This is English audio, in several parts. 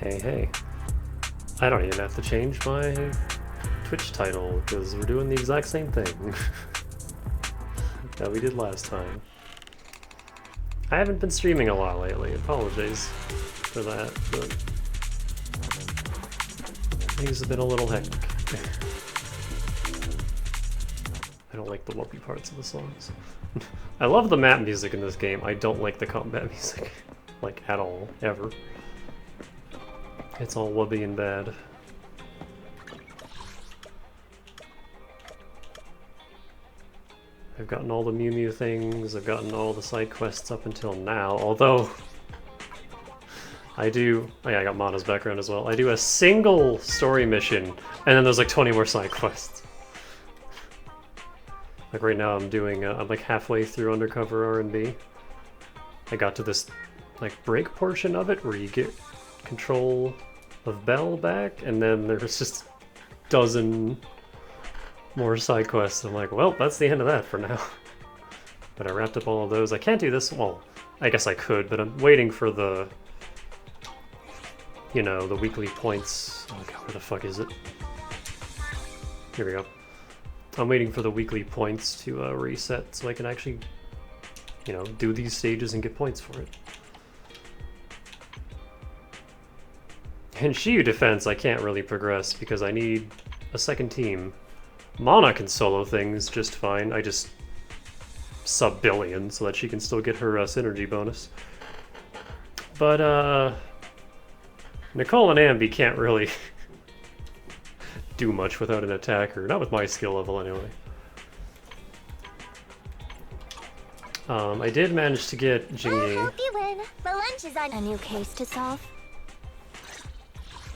Hey, hey. I don't even have to change my Twitch title, because we're doing the exact same thing that we did last time. I haven't been streaming a lot lately, apologies for that, but things have been a little hectic. I don't like the whoopee parts of the songs. I love the map music in this game, I don't like the combat music. Like, at all, ever. It's all whoopee and bad. I've gotten all the Mew Mew things, I've gotten all the side quests up until now, although I do... Oh yeah, I got Mana's background as well. I do a single story mission, and then there's like 20 more side quests. Like right now I'm doing, I'm like halfway through Undercover R&B. I got to this like break portion of it where you get control of Belle back, and then there's just a dozen more side quests. I'm like, well, that's the end of that for now. But I wrapped up all of those. I can't do this, well, I guess I could, but I'm waiting for the, you know, the weekly points. Oh god, where the fuck is it? Here we go. I'm waiting for the weekly points to reset so I can actually, you know, do these stages and get points for it. In Shiyu defense, I can't really progress because I need a second team. Mana can solo things just fine. I just sub Billion so that she can still get her synergy bonus. But Nicole and Ambi can't really do much without an attacker. Not with my skill level anyway. I did manage to get Qingyi. I'll help you win. The lunch is on. A new case to solve.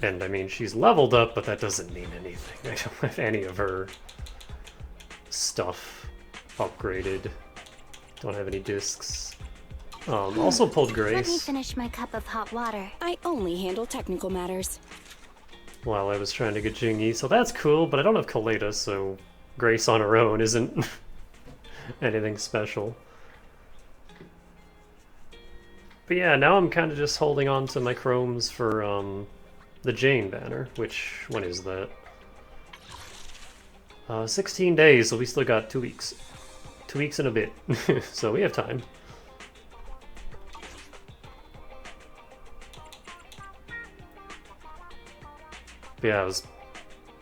And I mean, she's leveled up, but that doesn't mean anything. I don't have any of her stuff upgraded. Don't have any discs. Also pulled Grace. Let me finish my cup of hot water. I only handle technical matters. While I was trying to get Qingyi, so that's cool, but I don't have Kaleda, so Grace on her own isn't anything special. But yeah, now I'm kind of just holding on to my chromes for the Jane banner, which, when is that? 16 days, so we still got 2 weeks. 2 weeks and a bit, so we have time. But yeah, I was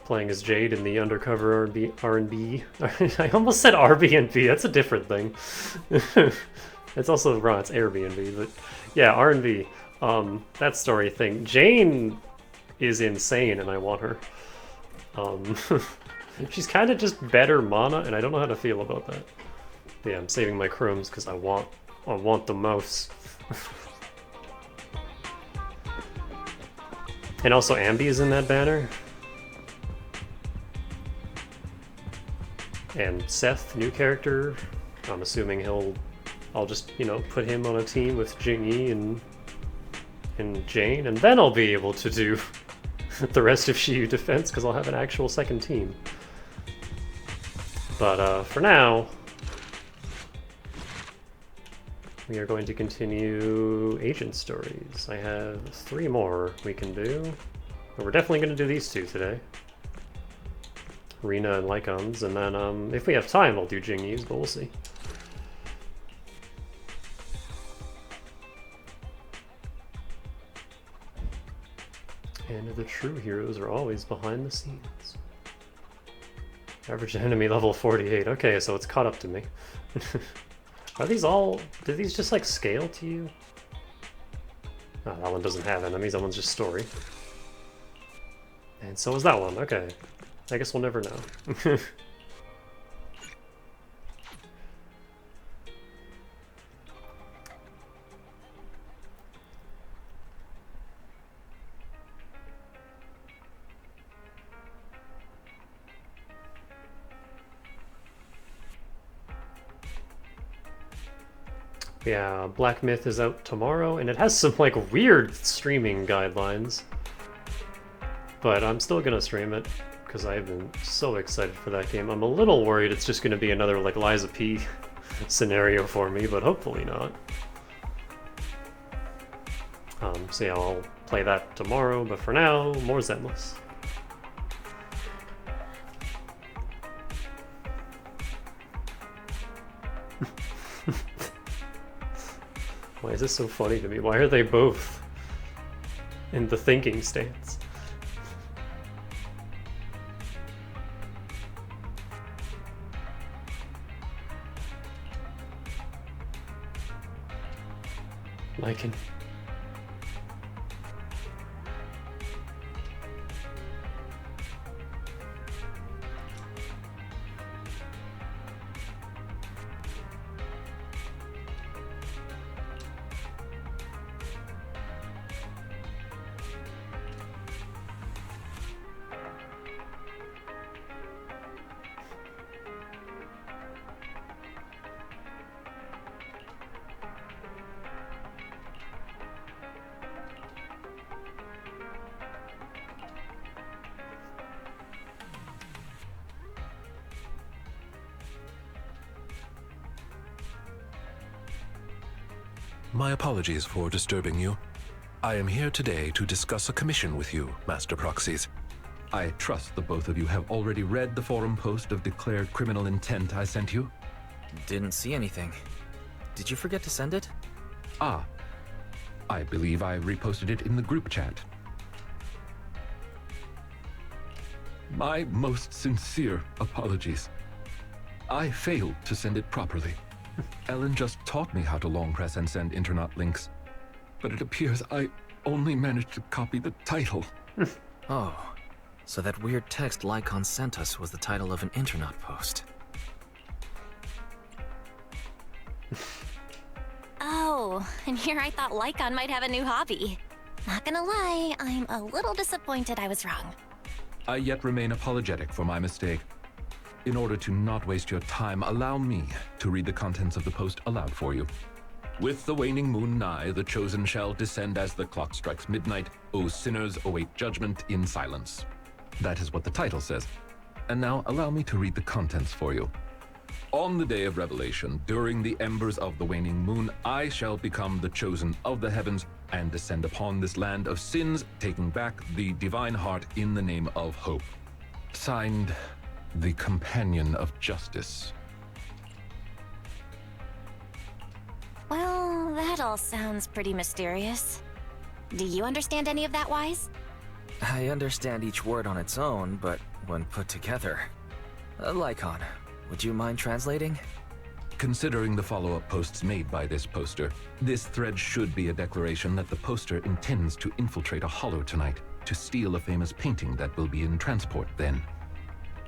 playing as Jade in the Undercover R&B. I almost said Airbnb, that's a different thing. It's also wrong, it's Airbnb, but yeah, R&B. That story thing. Jane is insane and I want her. She's kind of just better mana and I don't know how to feel about that. But yeah, I'm saving my chromes because I want the mouse. And also Ambi is in that banner. And Seth, new character. I'm assuming I'll just, you know, put him on a team with Qingyi and Jane, and then I'll be able to do the rest of Shiyu defense because I'll have an actual second team. But for now, we are going to continue agent stories. I have 3 more we can do. But we're definitely going to do these 2 today. Rina and Lycaon's, and then if we have time, I'll do Qingyi's, but we'll see. And the true heroes are always behind the scenes. Average enemy level 48. Okay, so it's caught up to me. Are these all... do these just like scale to you? Oh, that one doesn't have enemies, that one's just story. And so is that one, okay. I guess we'll never know. Yeah, Black Myth is out tomorrow, and it has some like weird streaming guidelines. But I'm still gonna stream it, because I've been so excited for that game. I'm a little worried it's just gonna be another like Liza P scenario for me, but hopefully not. So yeah, play that tomorrow, but for now, more Zenless. Why is this so funny to me? Why are they both in the thinking stance? Lycaon. My apologies for disturbing you. I am here today to discuss a commission with you, Master Proxies. I trust the both of you have already read the forum post of declared criminal intent I sent you. Didn't see anything. Did you forget to send it? Ah, I believe I reposted it in the group chat. My most sincere apologies. I failed to send it properly. Ellen just taught me how to long press and send internet links, but it appears I only managed to copy the title. Oh, so that weird text Lycaon sent us was the title of an internet post. Oh, and here I thought Lycaon might have a new hobby. Not gonna lie, I'm a little disappointed I was wrong. I yet remain apologetic for my mistake. In order to not waste your time, allow me to read the contents of the post aloud for you. With the waning moon nigh, the chosen shall descend as the clock strikes midnight. O sinners, await judgment in silence. That is what the title says. And now allow me to read the contents for you. On the day of revelation, during the embers of the waning moon, I shall become the chosen of the heavens and descend upon this land of sins, taking back the divine heart in the name of hope. Signed, the Companion of Justice. Well, that all sounds pretty mysterious. Do you understand any of that, Wise? I understand each word on its own, but when put together... Lycaon, would you mind translating? Considering the follow-up posts made by this poster, this thread should be a declaration that the poster intends to infiltrate a hollow tonight to steal a famous painting that will be in transport then.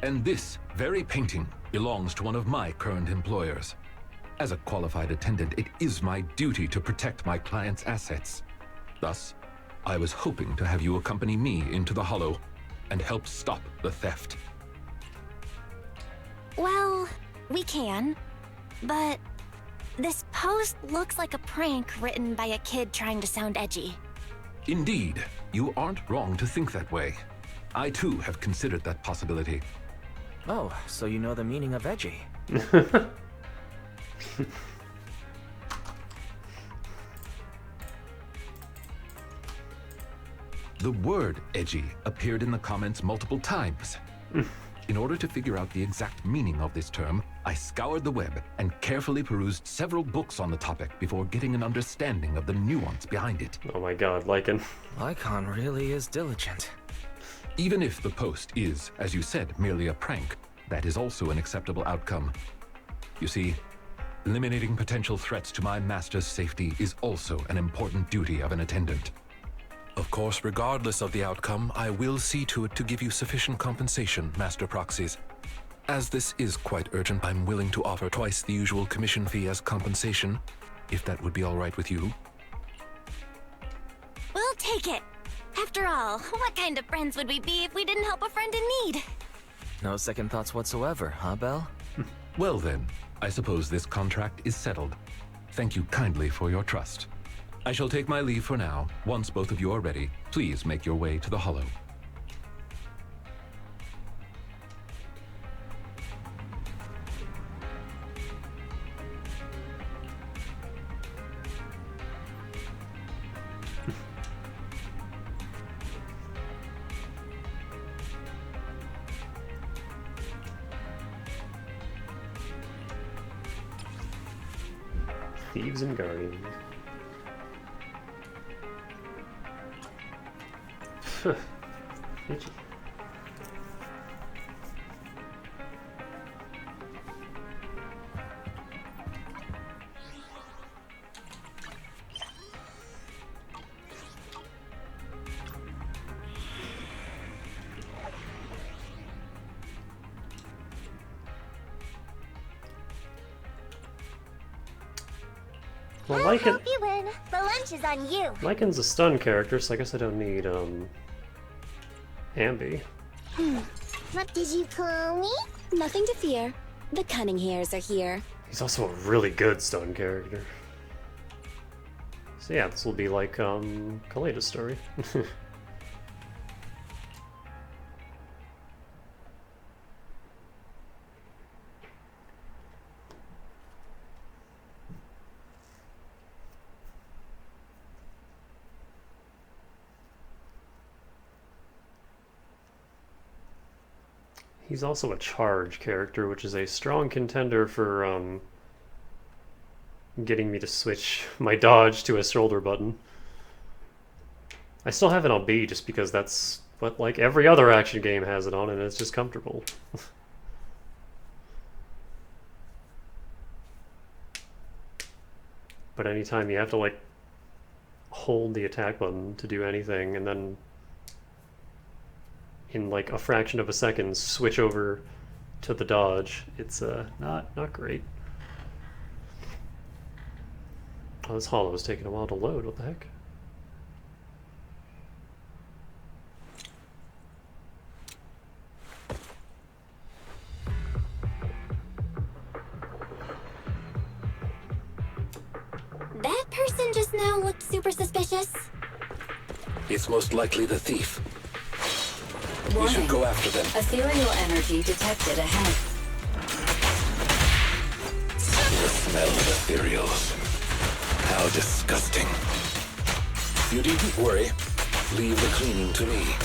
And this very painting belongs to one of my current employers. As a qualified attendant, it is my duty to protect my client's assets. Thus, I was hoping to have you accompany me into the hollow and help stop the theft. Well, we can. But this post looks like a prank written by a kid trying to sound edgy. Indeed, you aren't wrong to think that way. I too have considered that possibility. Oh, so you know the meaning of edgy. The word edgy appeared in the comments multiple times. In order to figure out the exact meaning of this term, I scoured the web and carefully perused several books on the topic before getting an understanding of the nuance behind it. Oh my god, Lycaon. Lycaon really is diligent. Even if the post is, as you said, merely a prank, that is also an acceptable outcome. You see, eliminating potential threats to my master's safety is also an important duty of an attendant. Of course, regardless of the outcome, I will see to it to give you sufficient compensation, Master Proxies. As this is quite urgent, I'm willing to offer twice the usual commission fee as compensation, if that would be all right with you. We'll take it. After all, what kind of friends would we be if we didn't help a friend in need? No second thoughts whatsoever, huh, Belle? Well then, I suppose this contract is settled. Thank you kindly for your trust. I shall take my leave for now. Once both of you are ready, please make your way to the hollow. Thieves and Guardians. Itchy. Well, I Lycan, hope you win. The lunch is on you. Lycan's a stun character, so I guess I don't need, Ambi. What did you call me? Nothing to fear. The cunning hairs are here. He's also a really good stun character. So yeah, this will be like, Kaleda's story. He's also a charge character, which is a strong contender for getting me to switch my dodge to a shoulder button. I still have it on B just because that's what like every other action game has it on, and it's just comfortable. But anytime you have to like hold the attack button to do anything, and then in like a fraction of a second switch over to the dodge, it's not great. Oh, this hollow is taking a while to load. What the heck? That person just now looked super suspicious. It's most likely the thief. We Warning. should go after them. Ethereal energy detected ahead. The smell of ethereals. How disgusting. You needn't worry. Leave the cleaning to me.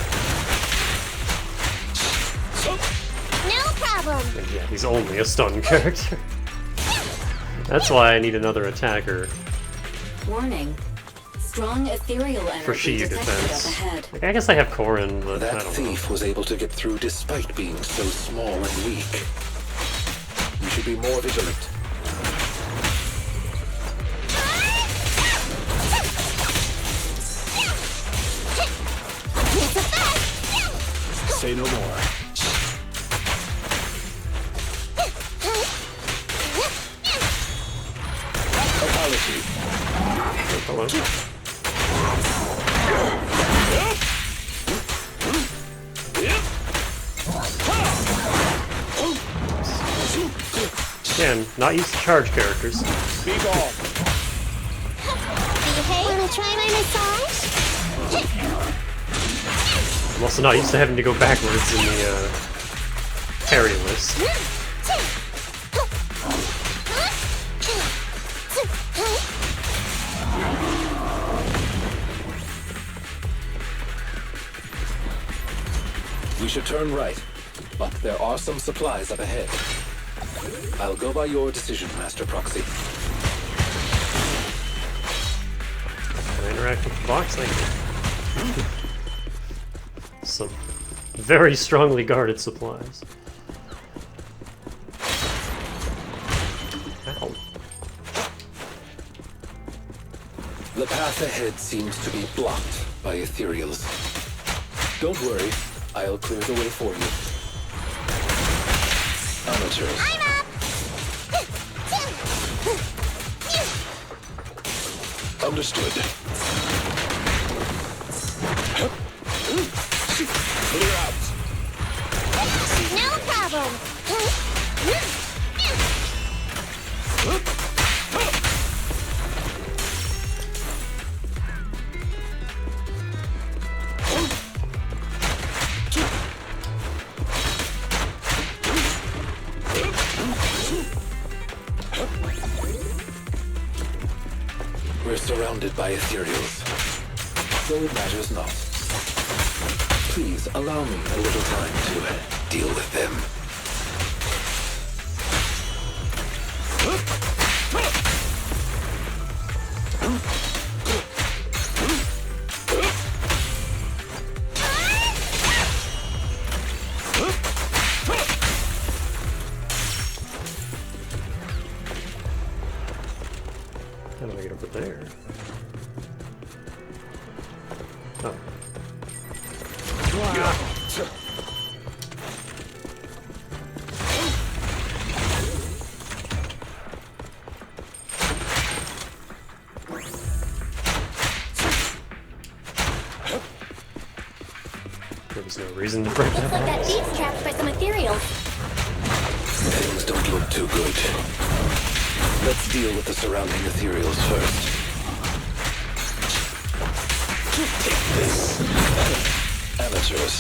No problem. And yeah, he's only a stun character. That's why I need another attacker Warning. Strong ethereal energy for Shia detected up defense. ahead. Like, I guess I have Corrin, but I That don't know. thief was able to get through despite being so small and weak. We should be more vigilant. Say no more. Apology. Hello? Again, not used to charge characters. Be gone. Hey, wanna try my massage? I'm also not used to having to go backwards in the parry list. We should turn right, but there are some supplies up ahead. I'll go by your decision, Master Proxy. Can I interact with the box? Thank you. Some very strongly guarded supplies. Ow. The path ahead seems to be blocked by ethereals. Don't worry, I'll clear the way for you. Amateurs. I'm up. Understood. Clear out. No problem. We're surrounded by ethereals, so it matters not. Please allow me a little time to deal with them. Oh. There was no reason to break Looks that like that box. thief's trapped by some ethereals. Things don't look too good. Let's deal with the surrounding ethereals first. Take this. Amateurs.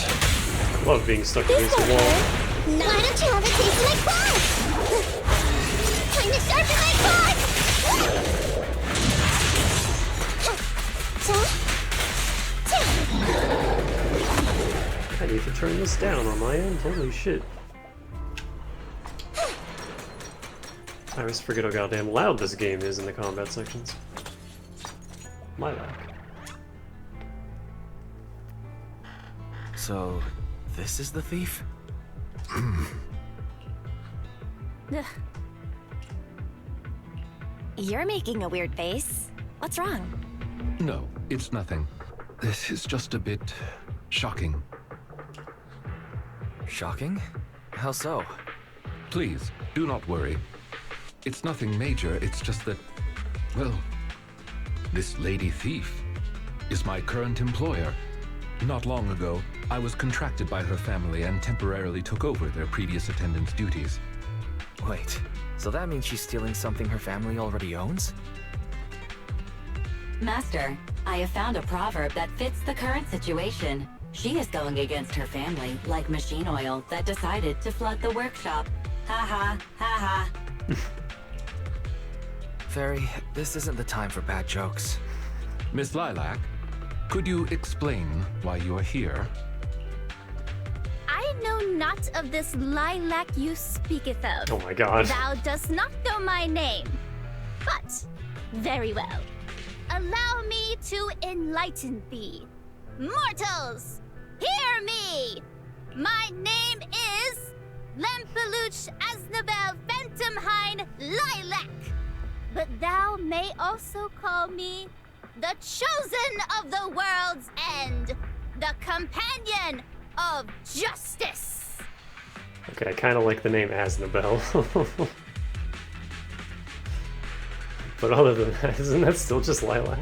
Love being stuck This against won't the wall. hurt. Why don't you have a taste of my claws? Time to sharpen my claws! I need to turn this down on my end. Holy shit. I always forget how goddamn loud this game is in the combat sections. My lack. So, this is the thief? You're making a weird face. What's wrong? No, it's nothing. This is just a bit shocking. Shocking? How so? Please, do not worry. It's nothing major, it's just that, well, this lady thief is my current employer. Not long ago, I was contracted by her family and temporarily took over their previous attendant's duties. Wait, so that means she's stealing something her family already owns? Master, I have found a proverb that fits the current situation. She is going against her family, like machine oil that decided to flood the workshop. Ha ha, ha ha. Fairy, this isn't the time for bad jokes. Miss Lilac, could you explain why you are here? I know not of this lilac you speaketh of. Oh my god. Thou dost not know my name. But, very well. Allow me to enlighten thee. Mortals, hear me! My name is Lempeluch Aznabel Phantomhine Lilac. But thou may also call me the Chosen of the World's End, the Companion of Justice. Okay, I kind of like the name Aznabel. But other than that, isn't that still just Lilac?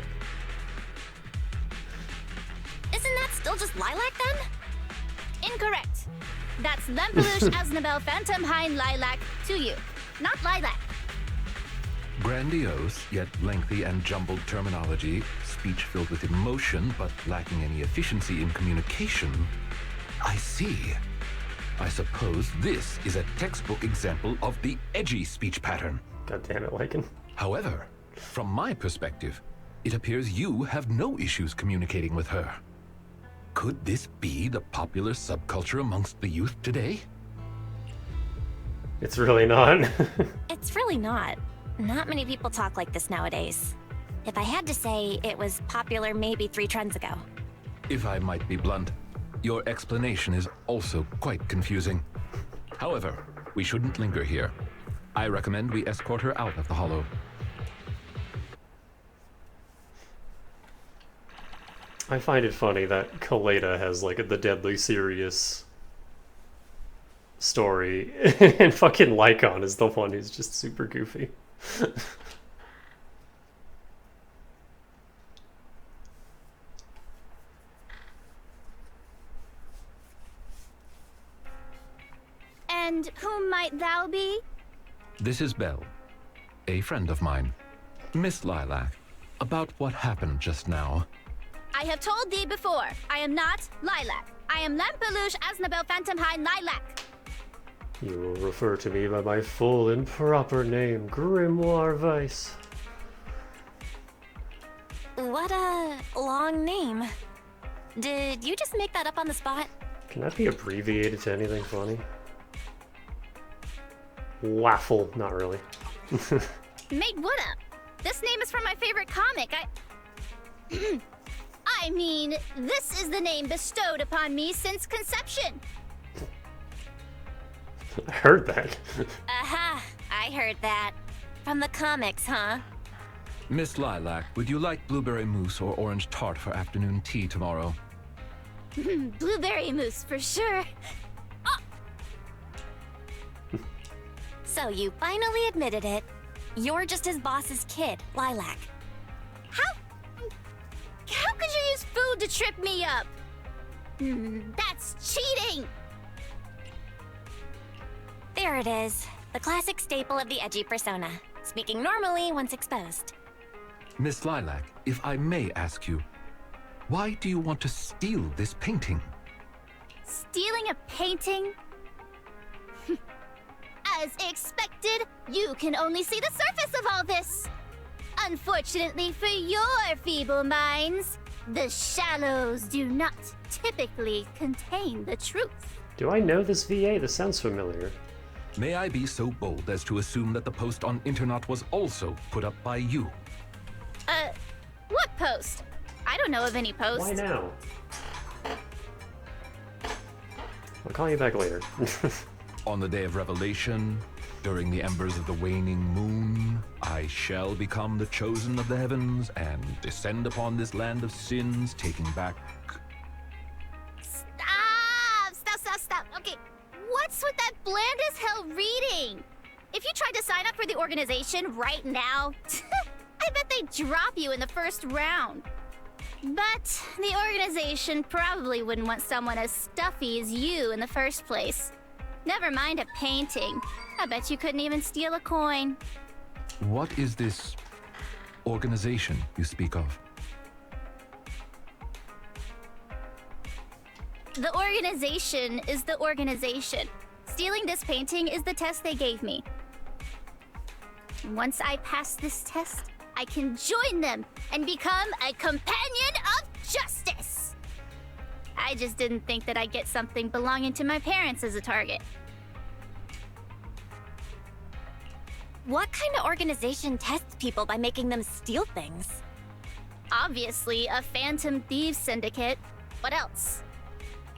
Isn't that still just Lilac then? Incorrect. That's Lempeluch Aznabel Phantomhine Lilac to you, not Lilac. Grandiose, yet lengthy and jumbled terminology, speech filled with emotion but lacking any efficiency in communication. I see. I suppose this is a textbook example of the edgy speech pattern. God damn it, Lycan. However, from my perspective, it appears you have no issues communicating with her. Could this be the popular subculture amongst the youth today? It's really not. It's really not. Not many people talk like this nowadays. If I had to say, it was popular maybe 3 trends ago. If I might be blunt, your explanation is also quite confusing. However, we shouldn't linger here. I recommend we escort her out of the hollow. I find it funny that Kaleda has like the deadly serious story, and fucking Lycaon is the one who's just super goofy. And whom might thou be? This is Belle, a friend of mine. Miss Lilac, about what happened just now. I have told thee before, I am not Lilac. I am Lempeluch Aznabel Phantomhine Lilac. You will refer to me by my full and proper name, Grimoire Weiss. What a long name. Did you just make that up on the spot? Can that be abbreviated to anything funny? Waffle, not really. Made what up? This name is from my favorite comic. I mean, this is the name bestowed upon me since conception. I heard that. Aha, I heard that. From the comics, huh? Miss Lilac, would you like blueberry mousse or orange tart for afternoon tea tomorrow? Blueberry mousse for sure. So you finally admitted it. You're just his boss's kid, Lilac. How could you use food to trip me up? That's cheating! There it is. The classic staple of the edgy persona. Speaking normally once exposed. Miss Lilac, if I may ask you, why do you want to steal this painting? Stealing a painting? As expected, you can only see the surface of all this. Unfortunately for your feeble minds, the shallows do not typically contain the truth. Do I know this VA? This sounds familiar. May I be so bold as to assume that the post on Internet was also put up by you? What post? I don't know of any post. Why now? I'll call you back later. On the day of revelation, during the embers of the waning moon, I shall become the chosen of the heavens and descend upon this land of sins, taking back... Stop. Okay, what's with that bland as hell reading? If you tried to sign up for the organization right now, I bet they'd drop you in the first round. But the organization probably wouldn't want someone as stuffy as you in the first place. Never mind a painting. I bet you couldn't even steal a coin. What is this organization you speak of? The organization is the organization. Stealing this painting is the test they gave me. Once I pass this test, I can join them and become a companion of justice. I just didn't think that I'd get something belonging to my parents as a target. What kind of organization tests people by making them steal things? Obviously, a Phantom Thieves Syndicate. What else?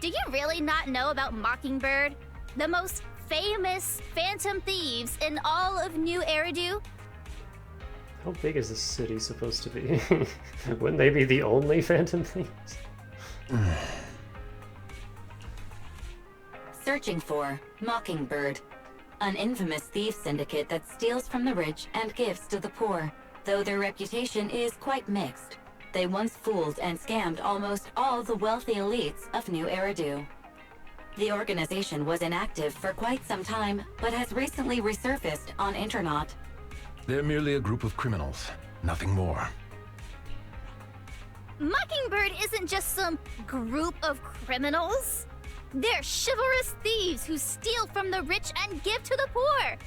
Do you really not know about Mockingbird? The most famous Phantom Thieves in all of New Eridu? How big is this city supposed to be? Wouldn't they be the only Phantom Thieves? Searching for Mockingbird, an infamous thief syndicate that steals from the rich and gives to the poor. Though their reputation is quite mixed, they once fooled and scammed almost all the wealthy elites of New Eridu. The organization was inactive for quite some time, but has recently resurfaced on Internet. They're merely a group of criminals, nothing more. Mockingbird isn't just some group of criminals. They're chivalrous thieves who steal from the rich and give to the poor.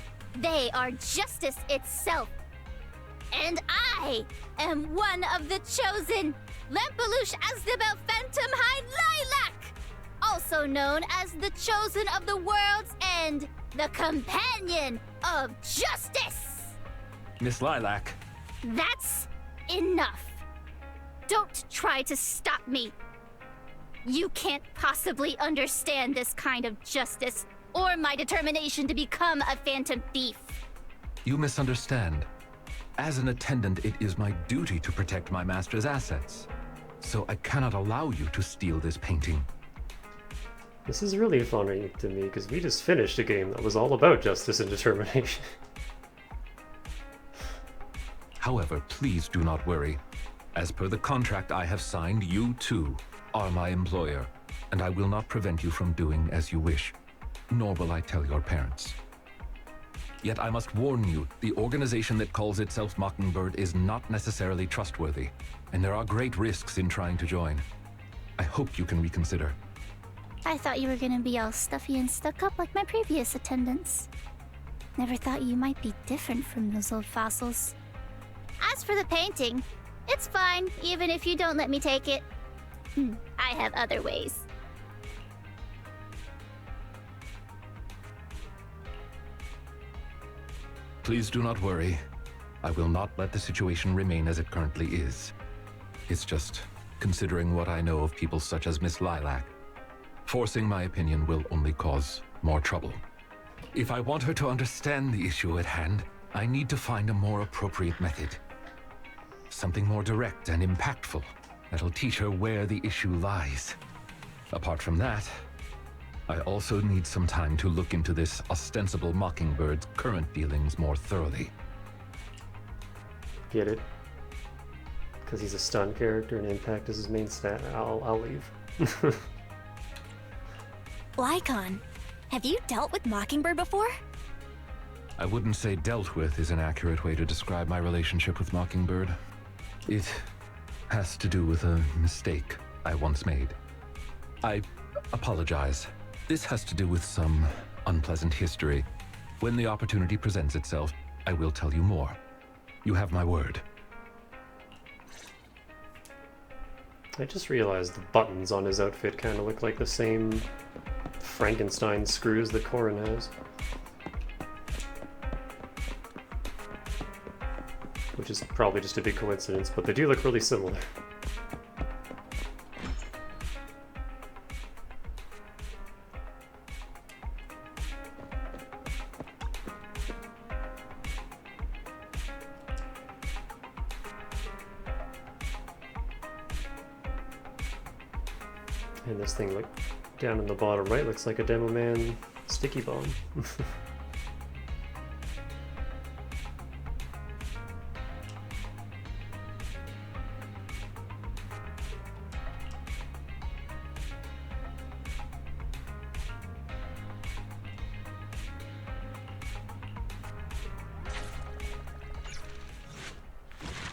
They are justice itself. And I am one of the chosen, Lempeluche Asdabel Phantom Hind Lilac, also known as the chosen of the world's end, the companion of justice. Miss Lilac. That's enough. Don't try to stop me. You can't possibly understand this kind of justice or my determination to become a phantom thief. You misunderstand. As an attendant, it is my duty to protect my master's assets. So I cannot allow you to steal this painting. This is really funny to me because we just finished a game that was all about justice and determination. However, please do not worry. As per the contract I have signed, you too are my employer, and I will not prevent you from doing as you wish, nor will I tell your parents. Yet I must warn you, the organization that calls itself Mockingbird is not necessarily trustworthy, and there are great risks in trying to join. I hope you can reconsider. I thought you were gonna be all stuffy and stuck up like my previous attendants. Never thought you might be different from those old fossils. As for the painting, it's fine, even if you don't let me take it. I have other ways. Please do not worry. I will not let the situation remain as it currently is. It's just, considering what I know of people such as Miss Lilac, forcing my opinion will only cause more trouble. If I want her to understand the issue at hand, I need to find a more appropriate method. Something more direct and impactful that'll teach her where the issue lies. Apart from that, I also need some time to look into this ostensible Mockingbird's current dealings more thoroughly. Get it? Because he's a stun character and impact is his main stat. I'll leave. Lycaon, have you dealt with Mockingbird before? I wouldn't say dealt with is an accurate way to describe my relationship with Mockingbird. It has to do with a mistake I once made. I apologize. This has to do with some unpleasant history. When the opportunity presents itself, I will tell you more. You have my word. I just realized the buttons on his outfit kind of look like the same Frankenstein screws that Corrin has. Which is probably just a big coincidence, but they do look really similar. And this thing, like, down in the bottom right looks like a Demo Man sticky bomb.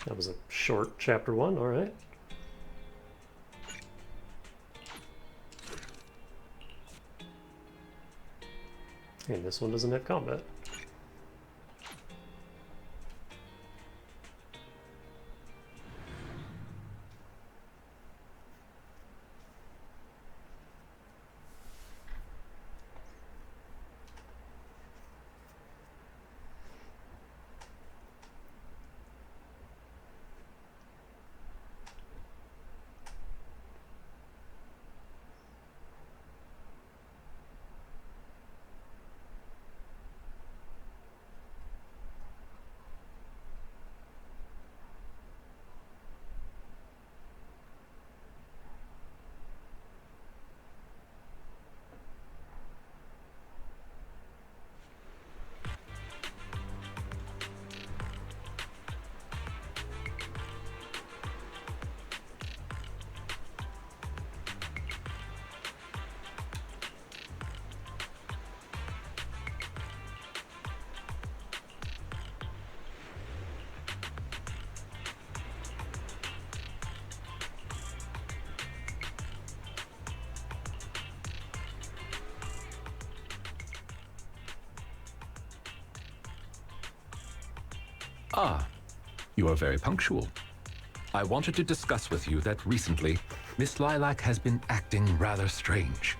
That was a short chapter 1, alright. And this one doesn't have combat. Ah, you are very punctual. I wanted to discuss with you that recently, Miss Lilac has been acting rather strange.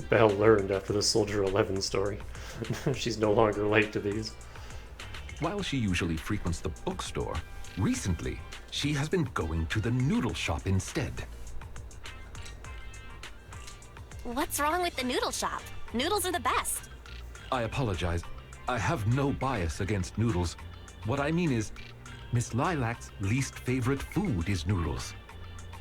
Belle learned after the Soldier 11 story. She's no longer late to these. While she usually frequents the bookstore, recently, she has been going to the noodle shop instead. What's wrong with the noodle shop? Noodles are the best. I apologize. I have no bias against noodles. What I mean is, Miss Lilac's least favorite food is noodles.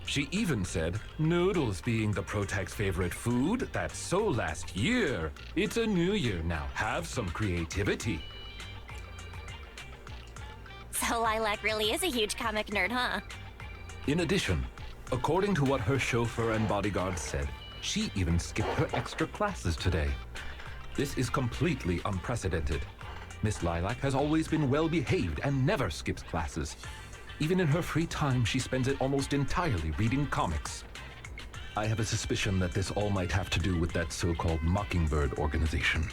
She even said, noodles being the Protag's favorite food, that's so last year. It's a new year now. Have some creativity. So Lilac really is a huge comic nerd, huh? In addition, according to what her chauffeur and bodyguard said, she even skipped her extra classes today. This is completely unprecedented. Miss Lilac has always been well-behaved and never skips classes. Even in her free time, she spends it almost entirely reading comics. I have a suspicion that this all might have to do with that so-called Mockingbird organization.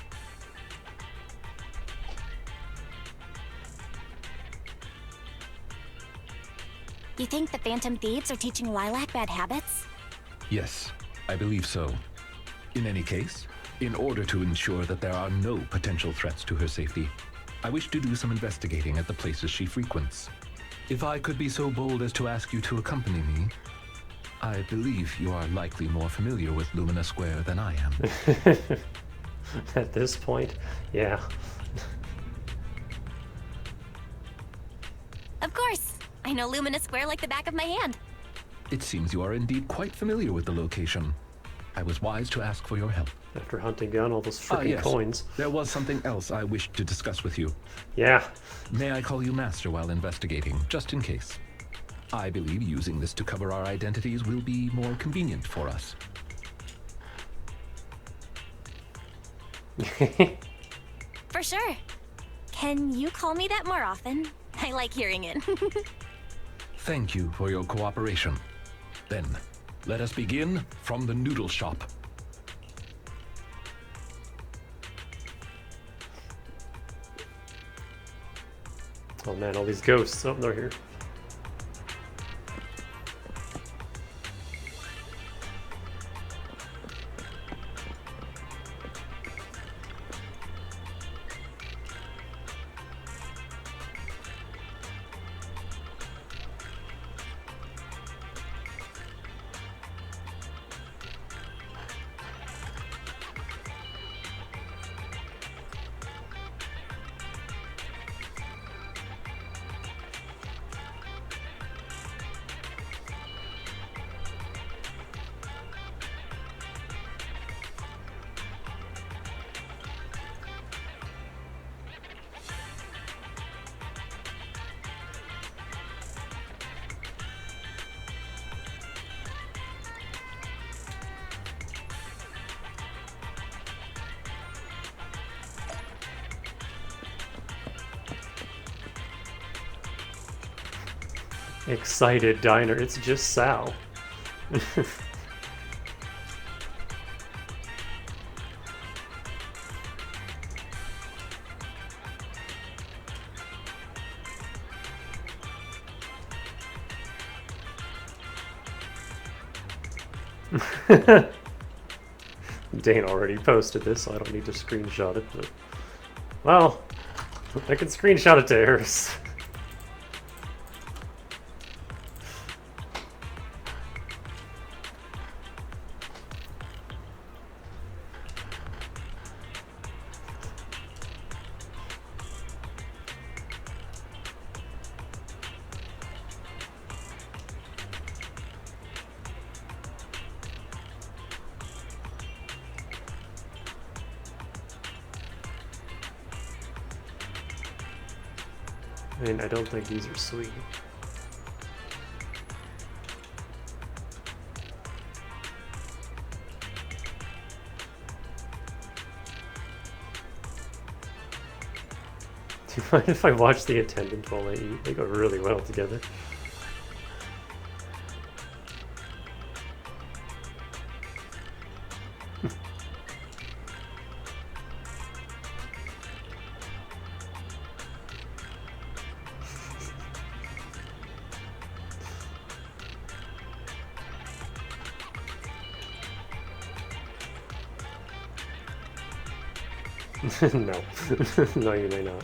You think the Phantom Thieves are teaching Lilac bad habits? Yes, I believe so. In any case, in order to ensure that there are no potential threats to her safety, I wish to do some investigating at the places she frequents. If I could be so bold as to ask you to accompany me, I believe you are likely more familiar with Lumina Square than I am. At this point, yeah. Of course. I know Lumina Square like the back of my hand. It seems you are indeed quite familiar with the location. I was wise to ask for your help. After hunting down all those freaking Yes. coins. There was something else I wished to discuss with you. Yeah. May I call you Master while investigating, just in case? I believe using this to cover our identities will be more convenient for us. For sure. Can you call me that more often? I like hearing it. Thank you for your cooperation. Then, let us begin from the noodle shop. Oh man, all these ghosts. Oh, they're here. Excited diner. It's just Sal. Dane already posted this, so I don't need to screenshot it, but... Well, I can screenshot it to Eris. I mean, I don't think these are sweet. Do you mind if I watch the attendant while I eat? They go really well together. No. No, you may not.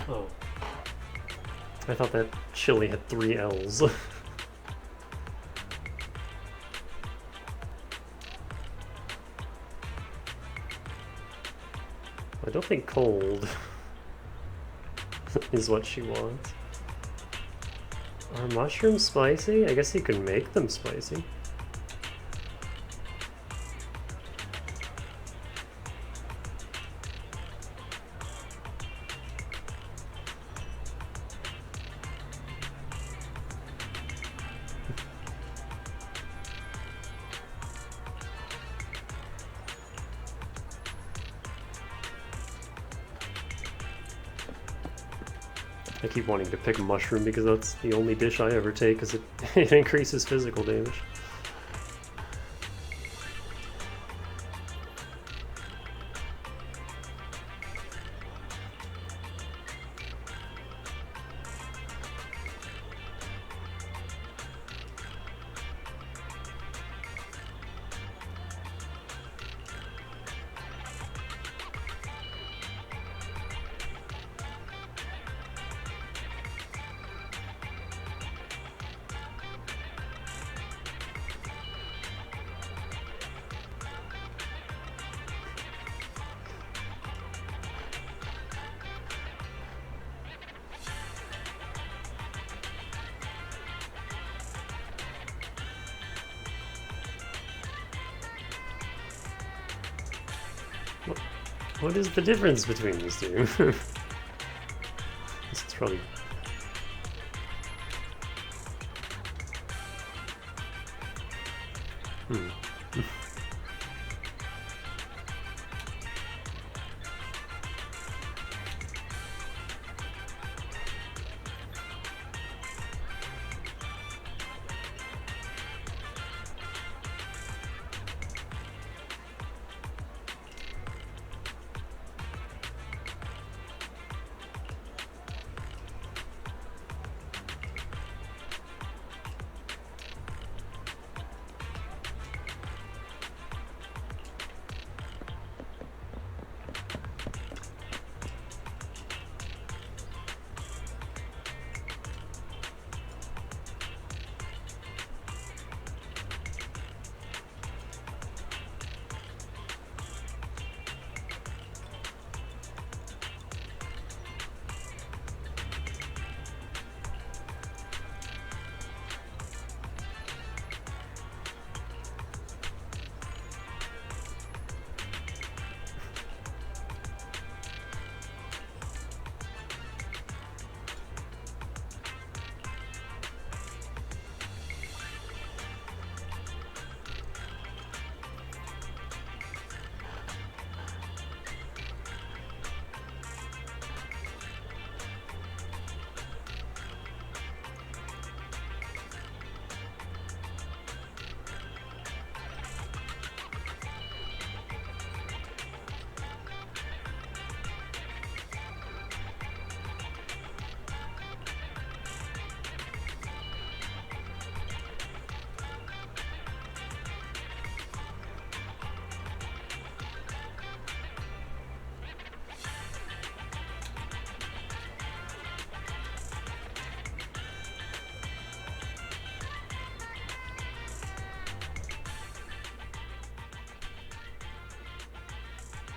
Oh. I thought that chili had 3 L's. I don't think cold is what she wants. Are mushrooms spicy? I guess you can make them spicy. I keep wanting to pick mushroom because that's the only dish I ever take because it increases physical damage. What is the difference between these two? This is probably...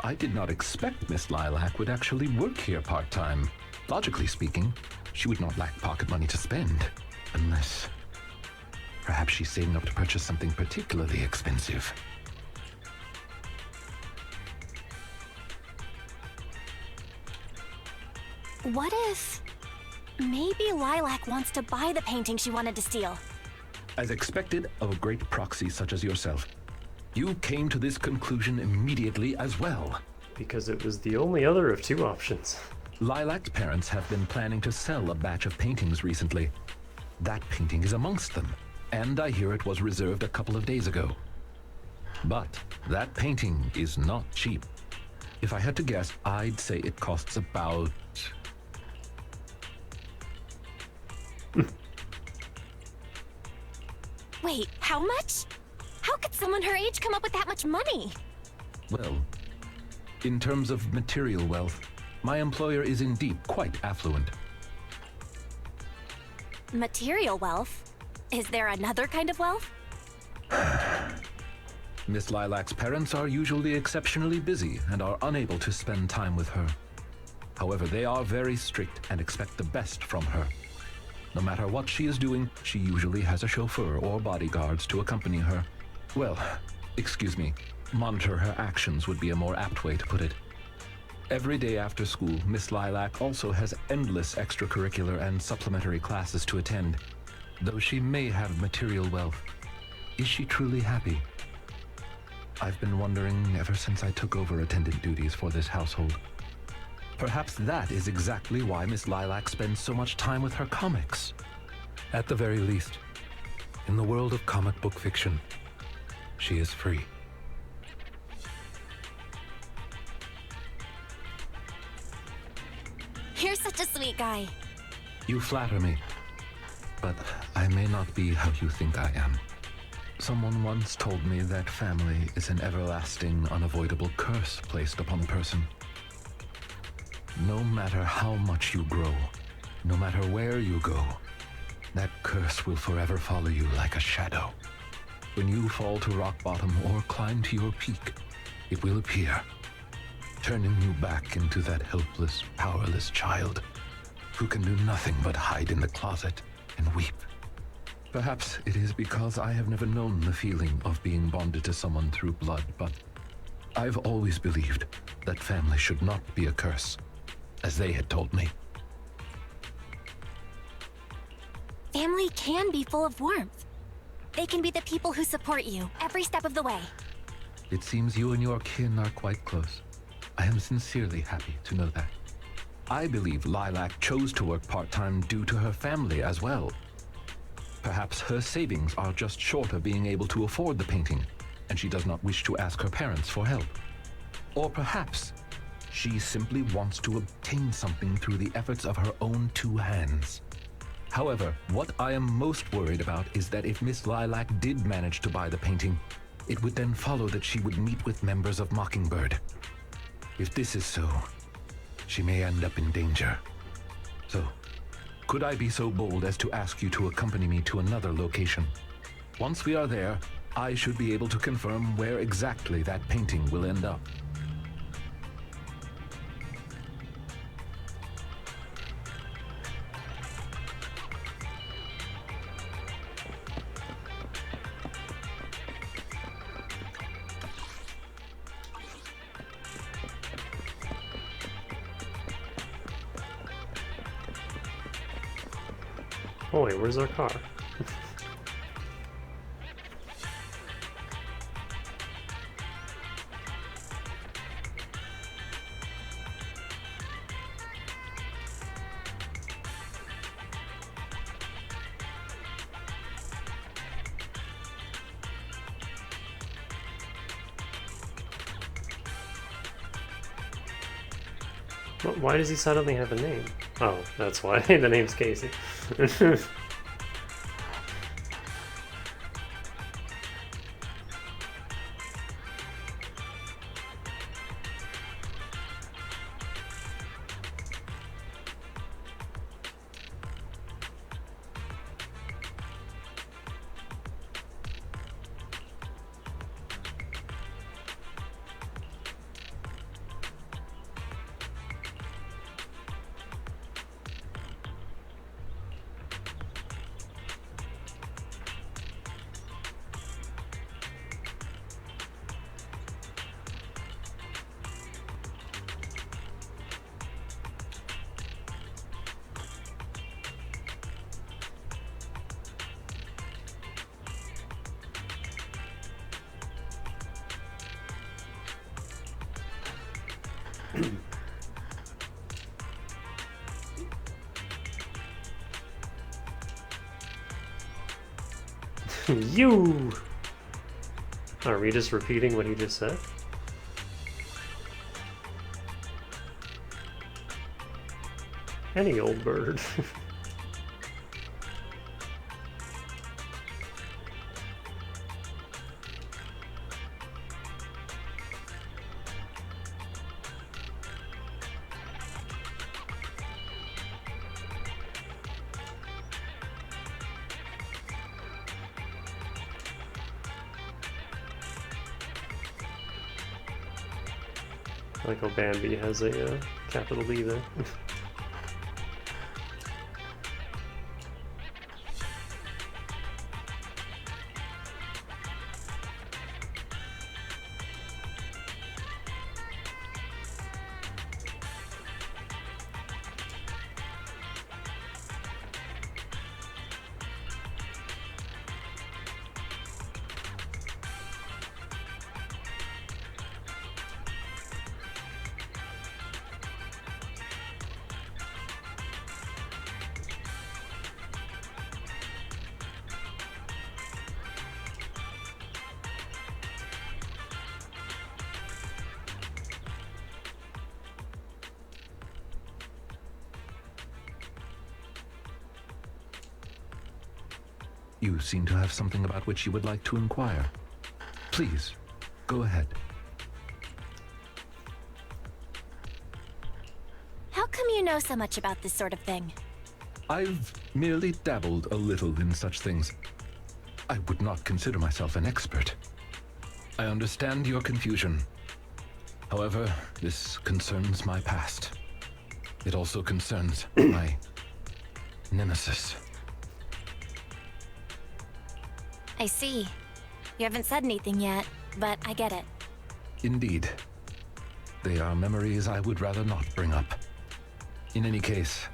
I did not expect Miss Lilac would actually work here part-time. Logically speaking, she would not lack pocket money to spend. Unless... perhaps she's saving up to purchase something particularly expensive. What if... maybe Lilac wants to buy the painting she wanted to steal? As expected of a great proxy such as yourself, you came to this conclusion immediately as well. Because it was the only other of two options. Lilac's parents have been planning to sell a batch of paintings recently. That painting is amongst them, and I hear it was reserved a couple of days ago. But that painting is not cheap. If I had to guess, I'd say it costs about... Wait, how much? How could someone her age come up with that much money? Well, in terms of material wealth, my employer is indeed quite affluent. Material wealth? Is there another kind of wealth? Miss Lilac's parents are usually exceptionally busy and are unable to spend time with her. However, they are very strict and expect the best from her. No matter what she is doing, she usually has a chauffeur or bodyguards to accompany her. Well, excuse me, monitor her actions would be a more apt way to put it. Every day after school, Miss Lilac also has endless extracurricular and supplementary classes to attend. Though she may have material wealth, is she truly happy? I've been wondering ever since I took over attendant duties for this household. Perhaps that is exactly why Miss Lilac spends so much time with her comics. At the very least, in the world of comic book fiction, she is free. You're such a sweet guy. You flatter me, but I may not be how you think I am. Someone once told me that family is an everlasting, unavoidable curse placed upon a person. No matter how much you grow, no matter where you go, that curse will forever follow you like a shadow. When you fall to rock bottom or climb to your peak, it will appear, turning you back into that helpless, powerless child who can do nothing but hide in the closet and weep. Perhaps it is because I have never known the feeling of being bonded to someone through blood, but I've always believed that family should not be a curse, as they had told me. Family can be full of warmth. They can be the people who support you every step of the way. It seems you and your kin are quite close. I am sincerely happy to know that. I believe Lilac chose to work part-time due to her family as well. Perhaps her savings are just short of being able to afford the painting, and she does not wish to ask her parents for help. Or perhaps she simply wants to obtain something through the efforts of her own two hands. However, what I am most worried about is that if Miss Lilac did manage to buy the painting, it would then follow that she would meet with members of Mockingbird. If this is so, she may end up in danger. So, could I be so bold as to ask you to accompany me to another location? Once we are there, I should be able to confirm where exactly that painting will end up. Oh wait, where's our car? Why does he suddenly have a name? Oh, that's why. The name's Casey. You! Are we just repeating what he just said? Any old bird. Like how Bambi has a capital B there. You seem to have something about which you would like to inquire. Please, go ahead. How come you know so much about this sort of thing? I've merely dabbled a little in such things. I would not consider myself an expert. I understand your confusion. However, this concerns my past. It also concerns my nemesis. I see. You haven't said anything yet, but I get it. Indeed. They are memories I would rather not bring up. In any case,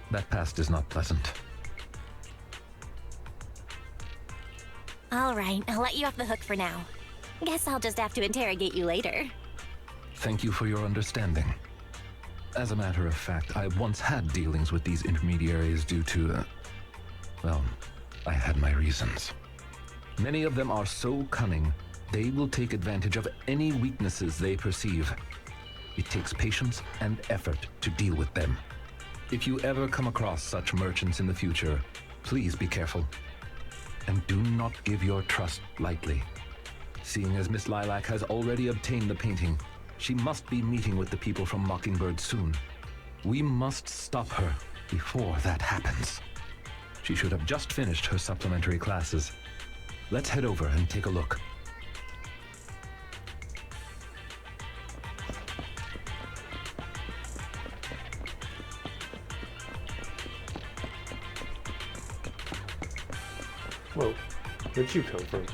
that past is not pleasant. All right, I'll let you off the hook for now. Guess I'll just have to interrogate you later. Thank you for your understanding. As a matter of fact, I once had dealings with these intermediaries due to, well, I had my reasons. Many of them are so cunning, they will take advantage of any weaknesses they perceive. It takes patience and effort to deal with them. If you ever come across such merchants in the future, please be careful. And do not give your trust lightly. Seeing as Miss Lilac has already obtained the painting, she must be meeting with the people from Mockingbird soon. We must stop her before that happens. She should have just finished her supplementary classes. Let's head over and take a look. Whoa, where'd you come from?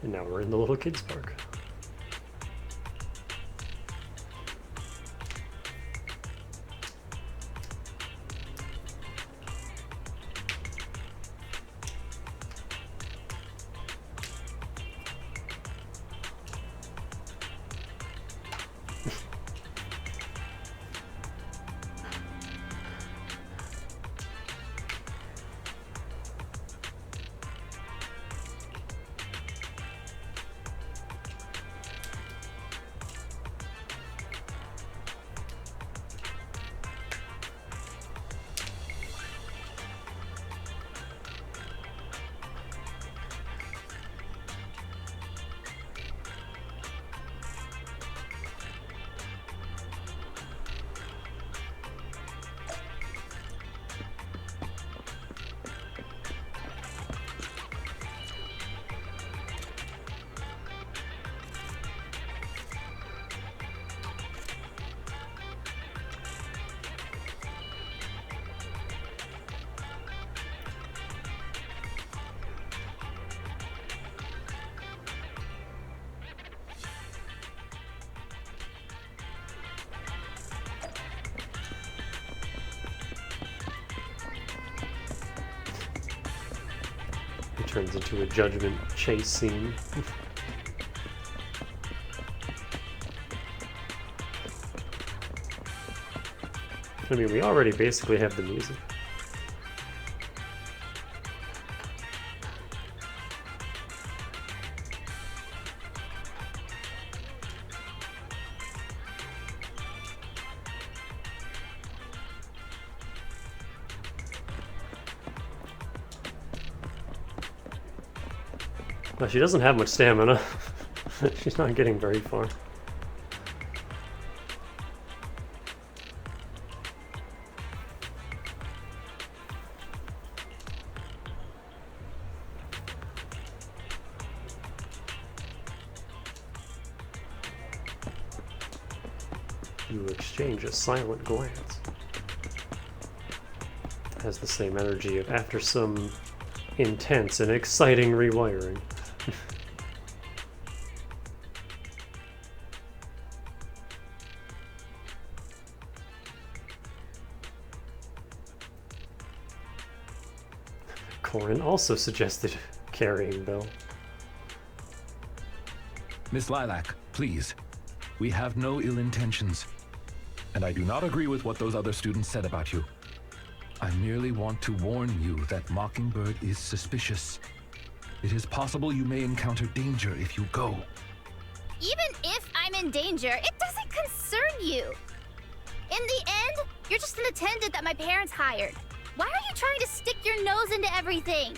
And now we're in the little kids park. It turns into a judgment chase scene. I mean, we already basically have the music. Well, she doesn't have much stamina. She's not getting very far. You exchange a silent glance. It has the same energy of after some intense and exciting rewiring. Corin also suggested carrying Belle. Miss Lilac, please. We have no ill intentions. And I do not agree with what those other students said about you. I merely want to warn you that Mockingbird is suspicious. It is possible you may encounter danger if you go. Even if I'm in danger, it doesn't concern you. In the end, you're just an attendant that my parents hired. Why are you trying to stick your nose into everything?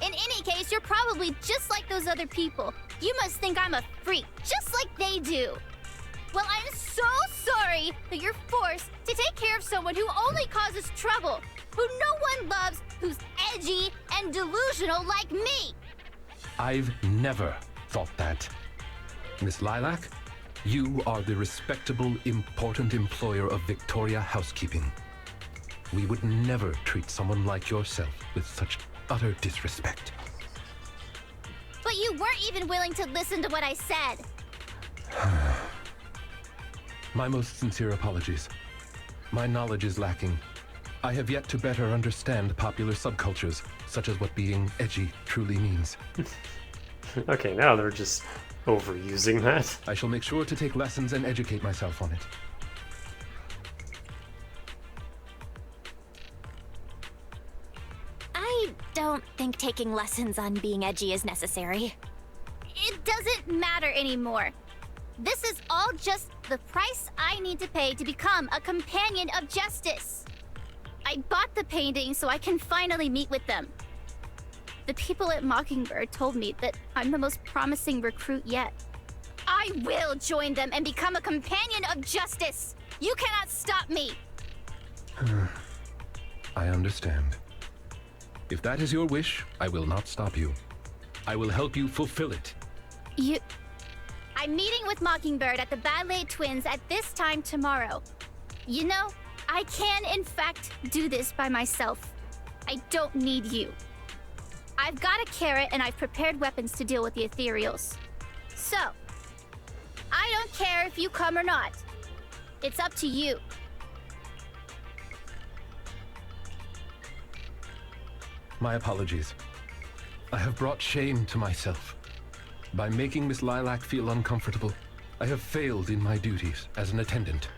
In any case, you're probably just like those other people. You must think I'm a freak, just like they do. Well, I'm so sorry that you're forced to take care of someone who only causes trouble, who no one loves, who's edgy and delusional like me. I've never thought that. Miss Lilac, you are the respectable, important employer of Victoria Housekeeping. We would never treat someone like yourself with such utter disrespect. But you weren't even willing to listen to what I said. My most sincere apologies. My knowledge is lacking. I have yet to better understand popular subcultures, such as what being edgy truly means. Okay, now they're just overusing that. I shall make sure to take lessons and educate myself on it. I don't think taking lessons on being edgy is necessary. It doesn't matter anymore. This is all just the price I need to pay to become a companion of justice. I bought the painting so I can finally meet with them. The people at Mockingbird told me that I'm the most promising recruit yet. I will join them and become a companion of justice. You cannot stop me. I understand. If that is your wish, I will not stop you. I will help you fulfill it. I'm meeting with Mockingbird at the Ballet Twins at this time tomorrow. You know, I can in fact do this by myself. I don't need you. I've got a carrot and I've prepared weapons to deal with the ethereals. So, I don't care if you come or not. It's up to you. My apologies. I have brought shame to myself. By making Miss Lilac feel uncomfortable, I have failed in my duties as an attendant.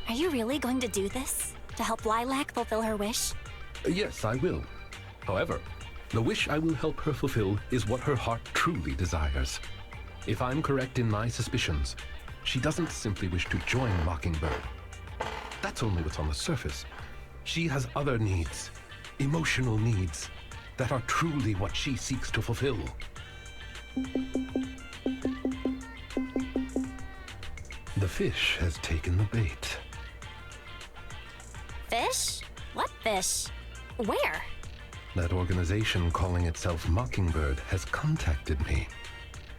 Are you really going to do this? To help Lilac fulfill her wish? Yes, I will. However, the wish I will help her fulfill is what her heart truly desires. If I'm correct in my suspicions, she doesn't simply wish to join Mockingbird. That's only what's on the surface. She has other needs, emotional needs, that are truly what she seeks to fulfill. The fish has taken the bait. Fish? What fish? Where? That organization calling itself Mockingbird has contacted me.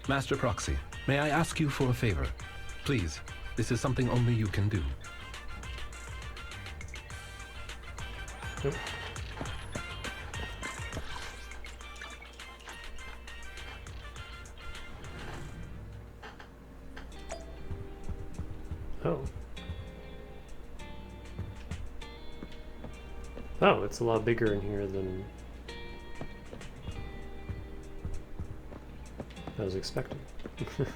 Master Proxy, may I ask you for a favor? Please, this is something only you can do. Nope. Oh. Oh, it's a lot bigger in here than I was expecting. Okay.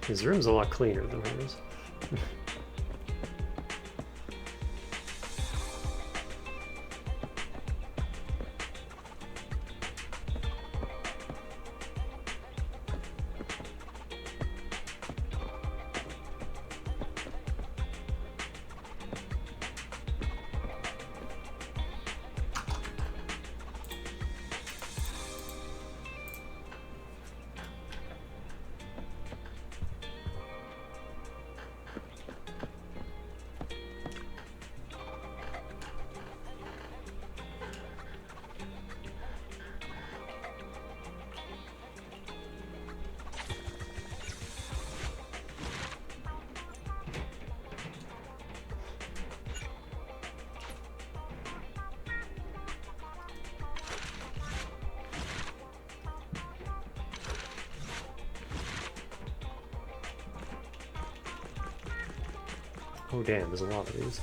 His room's a lot cleaner than hers. Oh damn, there's a lot of these.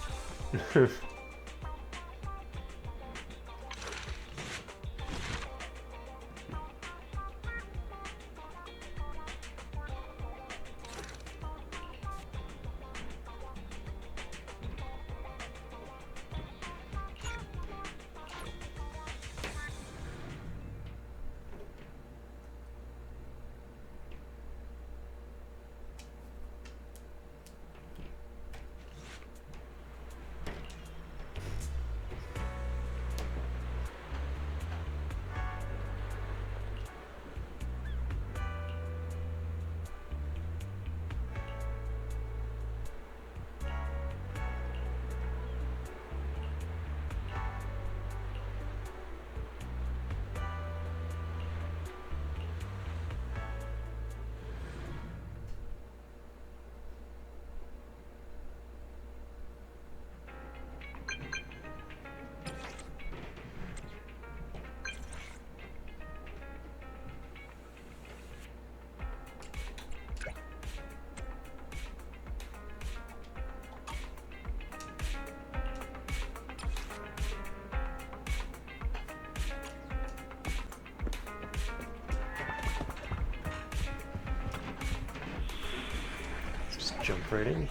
Jump right in.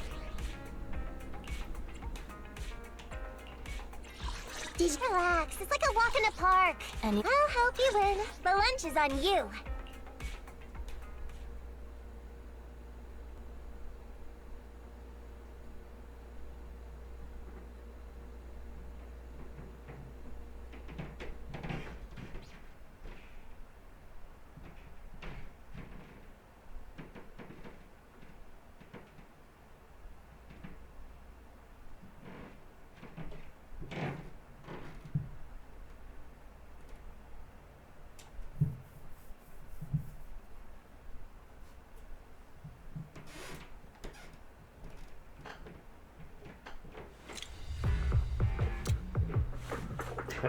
Just relax. It's like a walk in the park. And I'll help you win. The lunch is on you.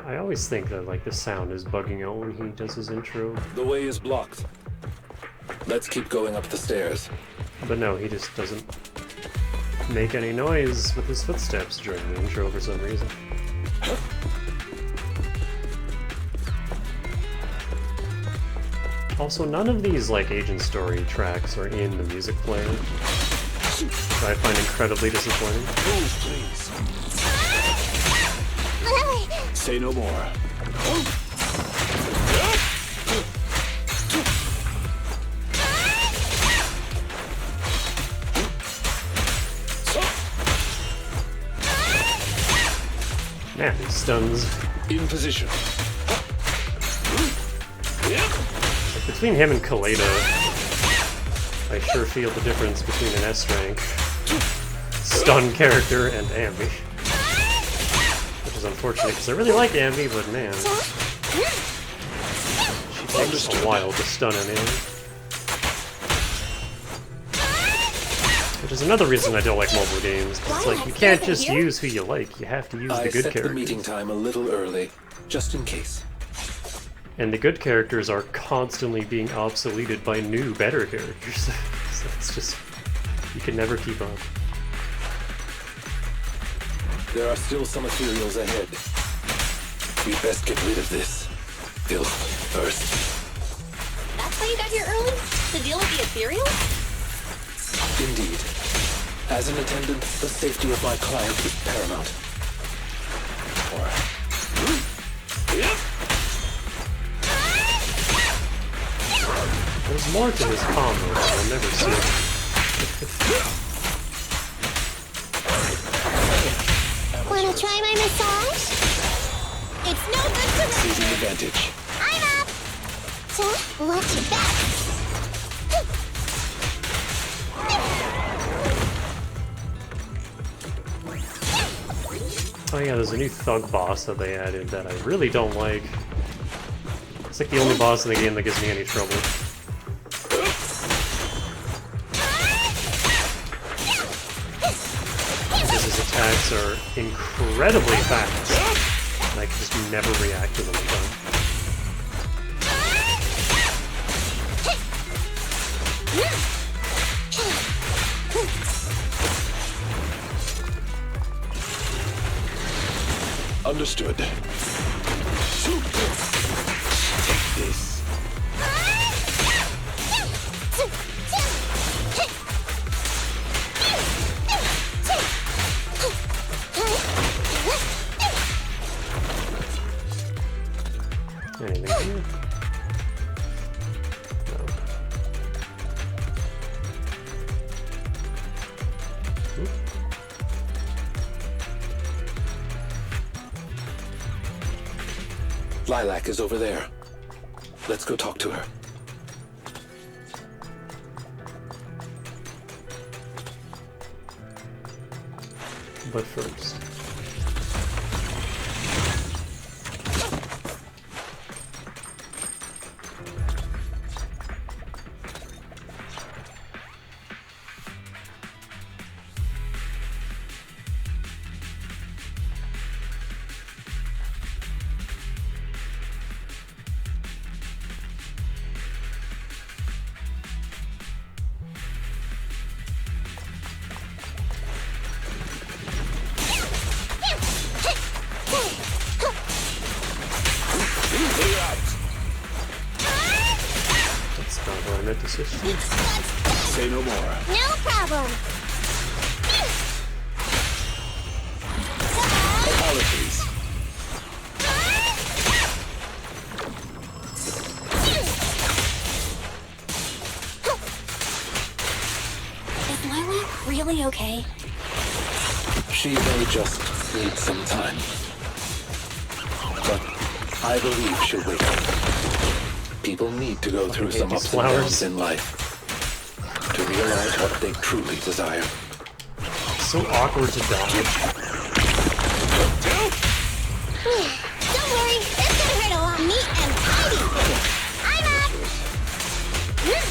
I always think that like the sound is bugging out when he does his intro, The way is blocked. Let's keep going up the stairs. but no, he just doesn't make any noise with his footsteps during the intro for some reason. Also, none of these like Agent Story tracks are in the music player, which I find incredibly disappointing. Move, please. Say no more. Man, these stuns. In position. Between him and Kaleda, I sure feel the difference between an S-rank stun character and Ambi. Which is unfortunate, because I really like Ambi, but man, she takes a while to stun an enemy. Which is another reason I don't like mobile games. It's like, you can't just use who you like, you have to use the good I set the meeting characters. time a little early, just in case. And the good characters are constantly being obsoleted by new, better characters. So it's just, you can never keep up. There are still some ethereals ahead. We best get rid of this filth first. That's why you got here early? To deal with the ethereal? Indeed. As an attendant, the safety of my client is paramount. There's more to this combo that we'll never see. Wanna try my massage? It's no good to me! Seizing advantage. I'm up! So, watch your back! Oh yeah, there's a new thug boss that they added that I really don't like. It's like the only boss in the game that gives me any trouble. Because his attacks are incredibly fast, and I can just never react to them in time. Understood. Take this. Anything here? No. Oop. Lilac is over there. Let's go talk to her. But first. That's not what I meant to say. Say no more. No problem. Apologies. Is Lilac really okay? She may just need some time. But I believe she'll wake up. People need to go through some ups and downs in life to realize what they truly desire. So awkward to dodge. Don't worry, it's gonna hurt a lot. Neat and tidy. I'm up. There's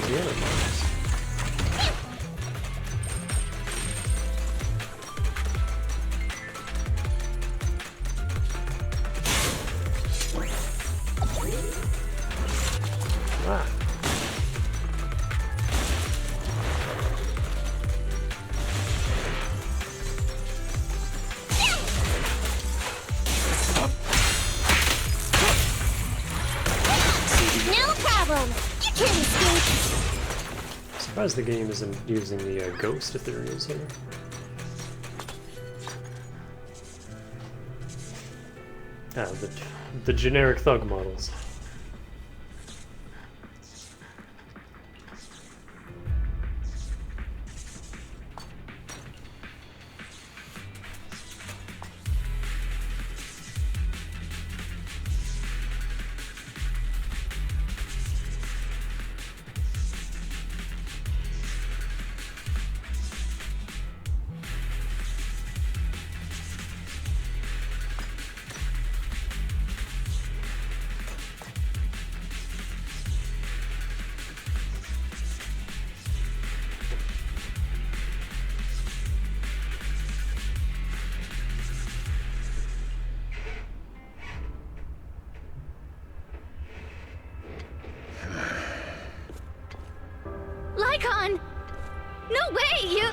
the other ones. Ah. No problem. You can't escape. Surprised the game isn't using the ghost ethereals here. Ah, the generic thug models. Lycaon! No way! You...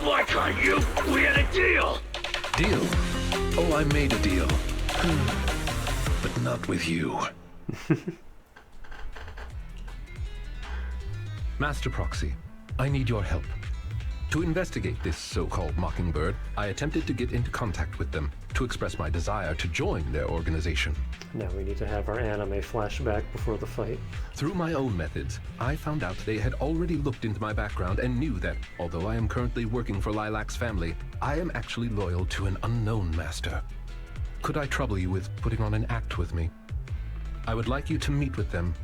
Why can't you? We had a deal! Deal? Oh, I made a deal. But not with you. Master Proxy, I need your help. To investigate this so-called Mockingbird, I attempted to get into contact with them to express my desire to join their organization. Now we need to have our anime flashback before the fight. Through my own methods, I found out they had already looked into my background and knew that, although I am currently working for Lilac's family, I am actually loyal to an unknown master. Could I trouble you with putting on an act with me? I would like you to meet with them,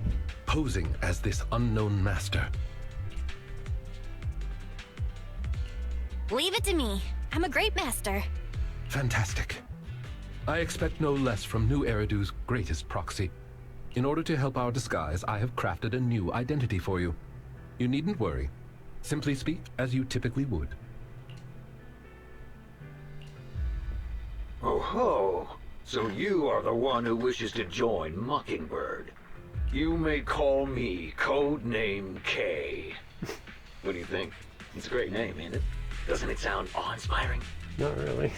posing as this unknown master. Leave it to me. I'm a great master. Fantastic. I expect no less from New Eridu's greatest proxy. In order to help our disguise, I have crafted a new identity for you. You needn't worry. Simply speak as you typically would. Oh ho! So you are the one who wishes to join Mockingbird. You may call me Codename K. What do you think? It's a great name, ain't it? Doesn't it sound awe-inspiring? Not really.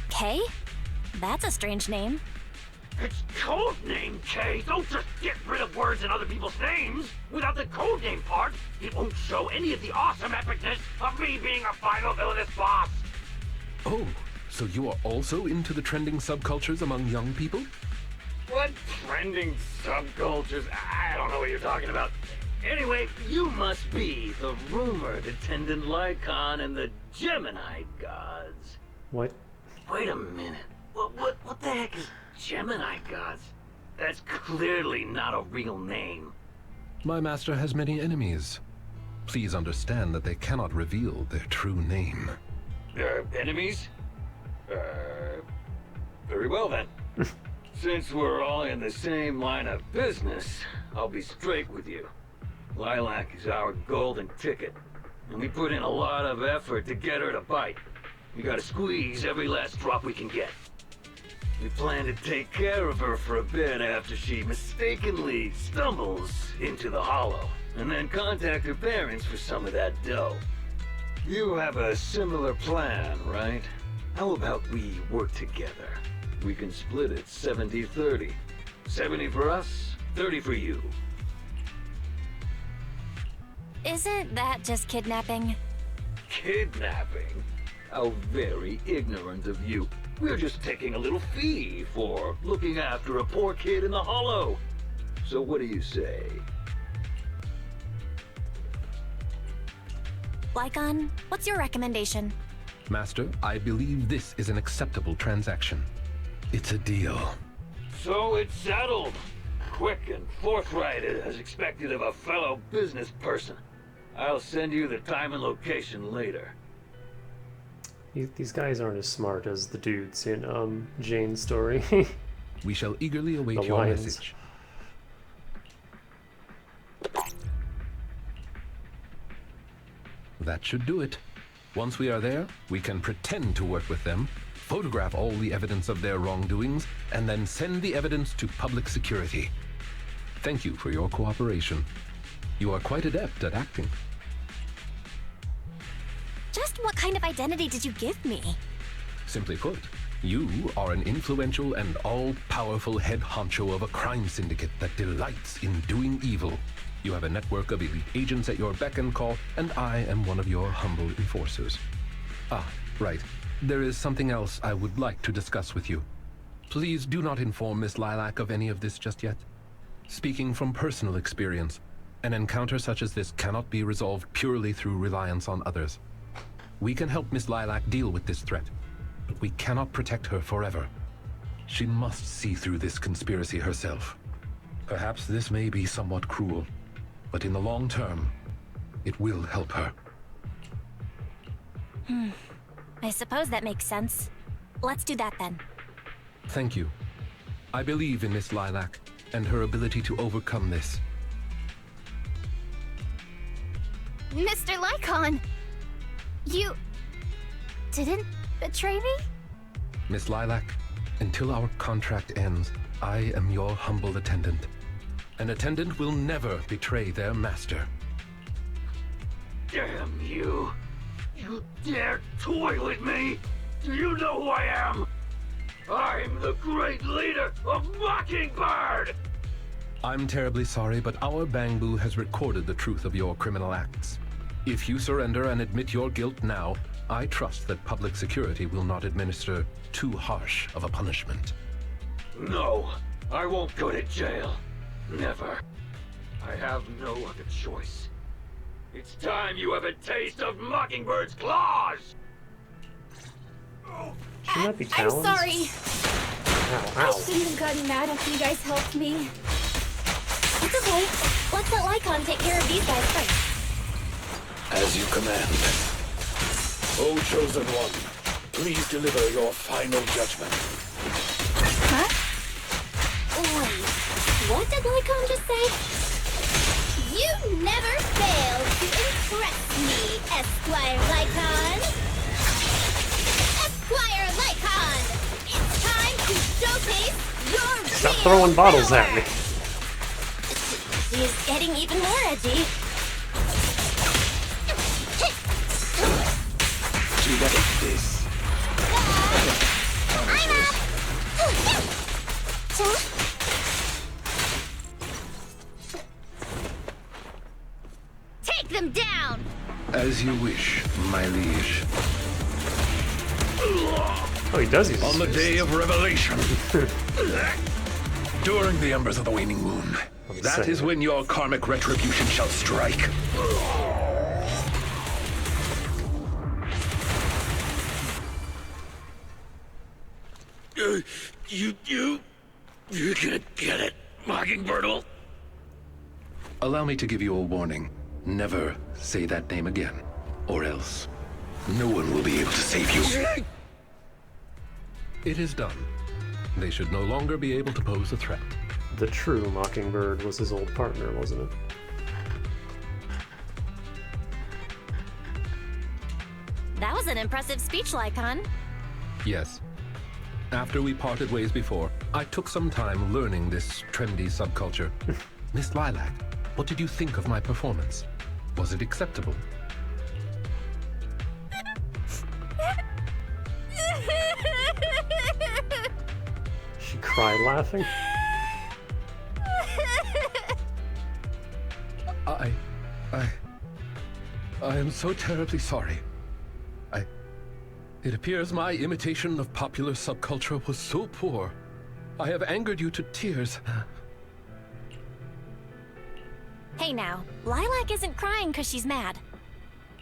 K? That's a strange name. It's Codename K! Don't just get rid of words in other people's names! Without the codename part, it won't show any of the awesome epicness of me being a final villainous boss! Oh, so you are also into the trending subcultures among young people? What trending subcultures? I don't know what you're talking about. Anyway, you must be the rumored attendant Lycaon and the Gemini gods. What? Wait a minute. What the heck is Gemini gods? That's clearly not a real name. My master has many enemies. Please understand that they cannot reveal their true name. Enemies? Very well then. Since we're all in the same line of business, I'll be straight with you. Lilac is our golden ticket, and we put in a lot of effort to get her to bite. We gotta squeeze every last drop we can get. We plan to take care of her for a bit after she mistakenly stumbles into the hollow, and then contact her parents for some of that dough. You have a similar plan, right? How about we work together? We can split it 70-30. 70 for us, 30 for you. Isn't that just kidnapping? Kidnapping? How very ignorant of you. We're just taking a little fee for looking after a poor kid in the hollow. So what do you say? Lycaon, what's your recommendation? Master, I believe this is an acceptable transaction. It's a deal. So it's settled. Quick and forthright as expected of a fellow business person. I'll send you the time and location later. These guys aren't as smart as the dudes in Jane's story. We shall eagerly await The your lions. message. That should do it. Once we are there, we can pretend to work with them, photograph all the evidence of their wrongdoings, and then send the evidence to public security. Thank you for your cooperation. You are quite adept at acting. Just what kind of identity did you give me? Simply put, you are an influential and all-powerful head honcho of a crime syndicate that delights in doing evil. You have a network of elite agents at your beck and call, and I am one of your humble enforcers. Ah, right. There is something else I would like to discuss with you. Please do not inform Miss Lilac of any of this just yet. Speaking from personal experience, an encounter such as this cannot be resolved purely through reliance on others. We can help Miss Lilac deal with this threat, but we cannot protect her forever. She must see through this conspiracy herself. Perhaps this may be somewhat cruel, but in the long term, it will help her. I suppose that makes sense. Let's do that then. Thank you. I believe in Miss Lilac and her ability to overcome this. Mr. Lycaon! You didn't betray me? Miss Lilac, until our contract ends, I am your humble attendant. An attendant will never betray their master. Damn you! You dare toy with me? Do you know who I am? I'm the great leader of Mockingbird! I'm terribly sorry, but our Bangbu has recorded the truth of your criminal acts. If you surrender and admit your guilt now, I trust that public security will not administer too harsh of a punishment. No, I won't go to jail. Never. I have no other choice. It's time you have a taste of Mockingbird's claws! Shouldn't that be I'm talons? sorry. Ow, I ow. shouldn't have gotten mad after you guys helped me. It's okay. Let's let Lycaon take care of these guys first. As you command. O Chosen One, please deliver your final judgment. Huh? Wait, what did Lycaon just say? You never fail to impress me, Esquire Lycaon! Esquire Lycaon! It's time to showcase your Stop throwing bottles power. at me. She's getting even more edgy. Do you like this? I'm up! Take them down! As you wish, my liege. Oh, he does use On the his day fists. of revelation, during the embers of the waning moon, that is when your karmic retribution shall strike. You can't get it, Mockingbird. Allow me to give you a warning. Never say that name again, or else no one will be able to save you. It is done. They should no longer be able to pose a threat. The true Mockingbird was his old partner, wasn't it? That was an impressive speech, Lycaon. Yes. After we parted ways before, I took some time learning this trendy subculture. Miss Lilac, what did you think of my performance? Was it acceptable? She cried laughing. I am so terribly sorry. It appears my imitation of popular subculture was so poor. I have angered you to tears. Hey now, Lilac isn't crying because she's mad.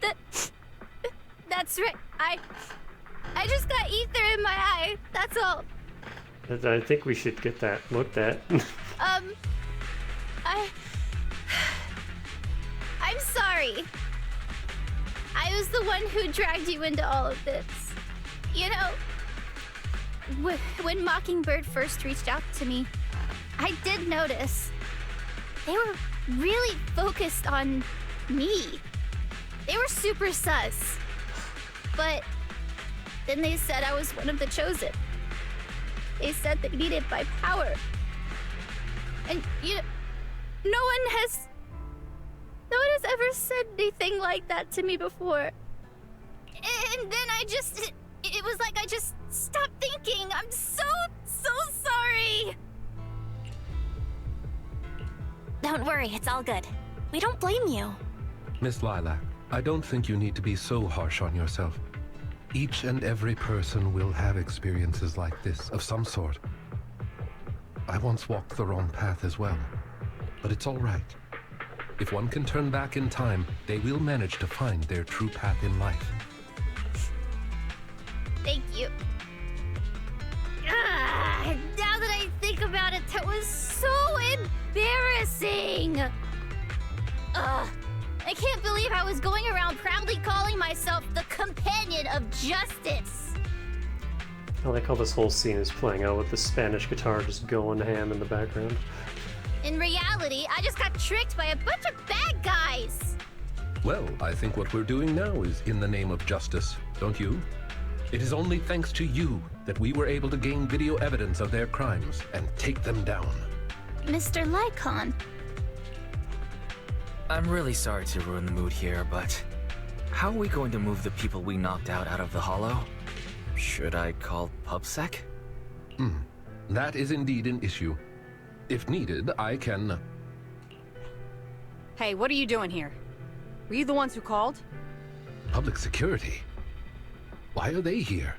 That's right. I just got ether in my eye. That's all. I think we should get that looked at. I'm sorry. I was the one who dragged you into all of this. You know, when Mockingbird first reached out to me, I did notice they were really focused on me. They were super sus. But then they said I was one of the chosen. They said they needed my power. And you know, no one has ever said anything like that to me before. And then it was like I just stopped thinking. I'm so sorry. Don't worry, it's all good. We don't blame you. Miss Lilac, I don't think you need to be so harsh on yourself. Each and every person will have experiences like this, of some sort. I once walked the wrong path as well, but it's all right. If one can turn back in time, they will manage to find their true path in life. Thank you. Now that I think about it, that was so embarrassing. I can't believe I was going around proudly calling myself the companion of justice. I like how this whole scene is playing out with the Spanish guitar just going ham in the background. In reality, I just got tricked by a bunch of bad guys. Well, I think what we're doing now is in the name of justice, don't you? It is only thanks to you that we were able to gain video evidence of their crimes and take them down. Mr. Lycaon. I'm really sorry to ruin the mood here, but how are we going to move the people we knocked out of the hollow? Should I call PubSec? That is indeed an issue. If needed, I can... Hey, what are you doing here? Were you the ones who called? Public security? Why are they here?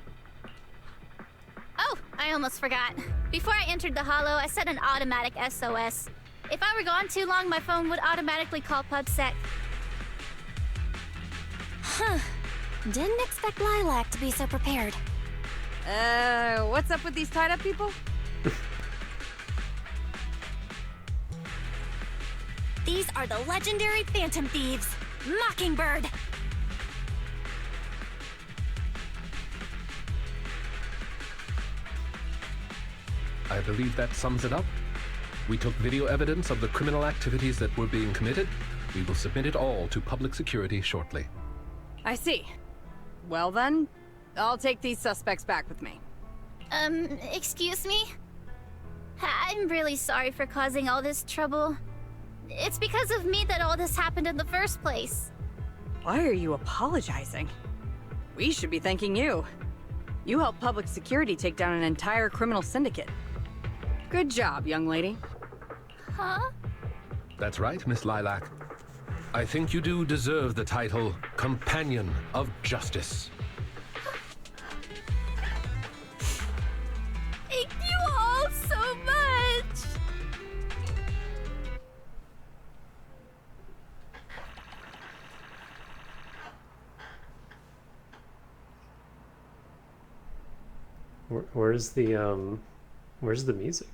Oh, I almost forgot. Before I entered the hollow, I set an automatic SOS. If I were gone too long, my phone would automatically call PubSec. Huh. Didn't expect Lilac to be so prepared. What's up with these tied-up people? These are the legendary Phantom Thieves, Mockingbird. I believe that sums it up. We took video evidence of the criminal activities that were being committed. We will submit it all to public security shortly. I see. Well then, I'll take these suspects back with me. Excuse me? I'm really sorry for causing all this trouble. It's because of me that all this happened in the first place. Why are you apologizing? We should be thanking you. You helped public security take down an entire criminal syndicate. Good job, young lady. Huh? That's right, Miss Lilac. I think you do deserve the title Companion of Justice. Thank you all so much! Where's the music?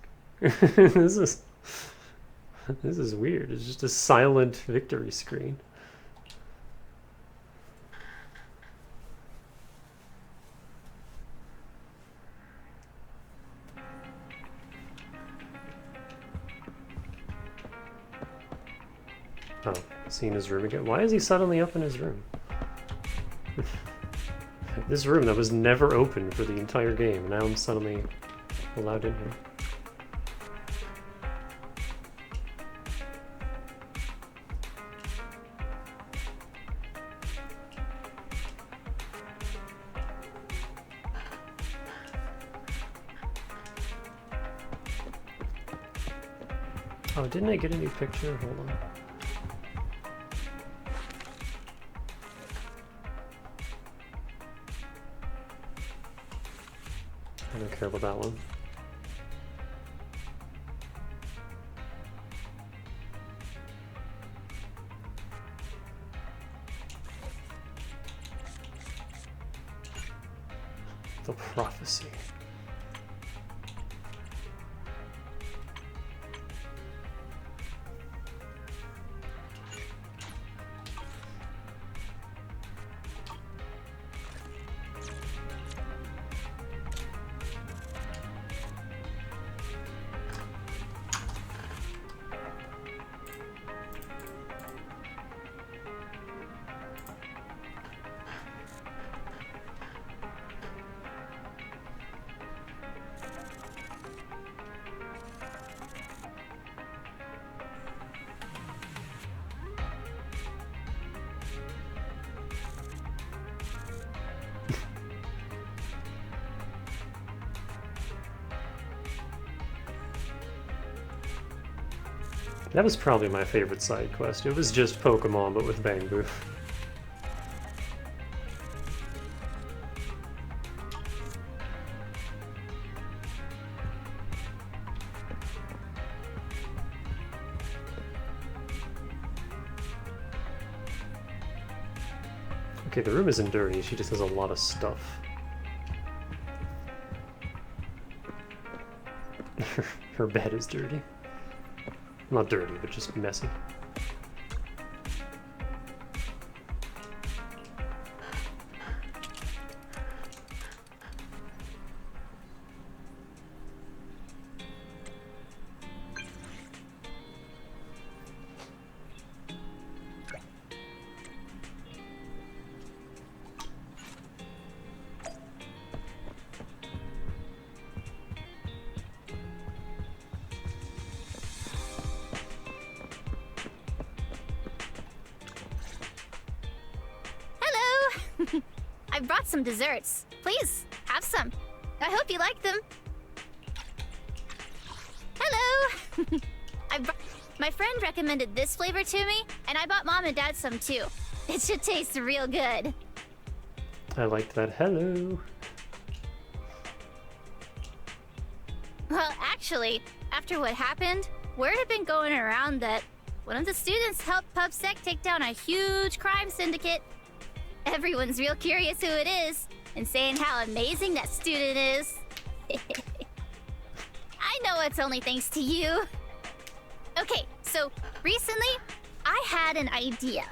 This is weird. It's just a silent victory screen. Oh, seeing his room again. Why is he suddenly up in his room? This room that was never open for the entire game. Now I'm suddenly allowed in here. Oh, didn't I get a new picture? Hold on. I don't care about that one. The prophecy. That was probably my favorite side quest. It was just Pokemon, but with Bangbu. Okay, the room isn't dirty, she just has a lot of stuff. Her bed is dirty. Not dirty, but just messy. I brought some desserts. Please, have some. I hope you like them. Hello! My friend recommended this flavor to me, and I bought Mom and Dad some too. It should taste real good. I liked that hello. Well, actually, after what happened, word had been going around that one of the students helped PubSec take down a huge crime syndicate. Everyone's real curious who it is, and saying how amazing that student is. I know it's only thanks to you. Okay, so recently, I had an idea.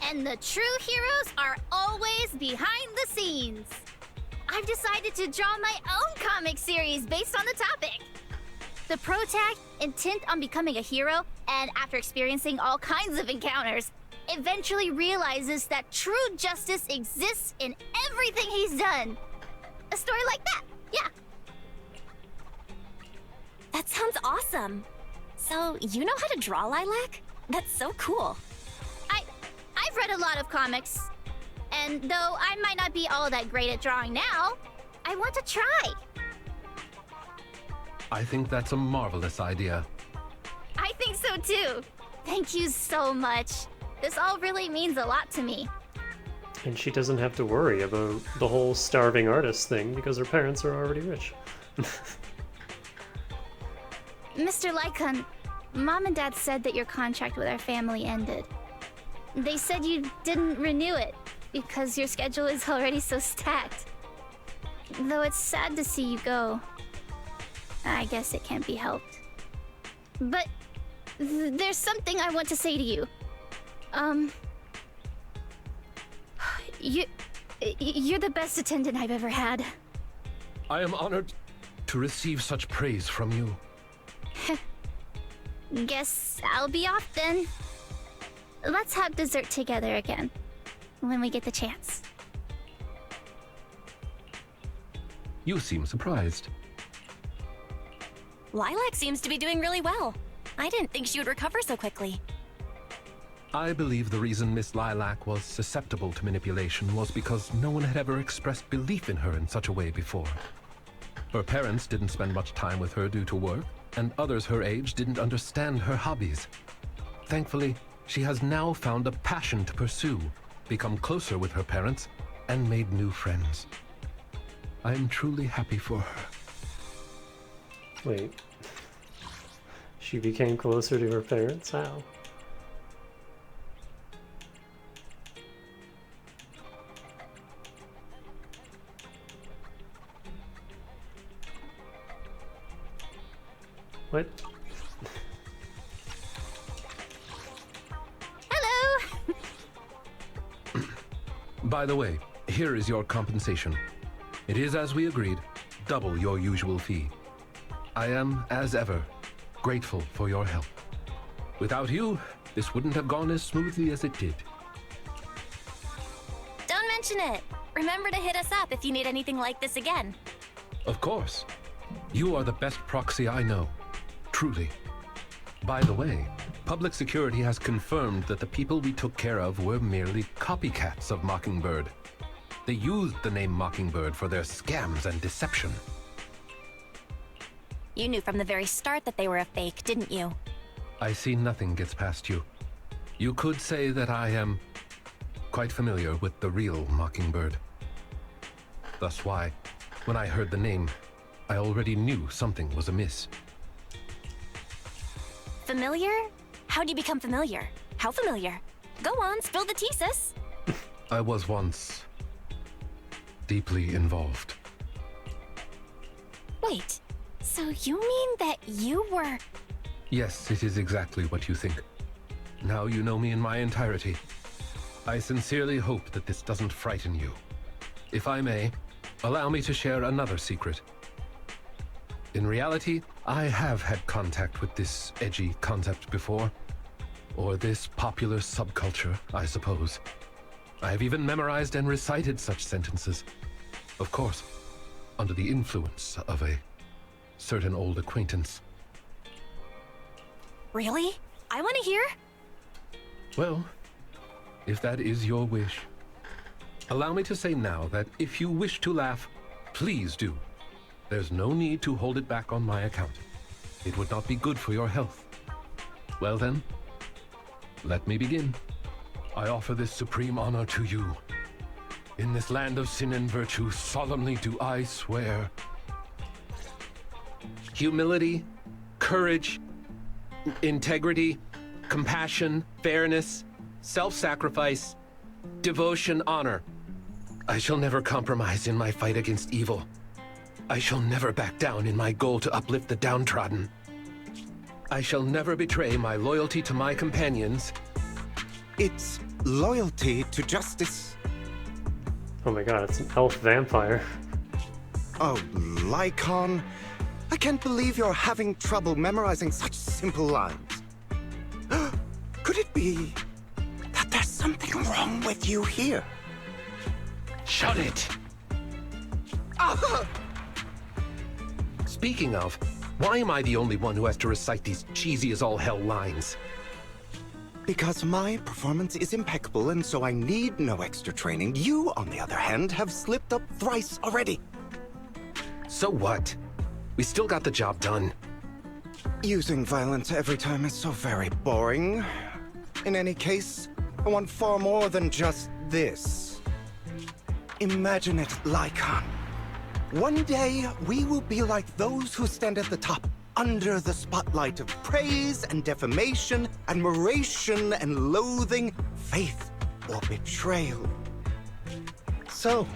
And the true heroes are always behind the scenes. I've decided to draw my own comic series based on the topic. The protag, intent on becoming a hero, and after experiencing all kinds of encounters, eventually realizes that true justice exists in everything he's done. A story like that, yeah. That sounds awesome. So, you know how to draw, Lilac? That's so cool. I've read a lot of comics, and though I might not be all that great at drawing now, I want to try. I think that's a marvelous idea. I think so too. Thank you so much. This all really means a lot to me. And she doesn't have to worry about the whole starving artist thing because her parents are already rich. Mr. Lycaon, Mom and Dad said that your contract with our family ended. They said you didn't renew it because your schedule is already so stacked. Though it's sad to see you go. I guess it can't be helped. But there's something I want to say to you. You're the best attendant I've ever had. I am honored to receive such praise from you. Guess I'll be off then. Let's have dessert together again, when we get the chance. You seem surprised. Lilac seems to be doing really well. I didn't think she would recover so quickly. I believe the reason Miss Lilac was susceptible to manipulation was because no one had ever expressed belief in her in such a way before. Her parents didn't spend much time with her due to work, and others her age didn't understand her hobbies. Thankfully, she has now found a passion to pursue, become closer with her parents, and made new friends. I am truly happy for her. Wait. She became closer to her parents? How? What? Hello! By the way, here is your compensation. It is as we agreed, double your usual fee. I am, as ever, grateful for your help. Without you, this wouldn't have gone as smoothly as it did. Don't mention it. Remember to hit us up if you need anything like this again. Of course. You are the best proxy I know. Truly. By the way, public security has confirmed that the people we took care of were merely copycats of Mockingbird. They used the name Mockingbird for their scams and deception. You knew from the very start that they were a fake, didn't you? I see nothing gets past you. You could say that I am quite familiar with the real Mockingbird. Thus why, when I heard the name, I already knew something was amiss. Familiar? How'd you become familiar? How familiar? Go on, spill the tea, sis. I was once deeply involved. Wait, so you mean that you were... Yes, it is exactly what you think. Now you know me in my entirety. I sincerely hope that this doesn't frighten you. If I may, allow me to share another secret. In reality, I have had contact with this edgy concept before. Or this popular subculture, I suppose. I have even memorized and recited such sentences. Of course, under the influence of a certain old acquaintance. Really? I want to hear. Well, if that is your wish. Allow me to say now that if you wish to laugh, please do. There's no need to hold it back on my account. It would not be good for your health. Well then, let me begin. I offer this supreme honor to you. In this land of sin and virtue, solemnly do I swear. Humility, courage, integrity, compassion, fairness, self-sacrifice, devotion, honor. I shall never compromise in my fight against evil. I shall never back down in my goal to uplift the downtrodden. I shall never betray my loyalty to my companions. It's loyalty to justice. Oh my god, it's an elf vampire. Oh, Lycaon, I can't believe you're having trouble memorizing such simple lines. Could it be that there's something wrong with you here? Shut it! Speaking of, why am I the only one who has to recite these cheesy as all hell lines? Because my performance is impeccable, and so I need no extra training. You, on the other hand, have slipped up thrice already. So what? We still got the job done. Using violence every time is so very boring. In any case, I want far more than just this. Imagine it, Lycaon. One day, we will be like those who stand at the top, under the spotlight of praise and defamation, admiration and loathing, faith or betrayal. So,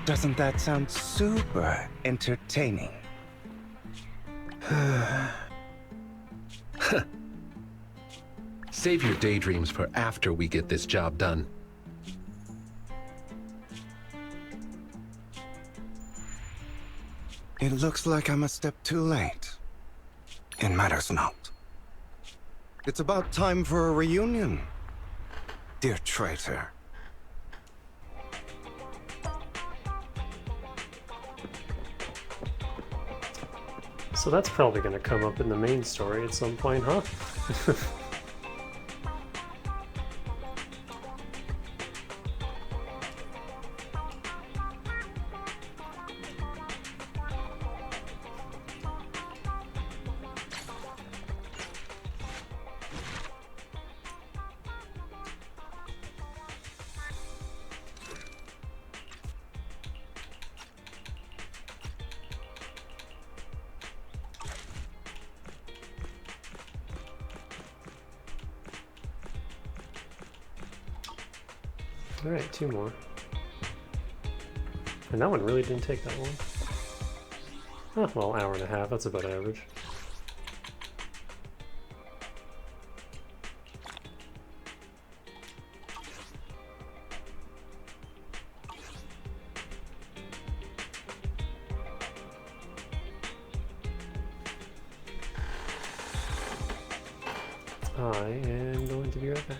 doesn't that sound super entertaining? Save your daydreams for after we get this job done. It looks like I'm a step too late. It matters not. It's about time for a reunion, dear traitor. So that's probably going to come up in the main story at some point, huh? Alright, 2 more. And that one really didn't take that long. Oh, well, hour and a half, that's about average. I am going to be right back.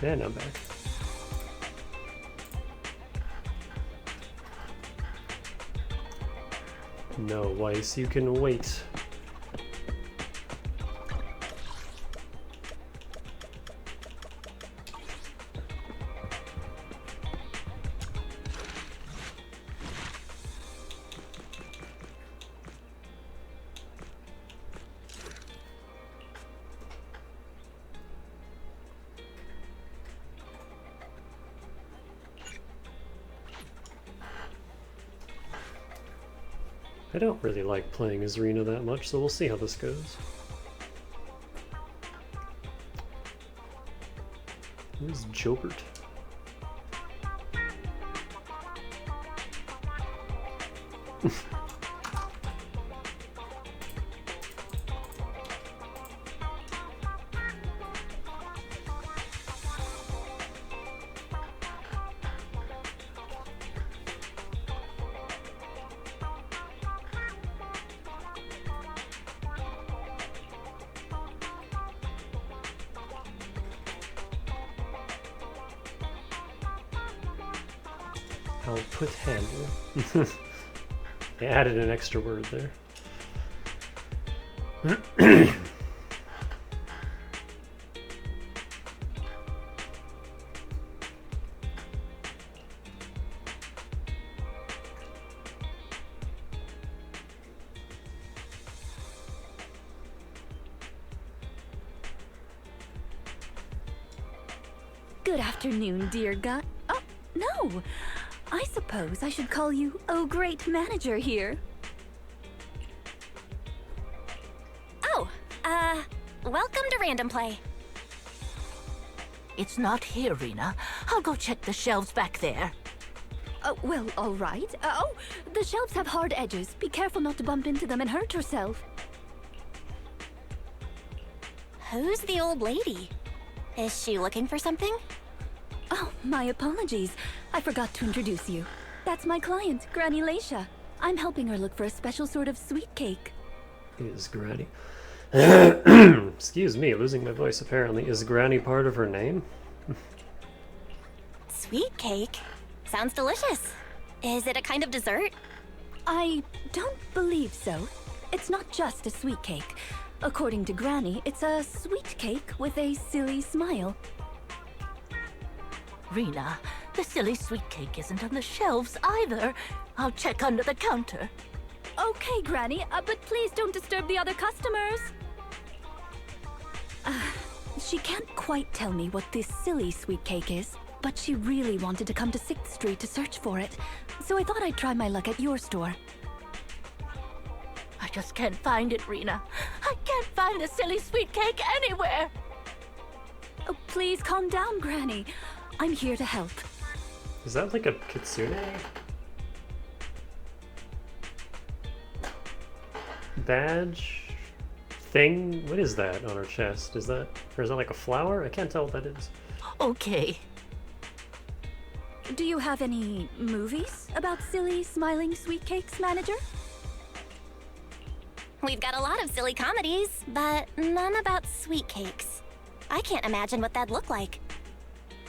And I'm back. No, Weiss, you can wait. I don't really like playing as Rina that much, so we'll see how this goes. Who's Jobert? Output handle. They added an extra word there. Good afternoon, dear guy. Oh, no! I suppose I should call you, oh great manager here. Oh, welcome to Random Play. It's not here, Rina. I'll go check the shelves back there. Oh, well, all right. Oh, the shelves have hard edges. Be careful not to bump into them and hurt yourself. Who's the old lady? Is she looking for something? Oh, my apologies. I forgot to introduce you. That's my client, Granny Lacia. I'm helping her look for a special sort of sweet cake. Is Granny... Excuse me, losing my voice apparently. Is Granny part of her name? Sweet cake? Sounds delicious. Is it a kind of dessert? I don't believe so. It's not just a sweet cake. According to Granny, it's a sweet cake with a silly smile. Rina, the silly sweet cake isn't on the shelves either. I'll check under the counter. Okay, Granny, but please don't disturb the other customers. She can't quite tell me what this silly sweet cake is, but she really wanted to come to 6th Street to search for it, so I thought I'd try my luck at your store. I just can't find it, Rina. I can't find the silly sweet cake anywhere. Oh, please calm down, Granny. I'm here to help. Is that like a kitsune? Badge? Thing? What is that on her chest? Is that... or is that like a flower? I can't tell what that is. Okay. Do you have any movies about silly, smiling sweet cakes, manager? We've got a lot of silly comedies, but none about sweet cakes. I can't imagine what that'd look like.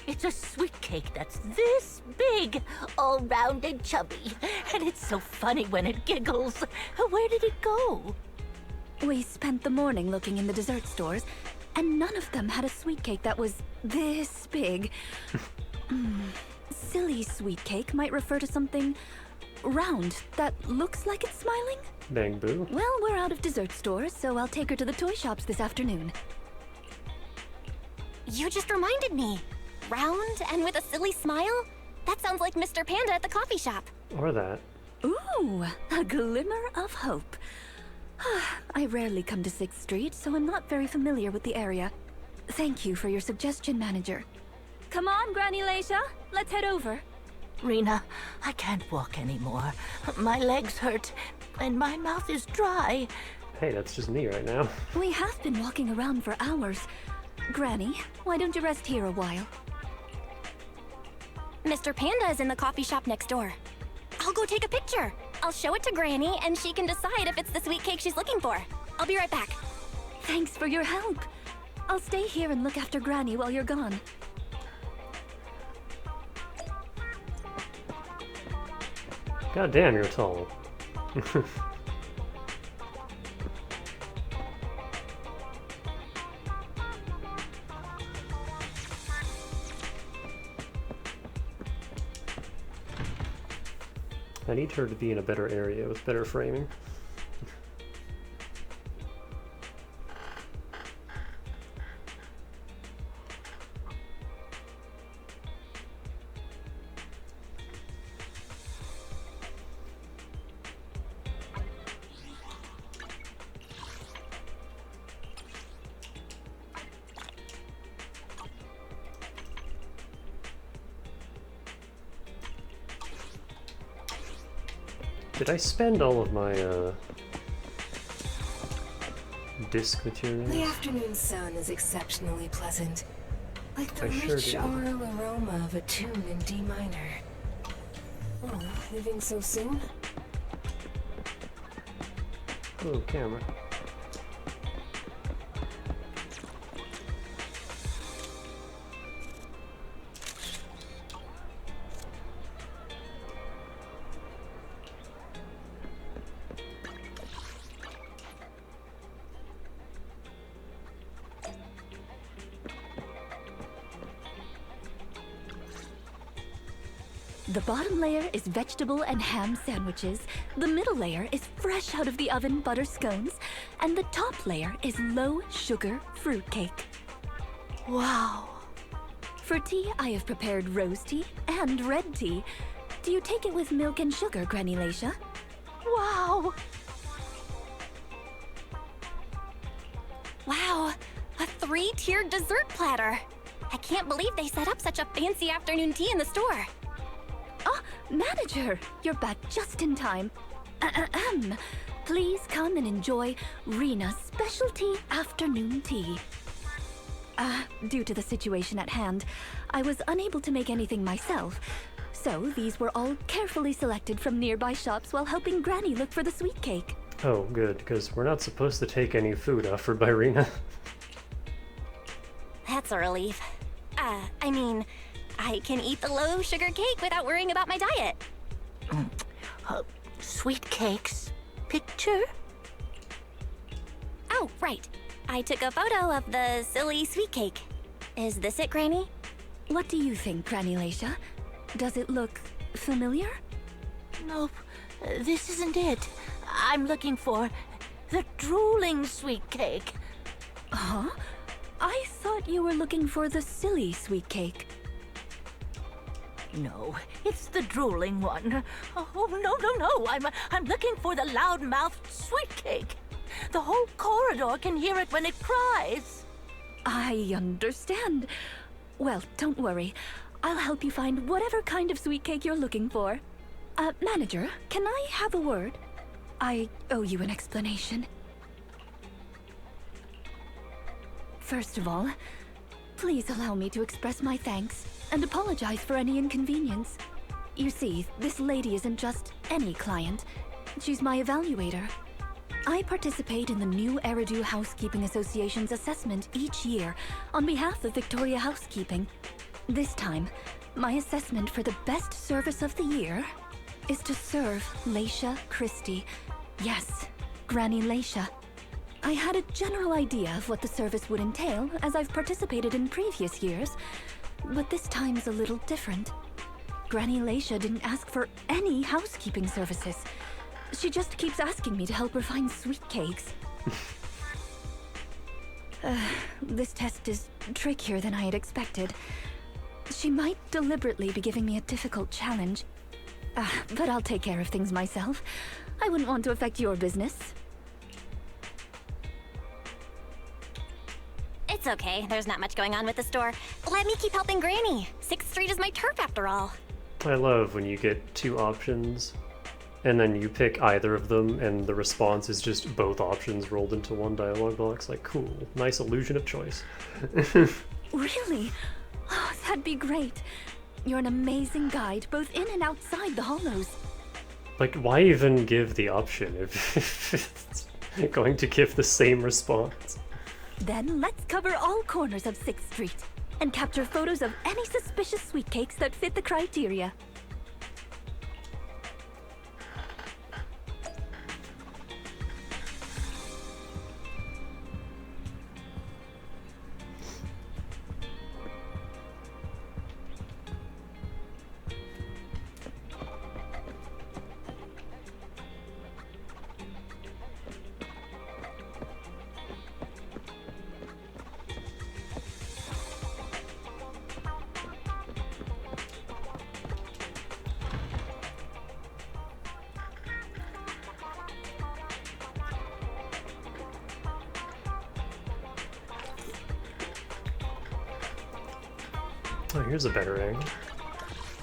It's a sweet cake that's this big, all round and chubby. And it's so funny when it giggles. Where did it go? We spent the morning looking in the dessert stores, and none of them had a sweet cake that was this big. Silly sweet cake might refer to something round that looks like it's smiling? Bang boo. Well, we're out of dessert stores, so I'll take her to the toy shops this afternoon. You just reminded me. Round and with a silly smile? That sounds like Mr. Panda at the coffee shop. Or that. Ooh, a glimmer of hope. I rarely come to 6th Street, so I'm not very familiar with the area. Thank you for your suggestion, manager. Come on, Granny Lacia. Let's head over. Rina, I can't walk anymore. My legs hurt, and my mouth is dry. Hey, that's just me right now. We have been walking around for hours. Granny, why don't you rest here a while? Mr. Panda is in the coffee shop next door. I'll go take a picture. I'll show it to Granny, and she can decide if it's the sweet cake she's looking for. I'll be right back. Thanks for your help. I'll stay here and look after Granny while you're gone. God damn, you're tall. I need her to be in a better area with better framing. Did I spend all of my disc materials? The afternoon sun is exceptionally pleasant, like the sure rich did. oral aroma of a tune in D minor. Oh, leaving so soon? Oh, camera. The bottom layer is vegetable and ham sandwiches, the middle layer is fresh out of the oven butter scones, and the top layer is low-sugar fruitcake. Wow! For tea, I have prepared rose tea and red tea. Do you take it with milk and sugar, Granny Lacia? Wow! Wow, a 3-tiered dessert platter. I can't believe they set up such a fancy afternoon tea in the store. Ah, manager, you're back just in time. Please come and enjoy Rina's specialty afternoon tea. Due to the situation at hand, I was unable to make anything myself, so these were all carefully selected from nearby shops while helping Granny look for the sweet cake. Oh, good, because we're not supposed to take any food offered by Rina. That's a relief. I mean, I can eat the low-sugar cake without worrying about my diet. Sweet cakes? Picture? Oh, right. I took a photo of the silly sweet cake. Is this it, Granny? What do you think, Granny Lacia? Does it look familiar? Nope, this isn't it. I'm looking for the drooling sweet cake. Huh? I thought you were looking for the silly sweet cake. No, it's the drooling one. Oh, no. I'm looking for the loud-mouthed sweet cake. The whole corridor can hear it when it cries. I understand. Well, don't worry. I'll help you find whatever kind of sweet cake you're looking for. Manager, can I have a word? I owe you an explanation. First of all, please allow me to express my thanks and apologize for any inconvenience. You see, this lady isn't just any client. She's my evaluator. I participate in the new Eridu Housekeeping Association's assessment each year on behalf of Victoria Housekeeping. This time, my assessment for the best service of the year is to serve Lacia Christie. Yes, Granny Lacia. I had a general idea of what the service would entail, as I've participated in previous years, but this time's a little different. Granny Lacia didn't ask for any housekeeping services. She just keeps asking me to help her find sweet cakes. This test is trickier than I had expected. She might deliberately be giving me a difficult challenge. But I'll take care of things myself. I wouldn't want to affect your business. It's okay. There's not much going on with the store. Let me keep helping Granny. 6th Street is my turf after all. I love when you get two options, and then you pick either of them, and the response is just both options rolled into one dialogue box. Like, cool. Nice illusion of choice. Really? Oh, that'd be great. You're an amazing guide, both in and outside the hollows. Like, why even give the option if it's going to give the same response? Then let's cover all corners of 6th Street and capture photos of any suspicious sweet cakes that fit the criteria. Oh, here's a better angle.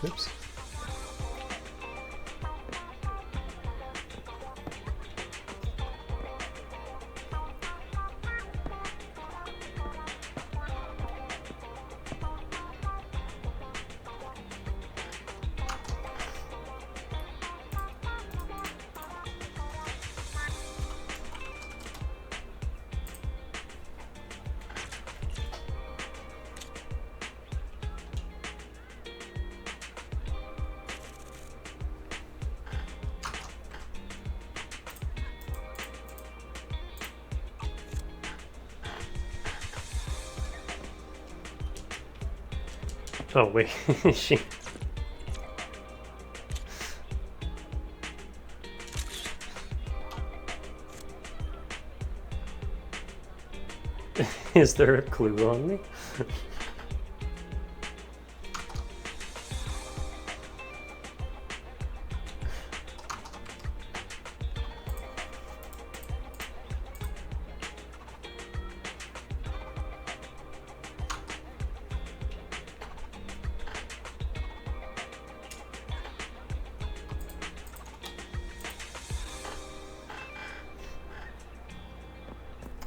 Oops. Oh wait, she... Is there a clue on me?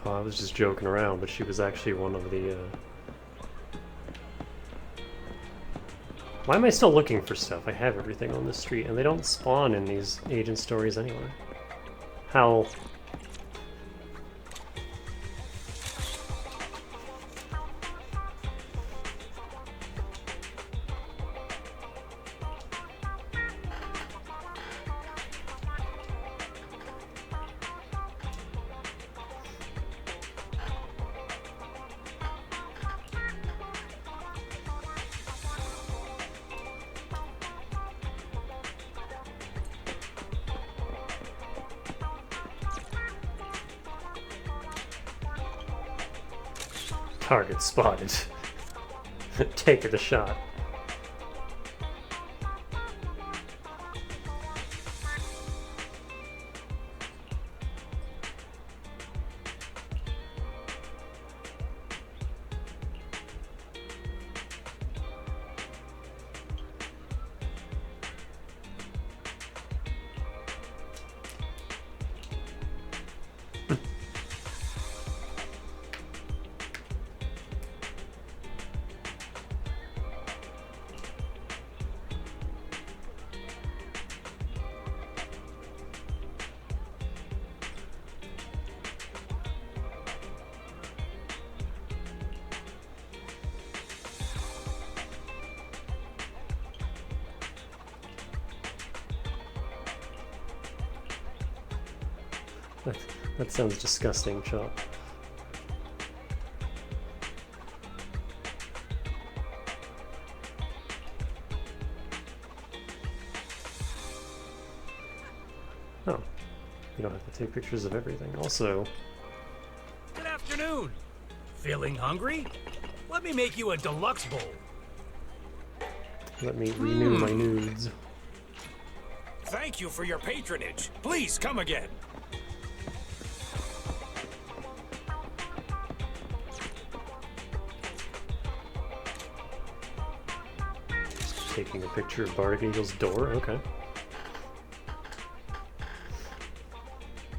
Oh, I was just joking around, but she was actually one of the, Why am I still looking for stuff? I have everything on the street, and they don't spawn in these agent stories anyway. How... Target spotted. Take it a shot. That sounds disgusting, Chop. Oh, you don't have to take pictures of everything. Also... Good afternoon! Feeling hungry? Let me make you a deluxe bowl. Let me renew my nudes. Thank you for your patronage. Please come again. Taking a picture of Bardic Eagle's door? Okay.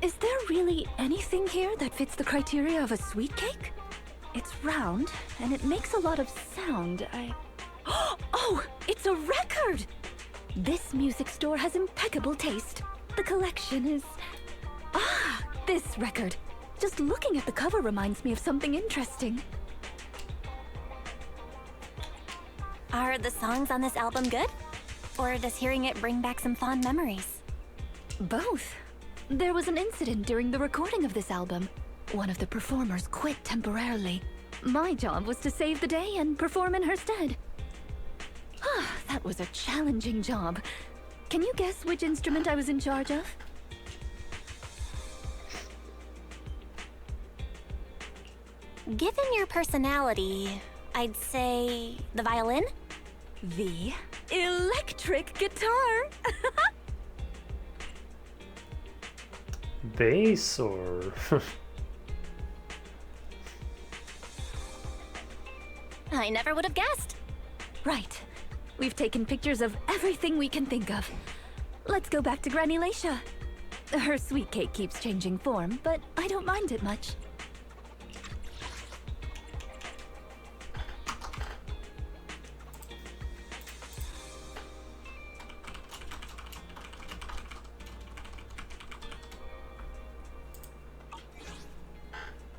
Is there really anything here that fits the criteria of a sweet cake? It's round, and it makes a lot of sound. Oh, it's a record! This music store has impeccable taste. The collection is... Ah, this record. Just looking at the cover reminds me of something interesting. Are the songs on this album good? Or does hearing it bring back some fond memories? Both. There was an incident during the recording of this album. One of the performers quit temporarily. My job was to save the day and perform in her stead. That was a challenging job. Can you guess which instrument I was in charge of? Given your personality, I'd say the violin? The electric guitar! Bass or... I never would have guessed. Right. We've taken pictures of everything we can think of. Let's go back to Granny Lacia. Her sweet cake keeps changing form, but I don't mind it much.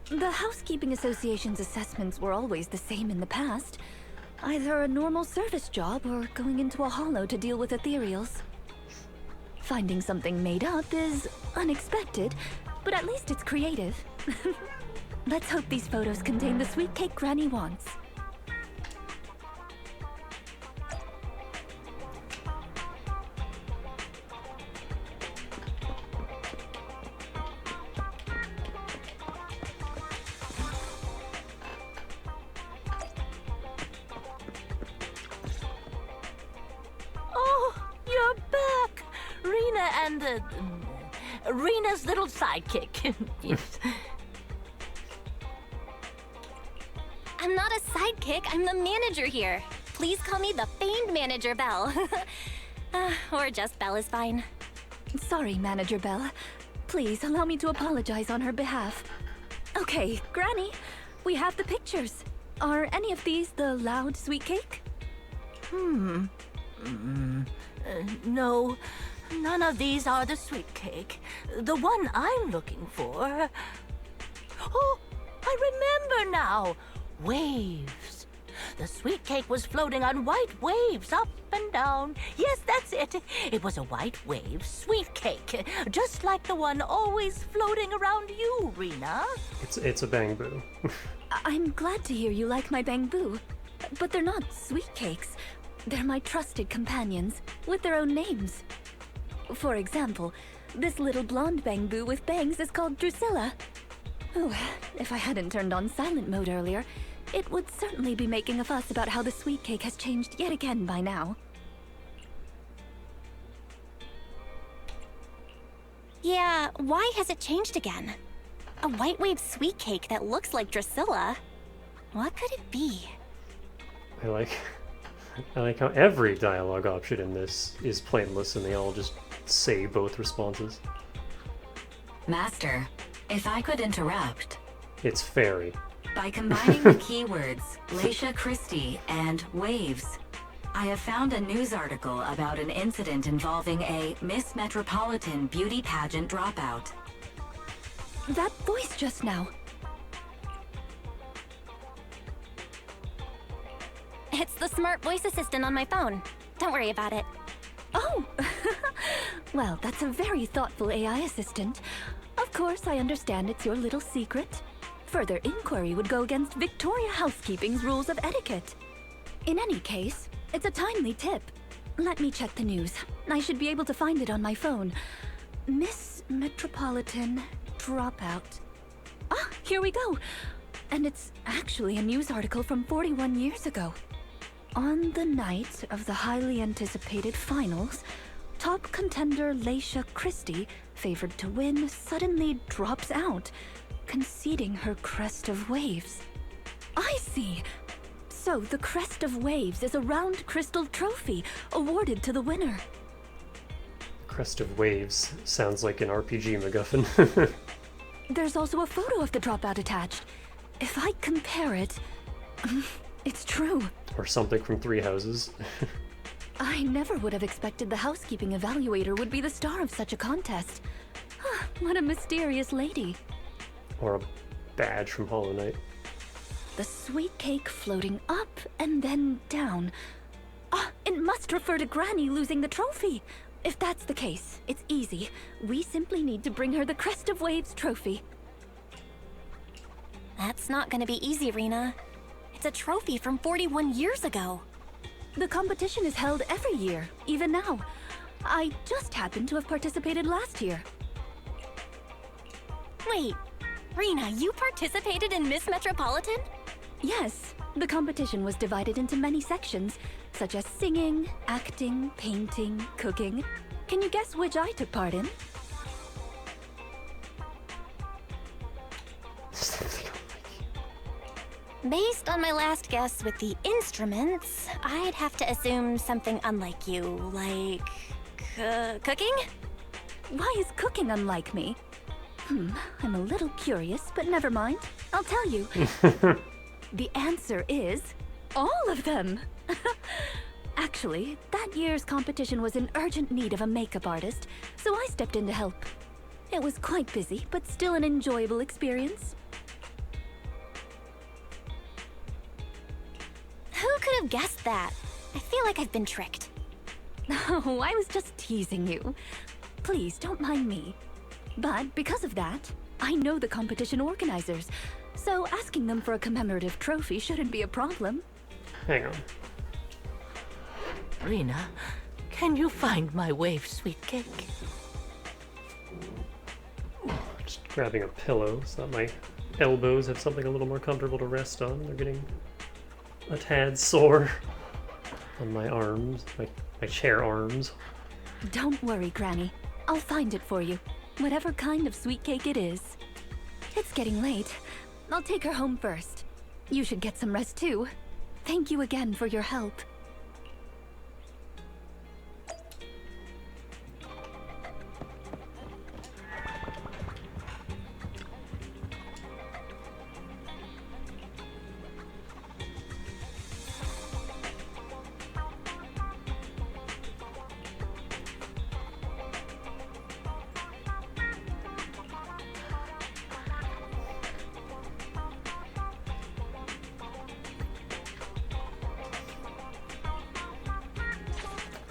The Housekeeping Association's assessments were always the same in the past. Either a normal service job or going into a hollow to deal with ethereals. Finding something made up is unexpected, but at least it's creative. Let's hope these photos contain the sweet cake Granny wants. Rina's little sidekick. Yes. I'm not a sidekick, I'm the manager here. Please call me the famed Manager Belle. Or just Belle is fine. Sorry, Manager Belle. Please allow me to apologize on her behalf. Okay, Granny, we have the pictures. Are any of these the loud sweet cake? No. None of these are the sweet cake. The one I'm looking for... Oh, I remember now! Waves. The sweet cake was floating on white waves up and down. Yes, that's it. It was a white wave sweet cake, just like the one always floating around you, Rina. It's a bamboo. I'm glad to hear you like my bamboo, but they're not sweet cakes. They're my trusted companions, with their own names. For example, this little blonde bamboo with bangs is called Drusilla. Oh, if I hadn't turned on silent mode earlier, it would certainly be making a fuss about how the sweet cake has changed yet again by now. Yeah, why has it changed again? A white wave sweet cake that looks like Drusilla? What could it be? I like how every dialogue option in this is plainless and they all just say both responses. Master, if I could interrupt. It's fairy. By combining the keywords Lacia Christie and waves, I have found a news article about an incident involving a Miss Metropolitan beauty pageant dropout. That voice just now. It's the smart voice assistant on my phone. Don't worry about it. Oh! Well, that's a very thoughtful AI assistant. Of course, I understand it's your little secret. Further inquiry would go against Victoria Housekeeping's rules of etiquette. In any case, it's a timely tip. Let me check the news. I should be able to find it on my phone. Miss Metropolitan dropout. Ah, here we go. And it's actually a news article from 41 years ago. On the night of the highly anticipated finals, top contender Lacia Christie, favored to win, suddenly drops out, conceding her Crest of Waves. I see! So the Crest of Waves is a round crystal trophy awarded to the winner. Crest of Waves sounds like an RPG MacGuffin. There's also a photo of the dropout attached. If I compare it, it's true. Or something from Three Houses. I never would have expected the housekeeping evaluator would be the star of such a contest. What a mysterious lady. Or a badge from Hollow Knight. The sweet cake floating up and then down. It must refer to Granny losing the trophy. If that's the case, it's easy. We simply need to bring her the Crest of Waves trophy. That's not gonna be easy, Rina. It's a trophy from 41 years ago. The competition is held every year, even now. I just happened to have participated last year. Wait, Rina, you participated in Miss Metropolitan? Yes, the competition was divided into many sections, such as singing, acting, painting, cooking. Can you guess which I took part in? Based on my last guess with the instruments, I'd have to assume something unlike you, like... cooking? Why is cooking unlike me? I'm a little curious, but never mind. I'll tell you. The answer is all of them. Actually, that year's competition was in urgent need of a makeup artist, so I stepped in to help. It was quite busy, but still an enjoyable experience. Who could have guessed that? I feel like I've been tricked. Oh, I was just teasing you. Please, don't mind me. But because of that, I know the competition organizers, so asking them for a commemorative trophy shouldn't be a problem. Hang on. Rina, can you find my wave sweet cake? Just grabbing a pillow so that my elbows have something a little more comfortable to rest on. They're getting a tad sore on my arms, my chair arms. Don't worry, Granny. I'll find it for you, whatever kind of sweet cake it is. It's getting late. I'll take her home first. You should get some rest too. Thank you again for your help.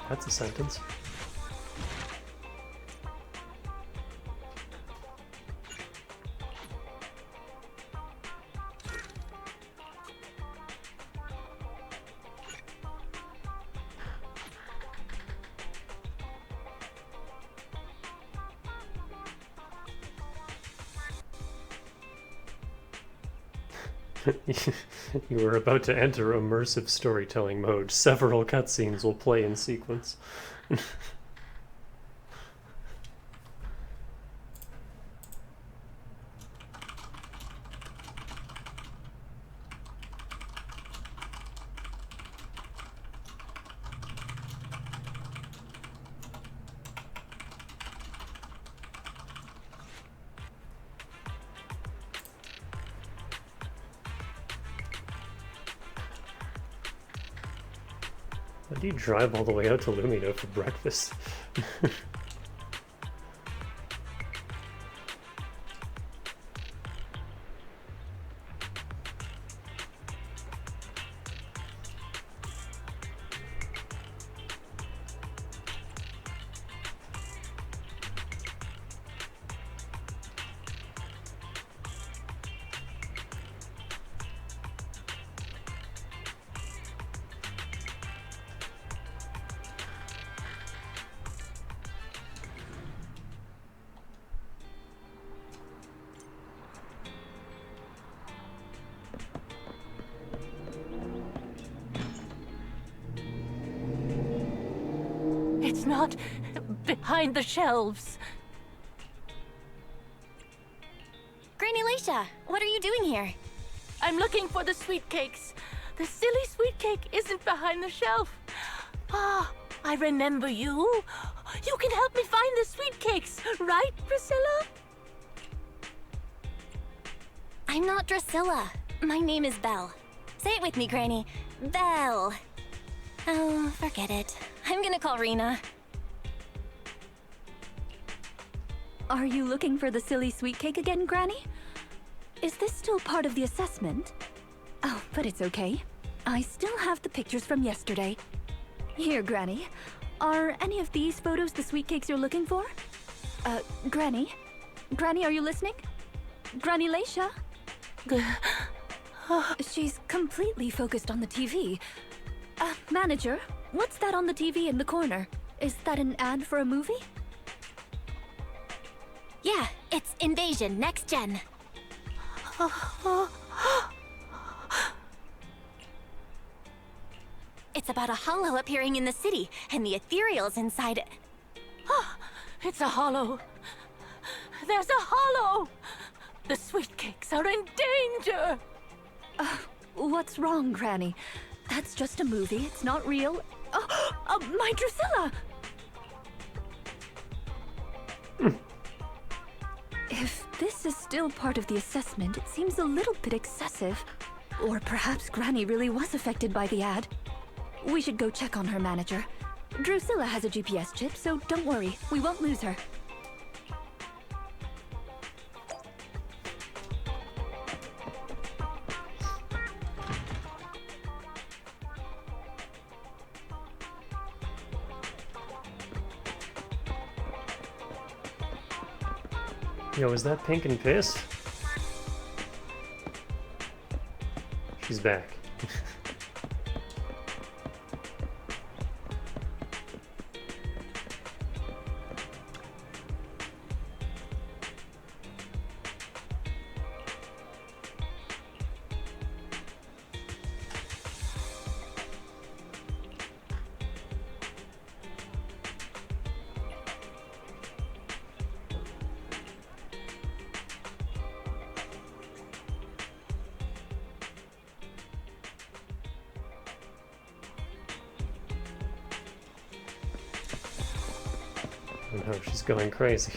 That's a sentence. You are about to enter immersive storytelling mode. Several cutscenes will play in sequence. Why do you drive all the way out to Lumina for breakfast? It's not behind the shelves. Granny Laisha, what are you doing here? I'm looking for the sweet cakes. The silly sweet cake isn't behind the shelf. Ah, I remember you. You can help me find the sweet cakes, right, Priscilla? I'm not Drusilla. My name is Belle. Say it with me, Granny. Belle. Oh, forget it. I'm gonna call Rina. Are you looking for the silly sweet cake again, Granny? Is this still part of the assessment? Oh, but it's okay. I still have the pictures from yesterday. Here, Granny. Are any of these photos the sweet cakes you're looking for? Granny? Granny, are you listening? Granny Laisha? She's completely focused on the TV. Manager, what's that on the TV in the corner? Is that an ad for a movie? Yeah, it's Invasion Next Gen. It's about a hollow appearing in the city, and the ethereals inside it. It's a hollow. There's a hollow! The sweet cakes are in danger! What's wrong, Granny? That's just a movie. It's not real. My Drusilla! If this is still part of the assessment, it seems a little bit excessive. Or perhaps Granny really was affected by the ad. We should go check on her, manager. Drusilla has a GPS chip, so don't worry. We won't lose her. Yo, is that Pink and Piss? She's back. Oh no, she's going crazy.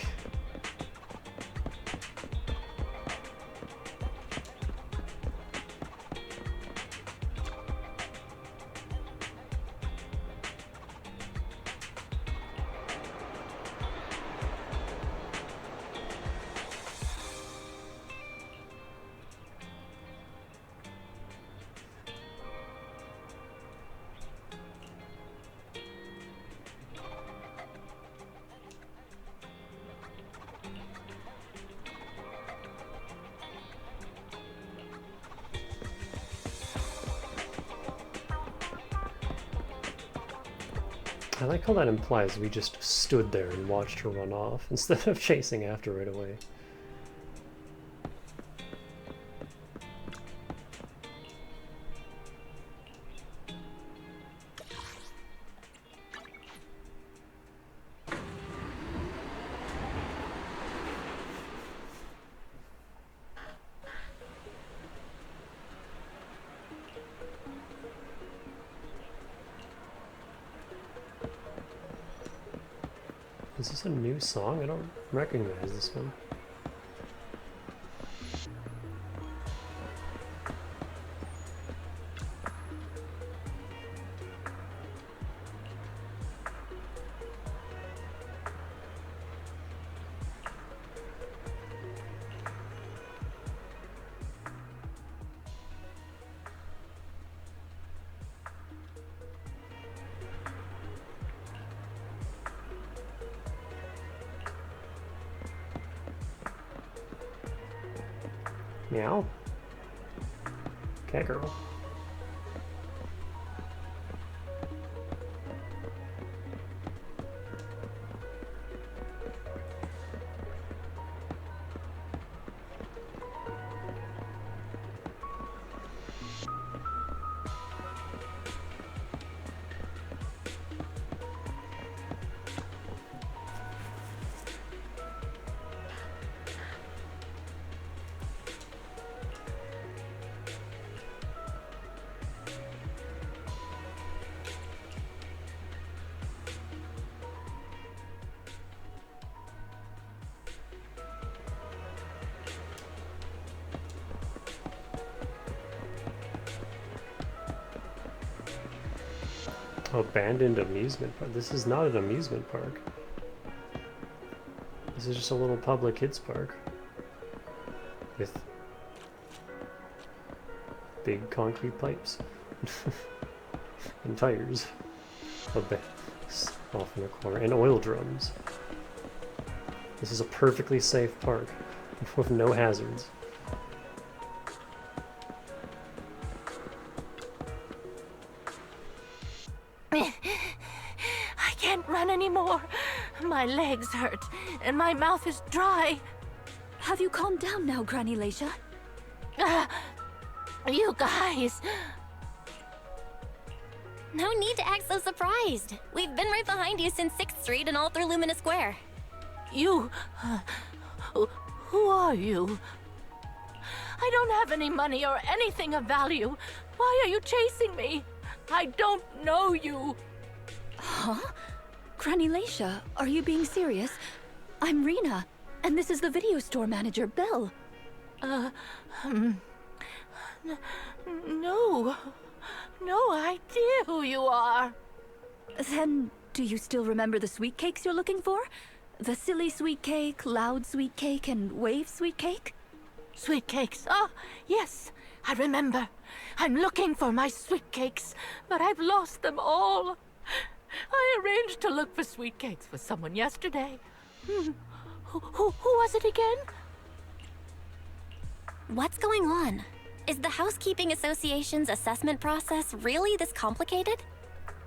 I like how that implies we just stood there and watched her run off instead of chasing after right away. Is this a new song? I don't recognize this one. Meow? Cat girl. Abandoned amusement park. This is not an amusement park. This is just a little public kids park with big concrete pipes and tires off in a corner and oil drums. This is a perfectly safe park with no hazards. I can't run anymore. My legs hurt, and my mouth is dry. Have you calmed down now, Granny Glaceon? You guys. No need to act so surprised. We've been right behind you since 6th Street and all through Lumina Square. You... who are you? I don't have any money or anything of value. Why are you chasing me? I don't know you. Huh? Granny Glaceon, are you being serious? I'm Rina, and this is the video store manager, Belle. No. No idea who you are. Then, do you still remember the sweet cakes you're looking for? The silly sweet cake, loud sweet cake, and wave sweet cake? Sweet cakes. Oh, yes, I remember. I'm looking for my sweet cakes, but I've lost them all. I arranged to look for sweet cakes with someone yesterday. Who was it again? What's going on? Is the Housekeeping Association's assessment process really this complicated?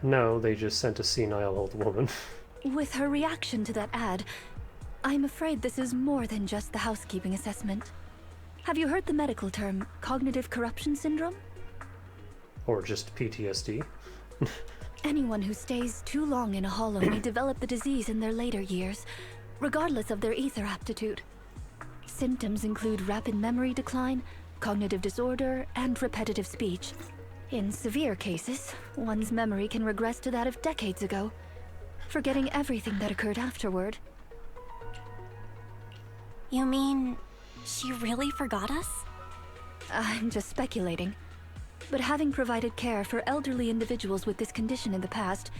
No, they just sent a senile old woman. With her reaction to that ad, I'm afraid this is more than just the housekeeping assessment. Have you heard the medical term, cognitive corruption syndrome? Or just PTSD. Anyone who stays too long in a hollow may develop the disease in their later years, regardless of their ether aptitude. Symptoms include rapid memory decline, cognitive disorder, and repetitive speech. In severe cases, one's memory can regress to that of decades ago, forgetting everything that occurred afterward. You mean she really forgot us? I'm just speculating. But having provided care for elderly individuals with this condition in the past,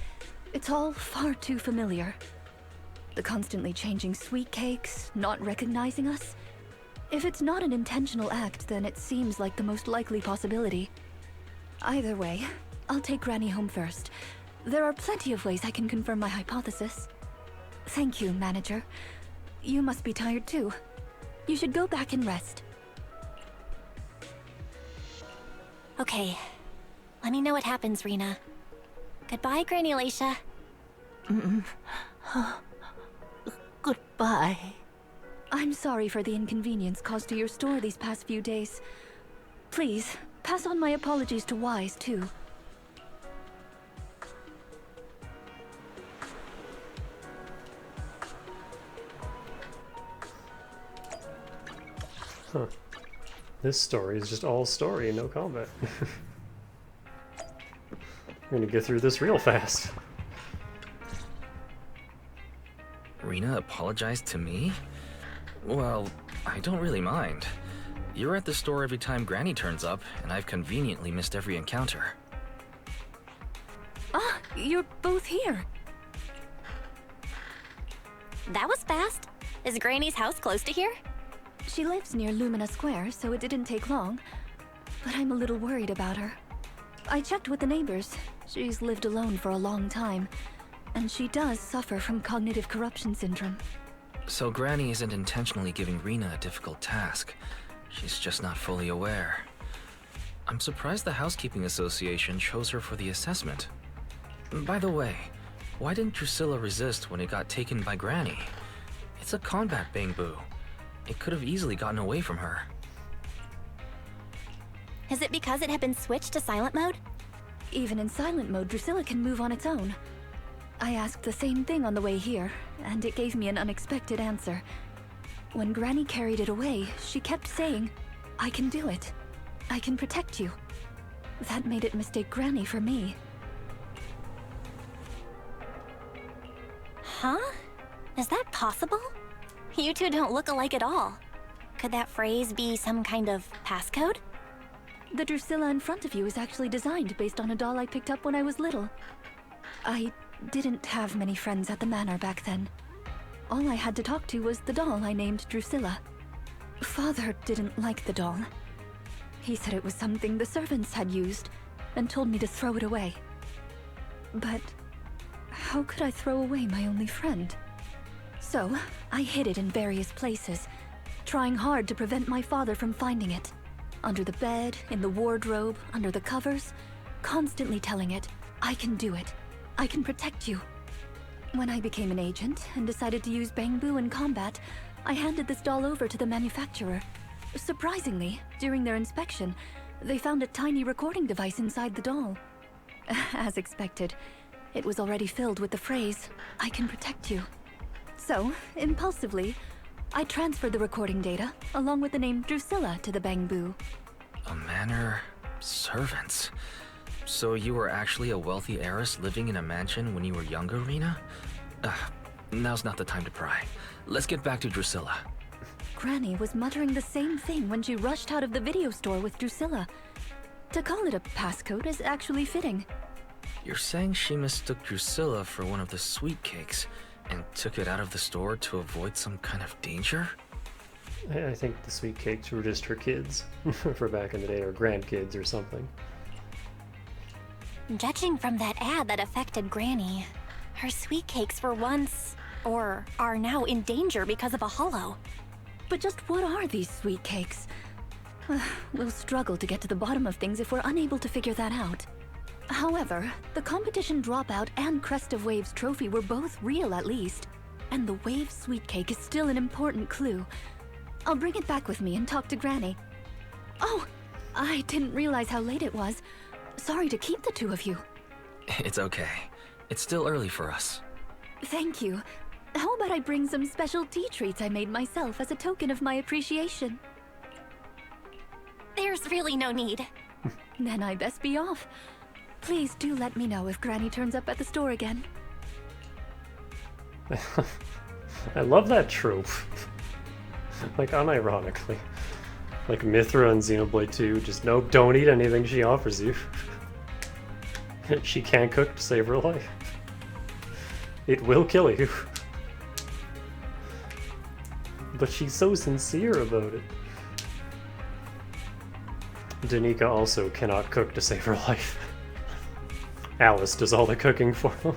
it's all far too familiar. The constantly changing sweet cakes, not recognizing us. If it's not an intentional act, then it seems like the most likely possibility. Either way, I'll take Granny home first. There are plenty of ways I can confirm my hypothesis. Thank you, Manager. You must be tired too. You should go back and rest. Okay. Let me know what happens, Rina. Goodbye, Granny Glaceon. Goodbye. I'm sorry for the inconvenience caused to your store these past few days. Please, pass on my apologies to Wise, too. Huh. This story is just all story and no combat. We're gonna get through this real fast. Rina apologized to me? Well, I don't really mind. You're at the store every time Granny turns up, and I've conveniently missed every encounter. Ah, you're both here. That was fast. Is Granny's house close to here? She lives near Lumina Square, so it didn't take long. But I'm a little worried about her. I checked with the neighbors. She's lived alone for a long time, and she does suffer from cognitive corruption syndrome. So Granny isn't intentionally giving Rina a difficult task. She's just not fully aware. I'm surprised the Housekeeping Association chose her for the assessment. By the way, why didn't Drusilla resist when it got taken by Granny? It's a combat bamboo. It could have easily gotten away from her. Is it because it had been switched to silent mode? Even in silent mode, Drusilla can move on its own. I asked the same thing on the way here, and it gave me an unexpected answer. When Granny carried it away, she kept saying, "I can do it. I can protect you." That made it mistake Granny for me. Huh? Is that possible? You two don't look alike at all. Could that phrase be some kind of passcode? The Drusilla in front of you is actually designed based on a doll I picked up when I was little. I didn't have many friends at the manor back then. All I had to talk to was the doll I named Drusilla. Father didn't like the doll. He said it was something the servants had used, and told me to throw it away. But how could I throw away my only friend? So, I hid it in various places, trying hard to prevent my father from finding it. Under the bed, in the wardrobe, under the covers, constantly telling it, "I can do it. I can protect you." When I became an agent and decided to use bamboo in combat, I handed this doll over to the manufacturer. Surprisingly, during their inspection, they found a tiny recording device inside the doll. As expected, it was already filled with the phrase, "I can protect you." So, impulsively, I transferred the recording data, along with the name Drusilla, to the Bangbu. A manor... servants. So you were actually a wealthy heiress living in a mansion when you were younger, Rina? Now's not the time to pry. Let's get back to Drusilla. Granny was muttering the same thing when she rushed out of the video store with Drusilla. To call it a passcode is actually fitting. You're saying she mistook Drusilla for one of the sweet cakes and took it out of the store to avoid some kind of danger? I think the sweet cakes were just her kids for back in the day, or grandkids or something. Judging from that ad that affected Granny, her sweet cakes were once, or are now, in danger because of a hollow. But just what are these sweet cakes? We'll struggle to get to the bottom of things if we're unable to figure that out. However, the competition dropout and Crest of Waves trophy were both real at least, and the Wave sweet cake is still an important clue. I'll bring it back with me and talk to Granny. Oh, I didn't realize how late it was. Sorry to keep the two of you. It's okay. It's still early for us. Thank you. How about I bring some special tea treats I made myself as a token of my appreciation? There's really no need. Then I best be off. Please do let me know if Granny turns up at the store again. I love that trope. Like, unironically. Like Mithra and Xenoblade 2, just nope, don't eat anything she offers you. She can't cook to save her life. It will kill you. But she's so sincere about it. Danica also cannot cook to save her life. Alice does all the cooking for them.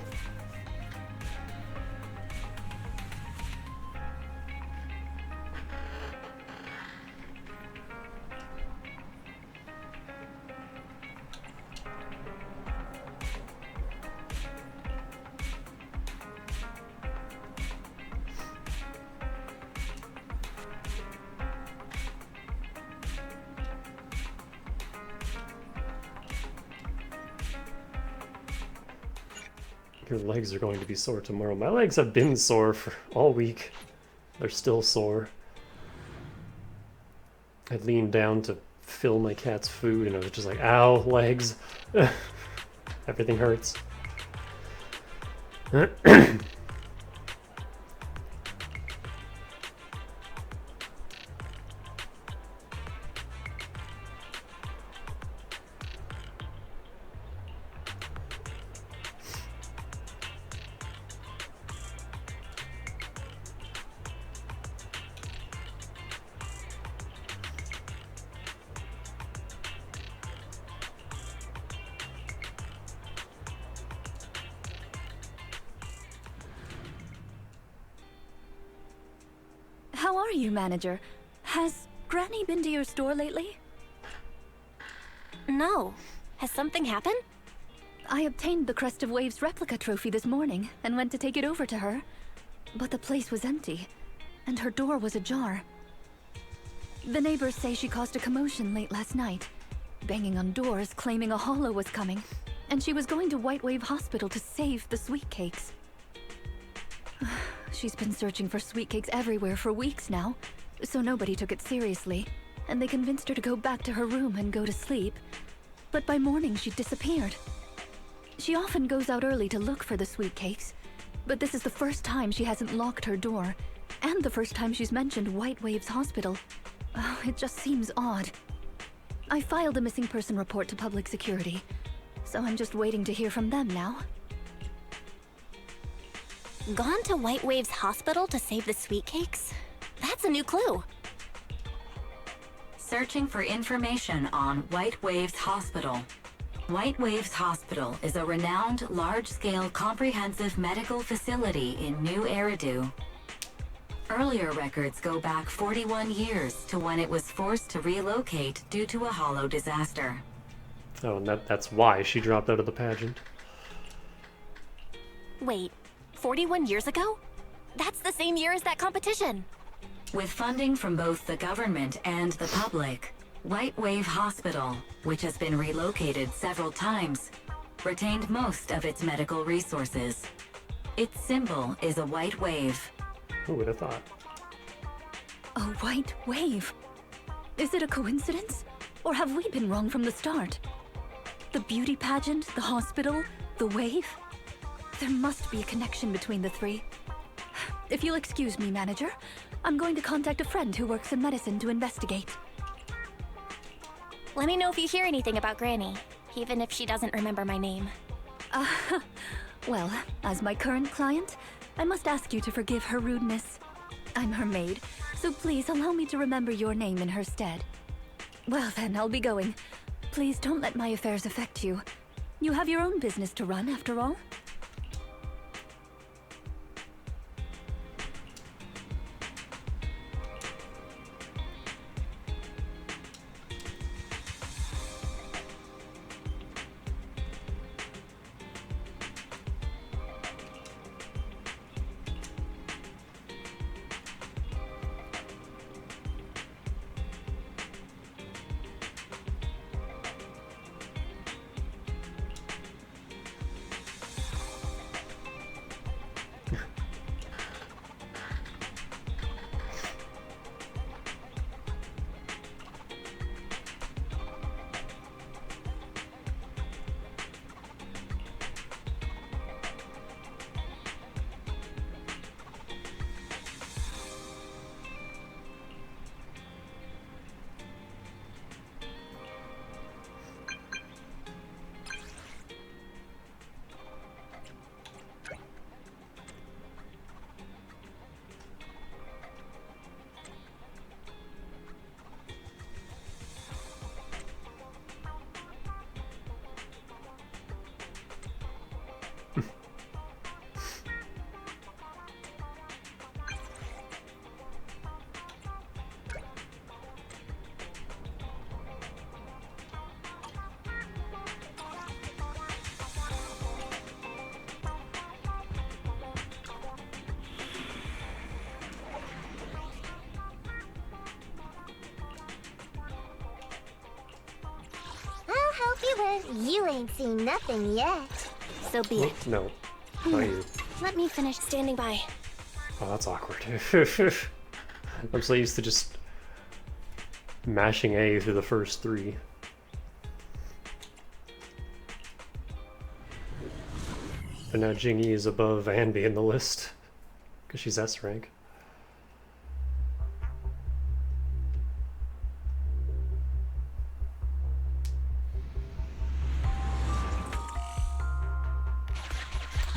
Your legs are going to be sore tomorrow. My legs have been sore for all week. They're still sore. I leaned down to fill my cat's food and I was just like, ow, legs. Everything hurts. How are you, manager? Has Granny been to your store lately? No. Has something happened? I obtained the Crest of Waves replica trophy this morning and went to take it over to her. But the place was empty, and her door was ajar. The neighbors say she caused a commotion late last night, banging on doors claiming a hollow was coming, and she was going to White Wave Hospital to save the sweet cakes. She's been searching for sweet cakes everywhere for weeks now, so nobody took it seriously, and they convinced her to go back to her room and go to sleep. But by morning, she'd disappeared. She often goes out early to look for the sweet cakes, but this is the first time she hasn't locked her door, and the first time she's mentioned White Waves Hospital. Oh, it just seems odd. I filed a missing person report to public security, so I'm just waiting to hear from them now. Gone to White Waves Hospital to save the sweet cakes? That's a new clue. Searching for information on White Waves Hospital. White Waves Hospital is a renowned, large-scale, comprehensive medical facility in New Eridu. Earlier records go back 41 years to when it was forced to relocate due to a hollow disaster. Oh, and that's why she dropped out of the pageant. Wait, 41 years ago? That's the same year as that competition. With funding from both the government and the public, White Wave Hospital, which has been relocated several times, retained most of its medical resources. Its symbol is a white wave. Who would have thought? A white wave. Is it a coincidence? Or have we been wrong from the start? The beauty pageant, the hospital, the wave? There must be a connection between the three. If you'll excuse me, manager, I'm going to contact a friend who works in medicine to investigate. Let me know if you hear anything about Granny, even if she doesn't remember my name. Well, as my current client, I must ask you to forgive her rudeness. I'm her maid, so please allow me to remember your name in her stead. Well then, I'll be going. Please don't let my affairs affect you. You have your own business to run, after all. You ain't seen nothing yet. So be it. No, not you. Let me finish standing by. Oh, that's awkward. I'm so used to just mashing A through the first three. But now Qingyi is above Anby in the list, because she's S rank.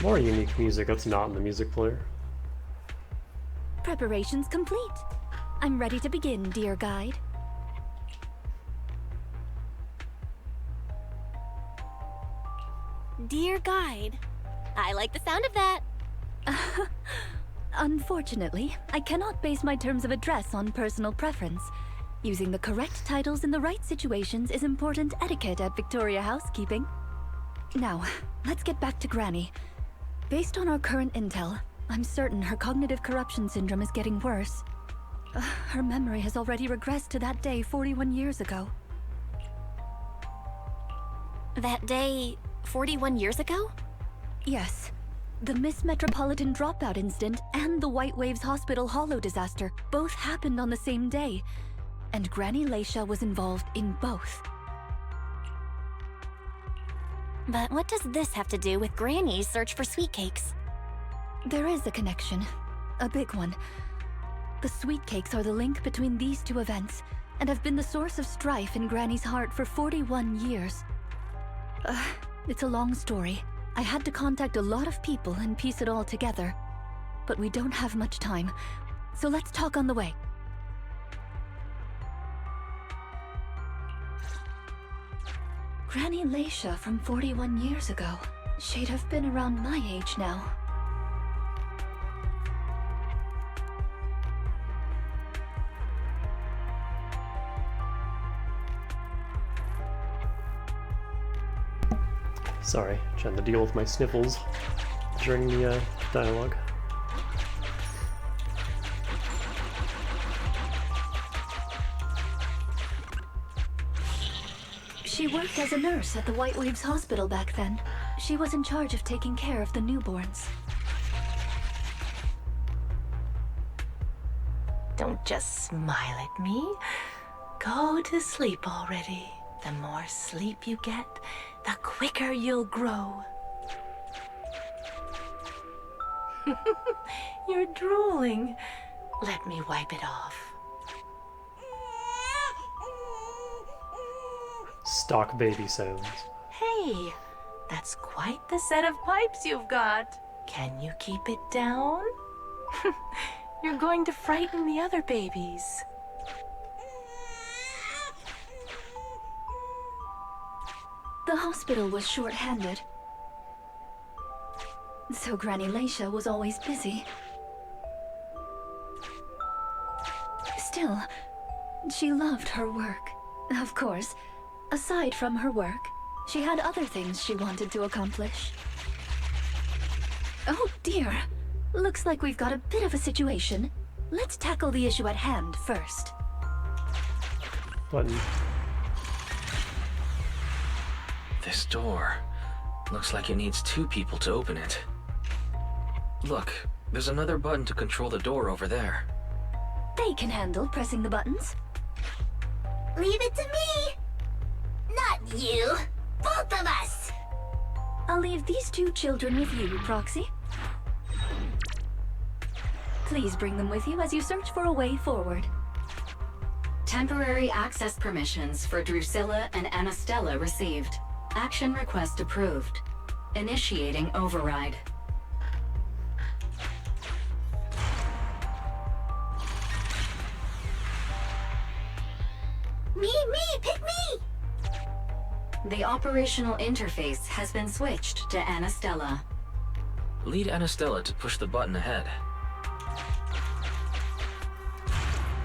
More unique music that's not in the music player. Preparations complete. I'm ready to begin, dear guide. Dear guide. I like the sound of that. Unfortunately, I cannot base my terms of address on personal preference. Using the correct titles in the right situations is important etiquette at Victoria Housekeeping. Now, let's get back to Granny. Based on our current intel, I'm certain her cognitive corruption syndrome is getting worse. Her memory has already regressed to that day 41 years ago. That day 41 years ago? Yes. The Miss Metropolitan dropout incident and the White Waves Hospital Hollow disaster both happened on the same day, and Granny Leisha was involved in both. But what does this have to do with Granny's search for sweet cakes? There is a connection. A big one. The sweet cakes are the link between these two events, and have been the source of strife in Granny's heart for 41 years. It's a long story. I had to contact a lot of people and piece it all together. But we don't have much time, so let's talk on the way. Granny Leisha from 41 years ago. She'd have been around my age now. Sorry, trying to deal with my sniffles during the dialogue. She worked as a nurse at the White Waves Hospital back then. She was in charge of taking care of the newborns. Don't just smile at me. Go to sleep already. The more sleep you get, the quicker you'll grow. You're drooling. Let me wipe it off. Stock baby sounds. Hey, that's quite the set of pipes you've got. Can you keep it down? You're going to frighten the other babies. The hospital was short-handed, so Granny Lacia was always busy. Still, she loved her work. Of course, aside from her work, she had other things she wanted to accomplish. Oh dear, looks like we've got a bit of a situation. Let's tackle the issue at hand first. Button. This door looks like it needs 2 people to open it. Look, there's another button to control the door over there. They can handle pressing the buttons. Leave it to me! Not you! Both of us! I'll leave these 2 children with you, Proxy. Please bring them with you as you search for a way forward. Temporary access permissions for Drusilla and Anastella received. Action request approved. Initiating override. Me, pick me! The operational interface has been switched to Anastella. Lead Anastella to push the button ahead.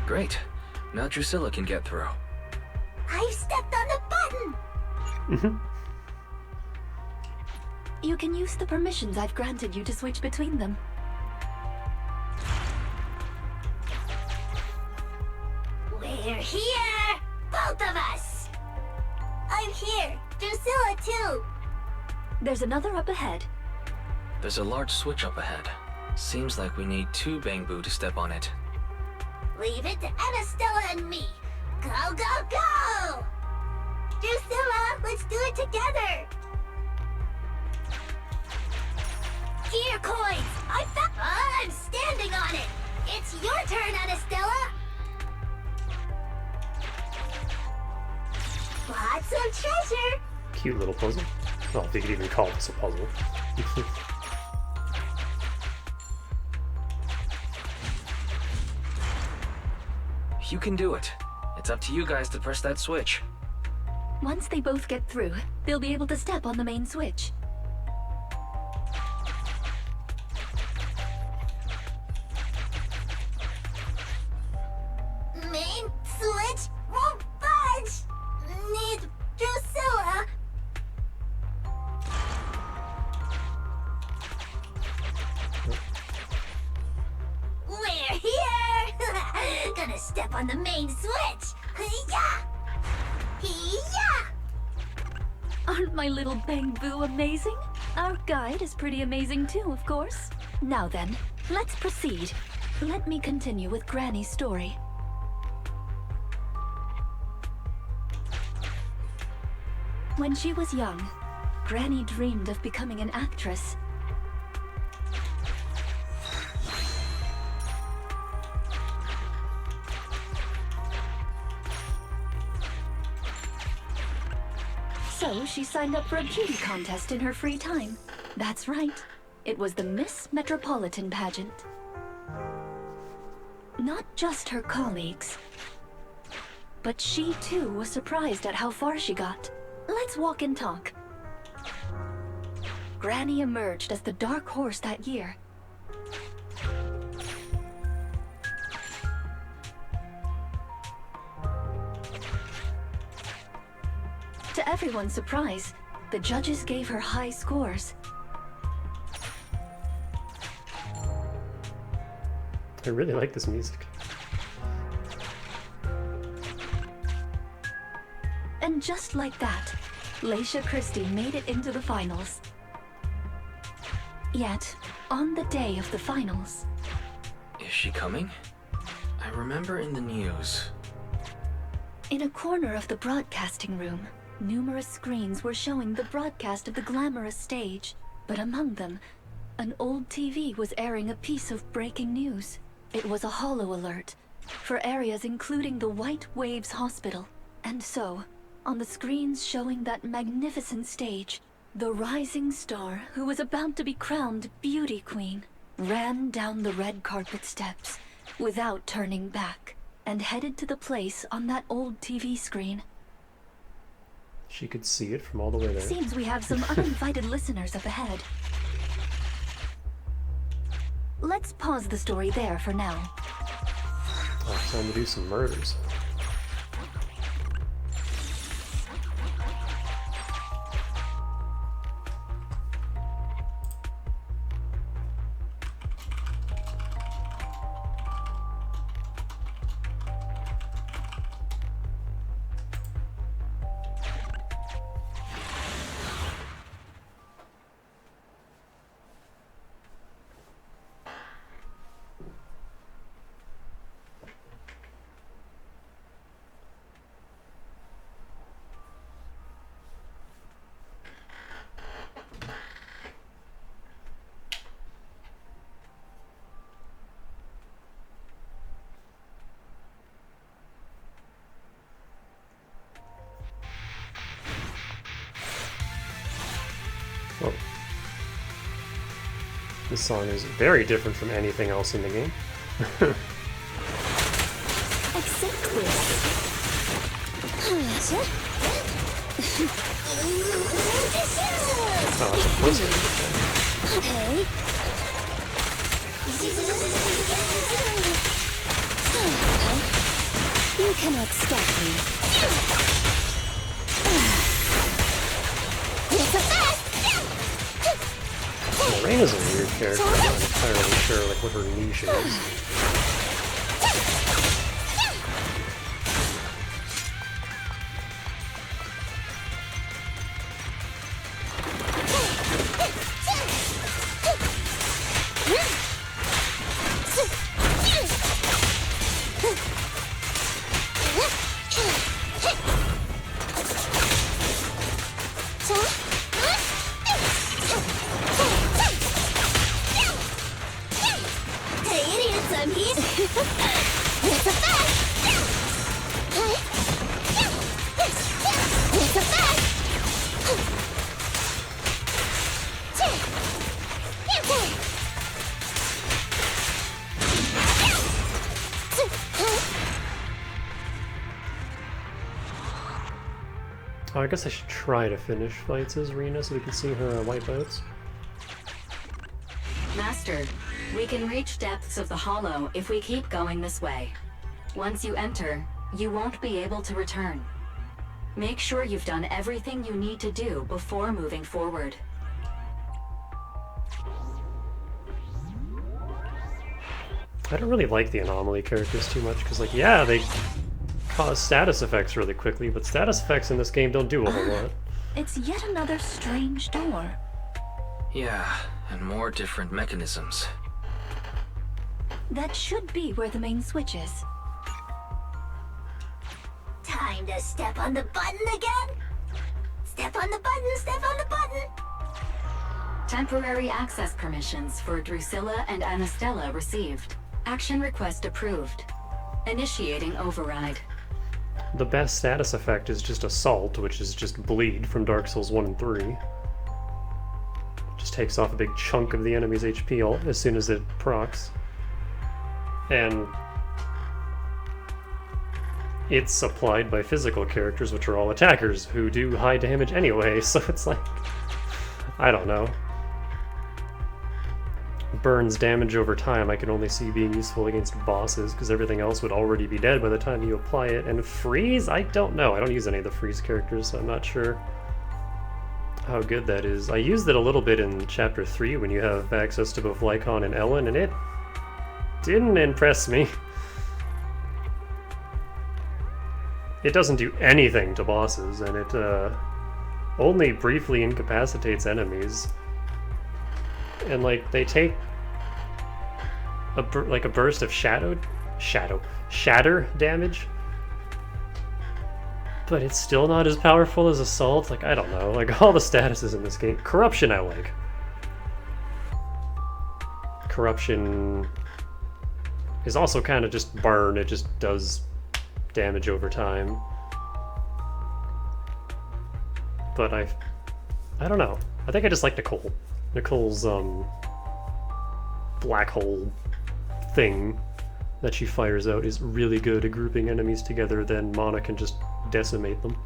Great. Now Drusilla can get through. I've stepped on the button! You can use the permissions I've granted you to switch between them. We're here! Both of us! I'm here! Drusilla too! There's another up ahead. There's a large switch up ahead. Seems like we need 2 Bangbu to step on it. Leave it to Anastella and me! Go, go, go! Drusilla, let's do it together! Gear coins! I'm standing on it! It's your turn, Anastella! Lots of treasure! Cute little puzzle. Well, if you could even call this a puzzle. You can do it. It's up to you guys to press that switch. Once they both get through, they'll be able to step on the main switch. Main switch won't budge! Need Drusilla! We're here! Gonna step on the main switch! Hiya! Hiya! Aren't my little Bangbu amazing? Our guide is pretty amazing too, of course. Now then, let's proceed. Let me continue with Granny's story. When she was young, Granny dreamed of becoming an actress. So she signed up for a beauty contest in her free time. That's right. It was the Miss Metropolitan pageant. Not just her colleagues, but she too was surprised at how far she got. Let's walk and talk. Granny emerged as the dark horse that year. To everyone's surprise, the judges gave her high scores. I really like this music. And just like that, Lacia Christie made it into the finals. Yet, on the day of the finals... Is she coming? I remember in the news. In a corner of the broadcasting room, numerous screens were showing the broadcast of the glamorous stage, but among them, an old TV was airing a piece of breaking news. It was a holo alert for areas including the White Waves Hospital. And so, on the screens showing that magnificent stage, the rising star who was about to be crowned Beauty Queen ran down the red carpet steps without turning back and headed to the place on that old TV screen. She could see it from all the way there. Seems we have some uninvited listeners up ahead. Let's pause the story there for now. Oh, time to do some murders. Oh. This song is very different from anything else in the game. Accept this. Oh, it's a blizzard. Okay. You cannot stop me. It's a fast! Reina's a weird character. I'm not entirely sure like what her niche is. Oh, I guess I should try to finish fights as Rina so we can see her white boats. Master, we can reach depths of the hollow if we keep going this way. Once you enter, you won't be able to return. Make sure you've done everything you need to do before moving forward. I don't really like the anomaly characters too much because, like, yeah, they cause status effects really quickly, but status effects in this game don't do a whole lot. It's yet another strange door. Yeah, and more different mechanisms. That should be where the main switch is. Time to step on the button again? Step on the button, step on the button! Temporary access permissions for Drusilla and Anastella received. Action request approved. Initiating override. The best status effect is just Assault, which is just Bleed from Dark Souls 1 and 3. Just takes off a big chunk of the enemy's HP as soon as it procs. And it's applied by physical characters, which are all attackers, who do high damage anyway, so it's like, I don't know. Burns damage over time I can only see being useful against bosses, because everything else would already be dead by the time you apply it. And freeze? I don't know. I don't use any of the freeze characters, so I'm not sure how good that is. I used it a little bit in Chapter 3 when you have access to both Lycaon and Ellen, and it didn't impress me. It doesn't do anything to bosses, and it only briefly incapacitates enemies. And like they take a burst of shadow shatter damage. But it's still not as powerful as Assault. Like, I don't know. Like, all the statuses in this game. Corruption I like. Corruption is also kind of just burn. It just does damage over time. But I don't know. I think I just like Nicole. Nicole's black hole thing that she fires out is really good at grouping enemies together. Then Mana can just decimate them.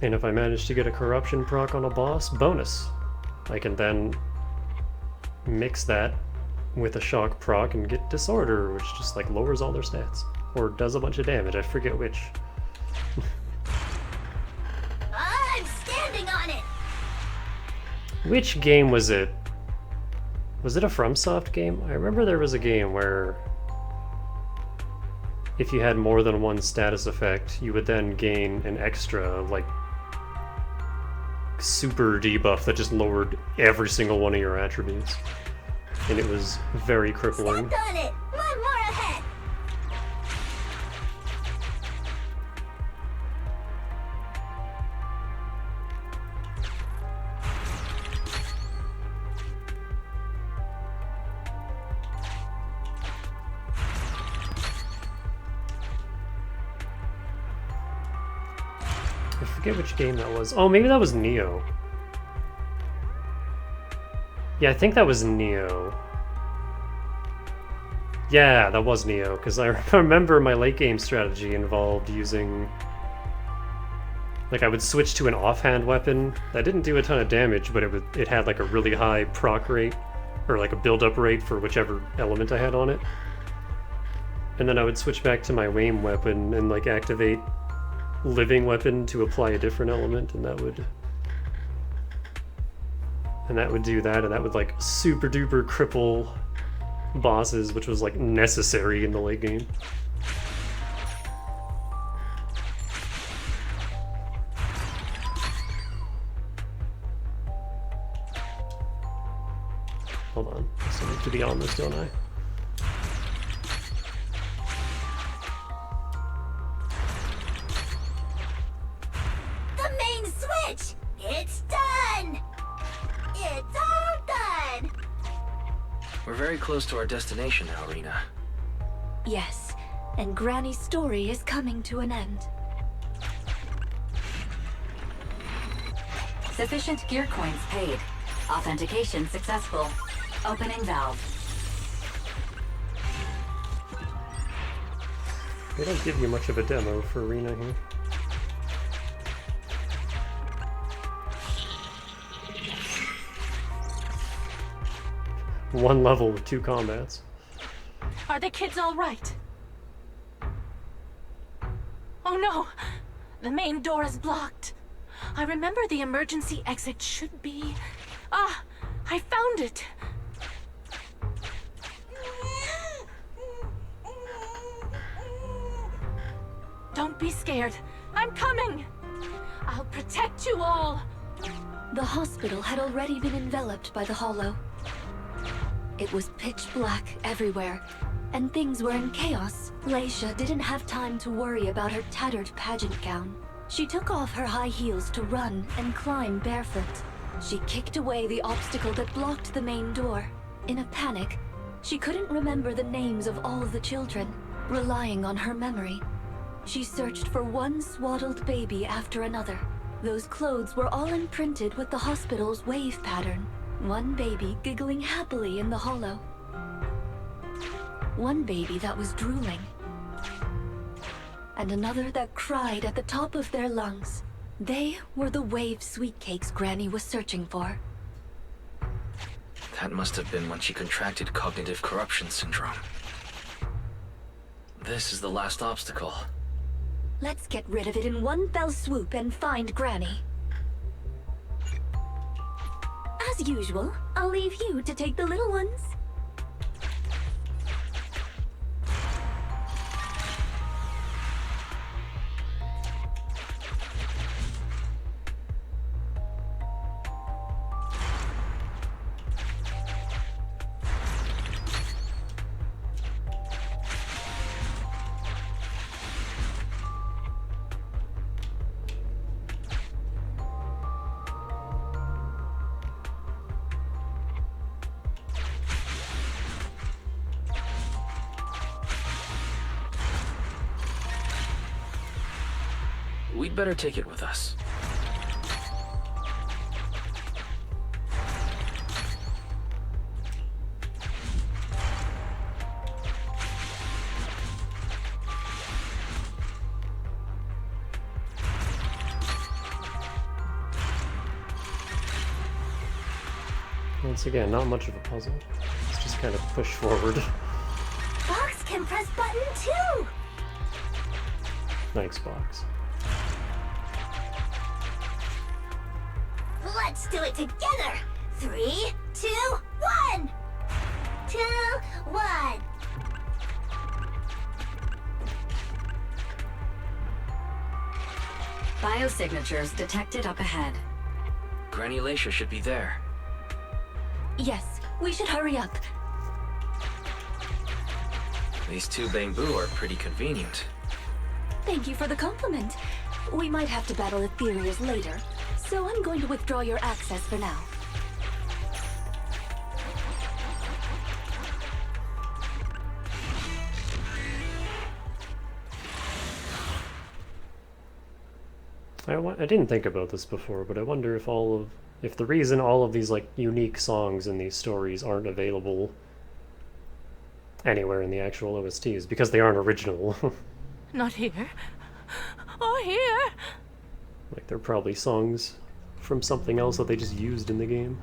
And if I manage to get a corruption proc on a boss, bonus. I can then mix that with a shock proc and get disorder, which just like lowers all their stats. Or does a bunch of damage, I forget which. I'm standing on it! Which game was it? Was it a FromSoft game? I remember there was a game where if you had more than one status effect, you would then gain an extra, like, super debuff that just lowered every single one of your attributes. And it was very crippling. Stepped on it! One more ahead! I forget which game that was. Oh, maybe that was Neo. Yeah, I think that was Neo. Yeah, that was Neo, because I remember my late game strategy involved using... Like, I would switch to an offhand weapon that didn't do a ton of damage, but it had like a really high proc rate, or like a build-up rate for whichever element I had on it. And then I would switch back to my Wame weapon and like activate living weapon to apply a different element, and that would do that, and that would like super duper cripple bosses, which was like necessary in the late game. Hold on, I still need to be on this, don't I? The main switch! It's done! It's all done! We're very close to our destination now, Rina. Yes, and Granny's story is coming to an end. Sufficient gear coins paid. Authentication successful. Opening valve. They don't give you much of a demo for Rina here. One level with 2 combats. Are the kids all right? Oh no! The main door is blocked. I remember the emergency exit should be... Ah! I found it! Don't be scared. I'm coming! I'll protect you all! The hospital had already been enveloped by the hollow. It was pitch black everywhere, and things were in chaos. Glaceon didn't have time to worry about her tattered pageant gown. She took off her high heels to run and climb barefoot. She kicked away the obstacle that blocked the main door. In a panic, she couldn't remember the names of all the children. Relying on her memory, she searched for one swaddled baby after another. Those clothes were all imprinted with the hospital's wave pattern. One baby giggling happily in the hollow. One baby that was drooling. And another that cried at the top of their lungs. They were the wave sweet cakes Granny was searching for. That must have been when she contracted cognitive corruption syndrome. This is the last obstacle. Let's get rid of it in one fell swoop and find Granny. As usual, I'll leave you to take the little ones. We'd better take it with us. Once again, not much of a puzzle. It's just kind of push forward. Box can press button too! Thanks, Box. Let's do it together! 3, 2, 1! 2, 1! Biosignatures detected up ahead. Granny Glaceon should be there. Yes, we should hurry up. These two bamboo are pretty convenient. Thank you for the compliment. We might have to battle Ethereals later, so I'm going to withdraw your access for now. I didn't think about this before, but I wonder if the reason all of these like unique songs in these stories aren't available anywhere in the actual OST is because they aren't original. Not here. Or here. Like they're probably songs from something else that they just used in the game.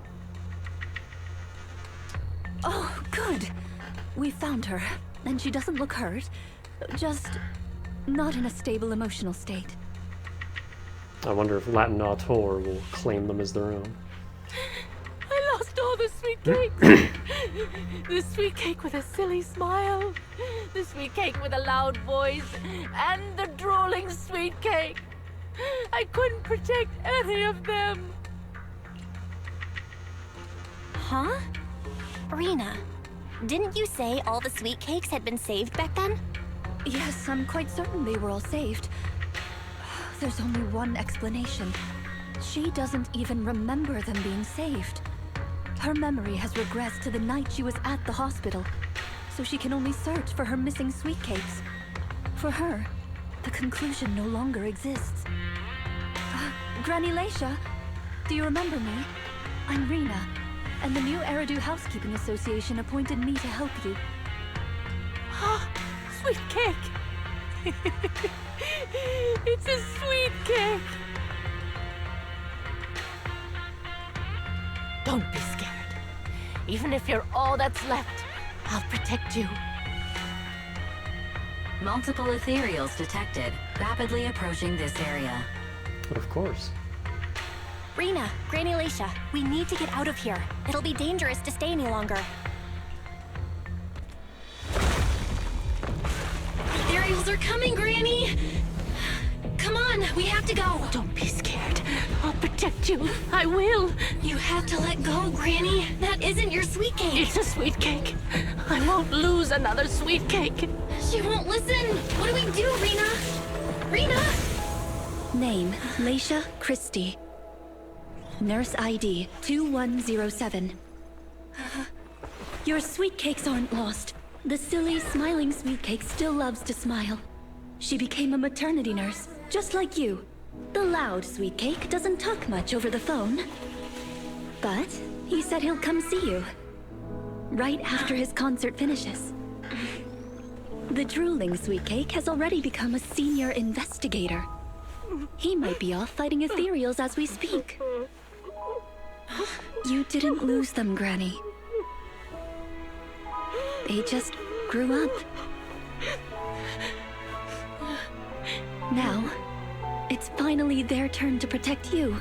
Oh, good. We found her, and she doesn't look hurt. Just not in a stable emotional state. I wonder if Latin Autor will claim them as their own. I lost all the sweet cakes. The sweet cake with a silly smile. The sweet cake with a loud voice. And the drooling sweet cake. I couldn't protect any of them. Huh? Rina, didn't you say all the sweet cakes had been saved back then? Yes, I'm quite certain they were all saved. There's only one explanation. She doesn't even remember them being saved. Her memory has regressed to the night she was at the hospital, so she can only search for her missing sweet cakes. For her, the conclusion no longer exists. Granny Glaceon, do you remember me? I'm Rina, and the new Eridu Housekeeping Association appointed me to help you. Sweet cake! It's a sweet cake! Don't be scared. Even if you're all that's left, I'll protect you. Multiple ethereals detected, rapidly approaching this area. Of course. Rina, Granny Glaceon, we need to get out of here. It'll be dangerous to stay any longer. Ethereals are coming, Granny! Come on, we have to go! Don't be scared. I'll protect you. I will. You have to let go, Granny. That isn't your sweet cake. It's a sweet cake. I won't lose another sweet cake. She won't listen. What do we do, Rina? Rina? Name, Glaceon Christie. Nurse ID 2107. Your sweet cakes aren't lost. The silly, smiling sweet cake still loves to smile. She became a maternity nurse, just like you. The loud sweet cake doesn't talk much over the phone. But he said he'll come see you. Right after his concert finishes. The drooling sweet cake has already become a senior investigator. He might be off fighting ethereals as we speak. You didn't lose them, Granny. They just grew up. Now, it's finally their turn to protect you.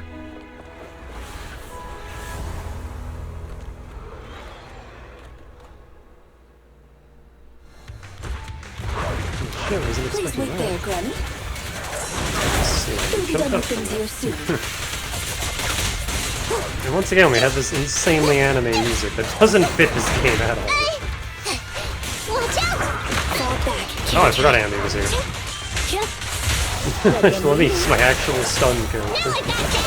Please wait there, Granny. We'll be done with things here soon. And once again, we have this insanely anime music that doesn't fit this game at all. Watch out! Fall back. Oh, I forgot Andy was here. Let me use my actual stun character. Now I gotcha!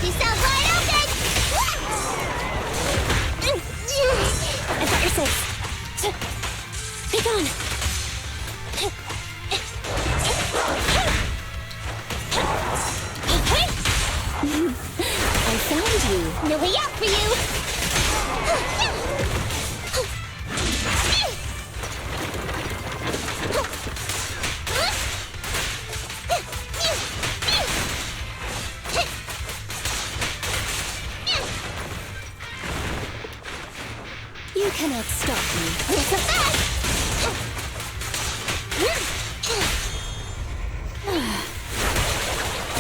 Yourself wide open! I thought you're safe. Be gone. No way out for you! You cannot stop me. Look at that!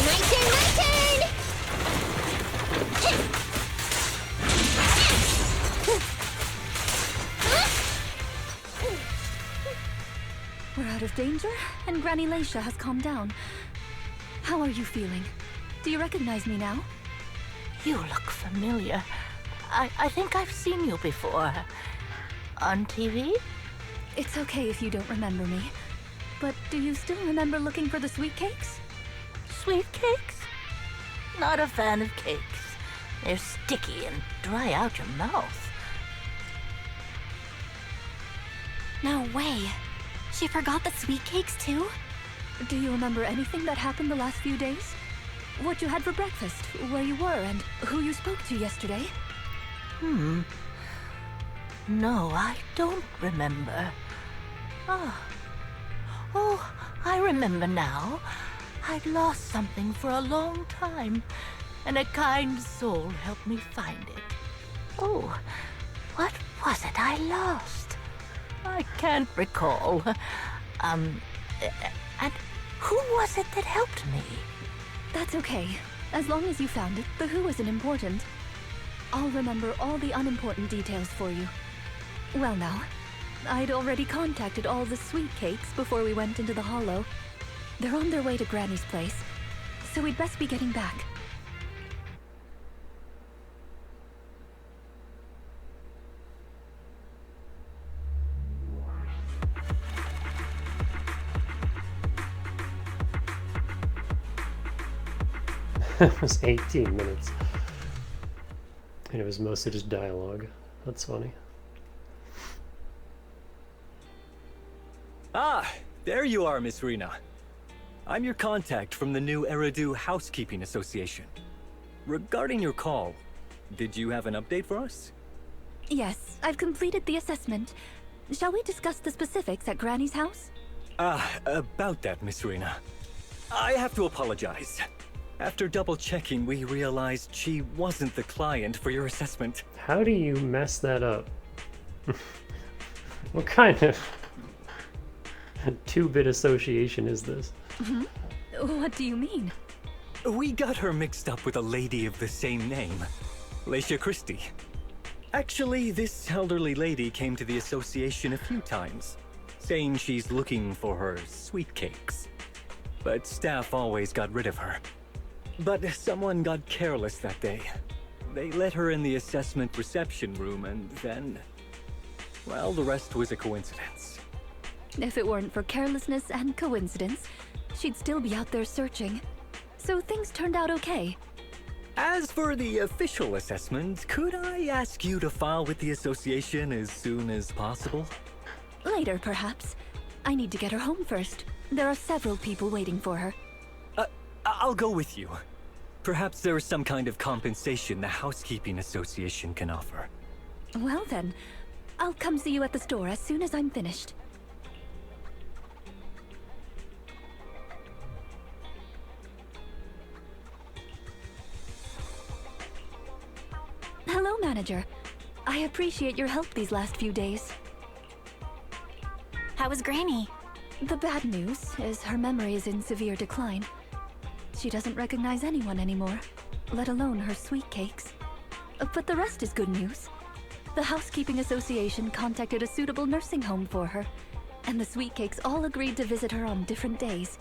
My turn, my turn! We're out of danger, and Granny Lacia has calmed down. How are you feeling? Do you recognize me now? You look familiar. I think I've seen you before. On TV? It's okay if you don't remember me. But do you still remember looking for the sweet cakes? Sweet cakes? Not a fan of cakes. They're sticky and dry out your mouth. No way. She forgot the sweet cakes too? Do you remember anything that happened the last few days? What you had for breakfast, where you were, and who you spoke to yesterday? No, I don't remember. Oh, I remember now. I'd lost something for a long time, and a kind soul helped me find it. Oh, what was it I lost? I can't recall. And who was it that helped me? That's okay. As long as you found it, the who isn't important. I'll remember all the unimportant details for you. Well now, I'd already contacted all the sweet cakes before we went into the hollow. They're on their way to Granny's place, so we'd best be getting back. It was 18 minutes. And it was mostly just dialogue. That's funny. Ah, there you are, Miss Rina. I'm your contact from the new Eridu Housekeeping Association. Regarding your call, did you have an update for us? Yes, I've completed the assessment. Shall we discuss the specifics at Granny's house? About that, Miss Rina. I have to apologize. After double-checking, we realized she wasn't the client for your assessment. How do you mess that up? What kind of two-bit association is this? What do you mean? We got her mixed up with a lady of the same name, Lacia Christie. Actually, this elderly lady came to the association a few times, saying she's looking for her sweet cakes. But staff always got rid of her. But someone got careless that day. They let her in the assessment reception room and then... well, the rest was a coincidence. If it weren't for carelessness and coincidence, she'd still be out there searching. So things turned out okay. As for the official assessment, could I ask you to file with the association as soon as possible? Later, perhaps. I need to get her home first. There are several people waiting for her. I'll go with you. Perhaps there is some kind of compensation the Housekeeping Association can offer. Well then, I'll come see you at the store as soon as I'm finished. Hello, Manager. I appreciate your help these last few days. How was Granny? The bad news is her memory is in severe decline. She doesn't recognize anyone anymore, let alone her sweet cakes. But the rest is good news. The Housekeeping Association contacted a suitable nursing home for her, and the sweet cakes all agreed to visit her on different days.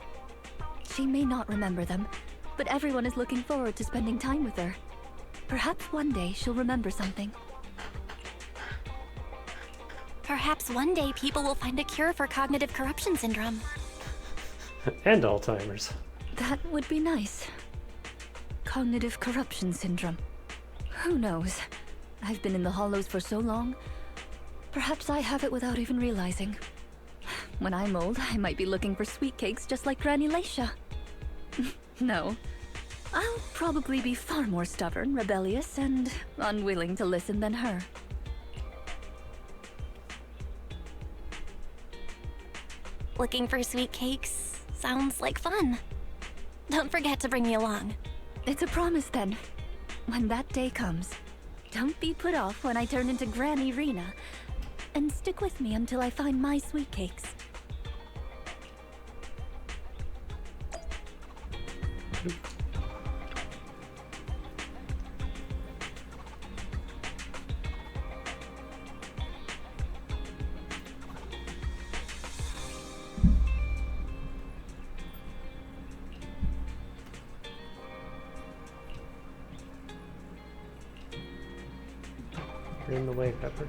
She may not remember them, but everyone is looking forward to spending time with her. Perhaps one day she'll remember something. Perhaps one day people will find a cure for cognitive corruption syndrome. And Alzheimer's. That would be nice. Cognitive corruption syndrome. Who knows? I've been in the hollows for so long. Perhaps I have it without even realizing. When I'm old, I might be looking for sweet cakes just like Granny Lacia. No. I'll probably be far more stubborn, rebellious, and unwilling to listen than her. Looking for sweet cakes sounds like fun. Don't forget to bring me along. It's a promise then. When that day comes, don't be put off when I turn into Granny Rina, and stick with me until I find my sweet cakes. You're in the way, Pepper.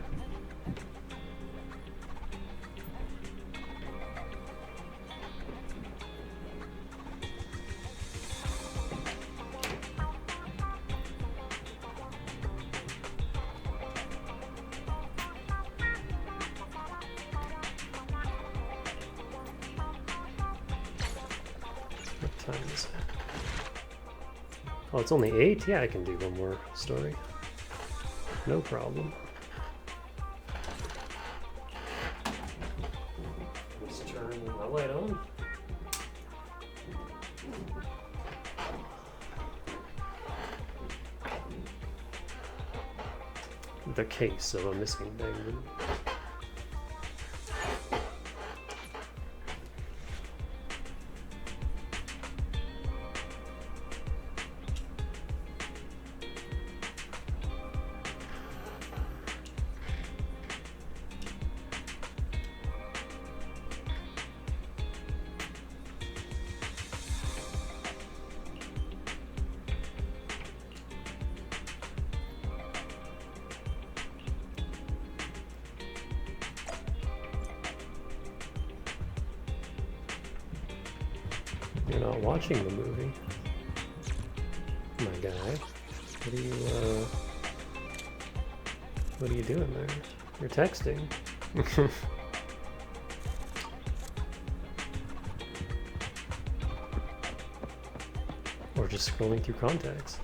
What time is it? Oh, it's only 8? Yeah, I can do one more story. No problem. Let's turn my light on. The case of a missing penguin. You're not watching the movie, my guy. What are you doing there? You're texting. Or just scrolling through contacts.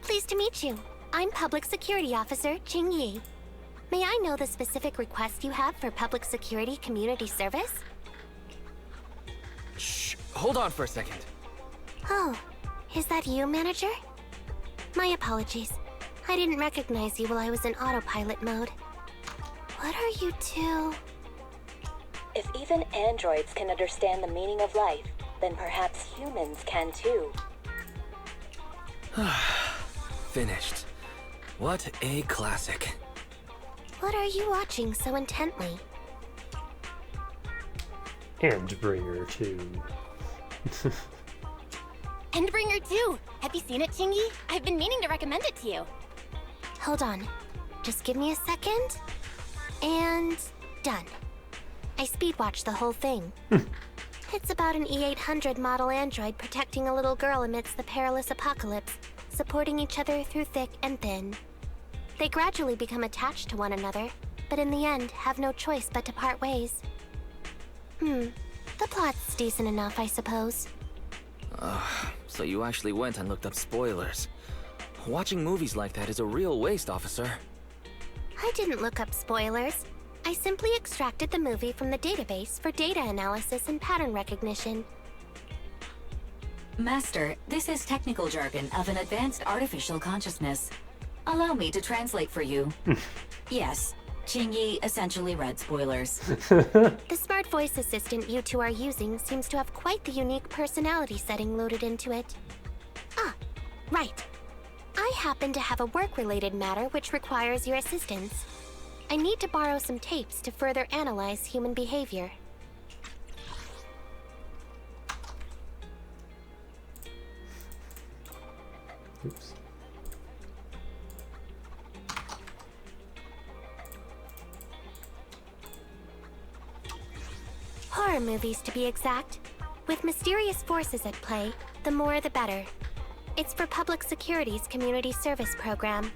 Pleased to meet you. I'm Public Security Officer Qingyi. May I know the specific request you have for public security community service? Shh, hold on for a second. Oh, is that you, Manager? My apologies. I didn't recognize you while I was in autopilot mode. What are you two? If even androids can understand the meaning of life, then perhaps humans can too. Finished. What a classic. What are you watching so intently? Endbringer 2. Endbringer 2! Have you seen it, Qingyi? I've been meaning to recommend it to you. Hold on. Just give me a second. And done. I speedwatched the whole thing. It's about an E-800 model android protecting a little girl amidst the perilous apocalypse, supporting each other through thick and thin. They gradually become attached to one another, but in the end have no choice but to part ways. The plot's decent enough, I suppose. So you actually went and looked up spoilers. Watching movies like that is a real waste, officer. I didn't look up spoilers. I simply extracted the movie from the database for data analysis and pattern recognition. Master, this is technical jargon of an advanced artificial consciousness. Allow me to translate for you. Yes, Qingyi essentially read spoilers. The smart voice assistant you two are using seems to have quite the unique personality setting loaded into it. Ah, right. I happen to have a work-related matter which requires your assistance. I need to borrow some tapes to further analyze human behavior. Oops. Horror movies, to be exact. With mysterious forces at play, the more the better. It's for Public Security's community service program.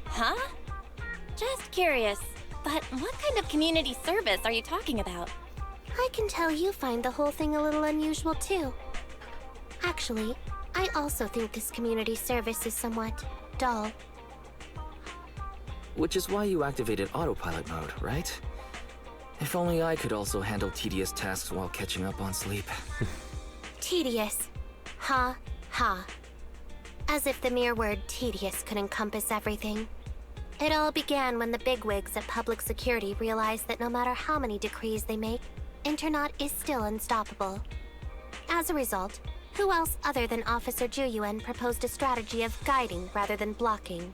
Huh? Just curious, but what kind of community service are you talking about? I can tell you find the whole thing a little unusual too. Actually, I also think this community service is somewhat dull. Which is why you activated autopilot mode, right? If only I could also handle tedious tasks while catching up on sleep. Tedious. Ha, ha. As if the mere word tedious could encompass everything. It all began when the bigwigs at Public Security realized that no matter how many decrees they make, Internaut is still unstoppable. As a result, who else other than Officer Juyuan proposed a strategy of guiding rather than blocking?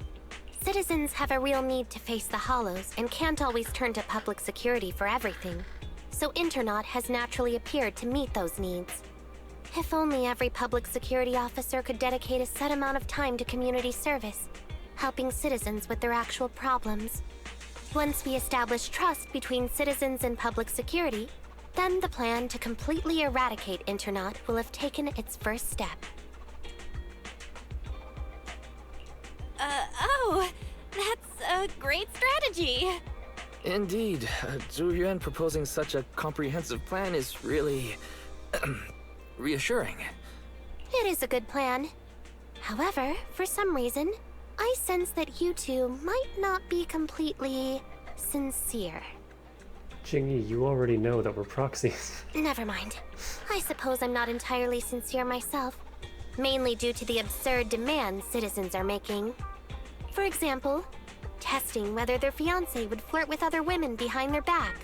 Citizens have a real need to face the Hollows and can't always turn to Public Security for everything. So Internaut has naturally appeared to meet those needs. If only every Public Security officer could dedicate a set amount of time to community service, helping citizens with their actual problems. Once we establish trust between citizens and Public Security, then the plan to completely eradicate Internaut will have taken its first step. Oh, that's a great strategy. Indeed, Zhu Yuan proposing such a comprehensive plan is really reassuring. It is a good plan. However, for some reason, I sense that you two might not be completely sincere. Qingyi, you already know that we're proxies. Never mind. I suppose I'm not entirely sincere myself, mainly due to the absurd demands citizens are making. For example, testing whether their fiancé would flirt with other women behind their back.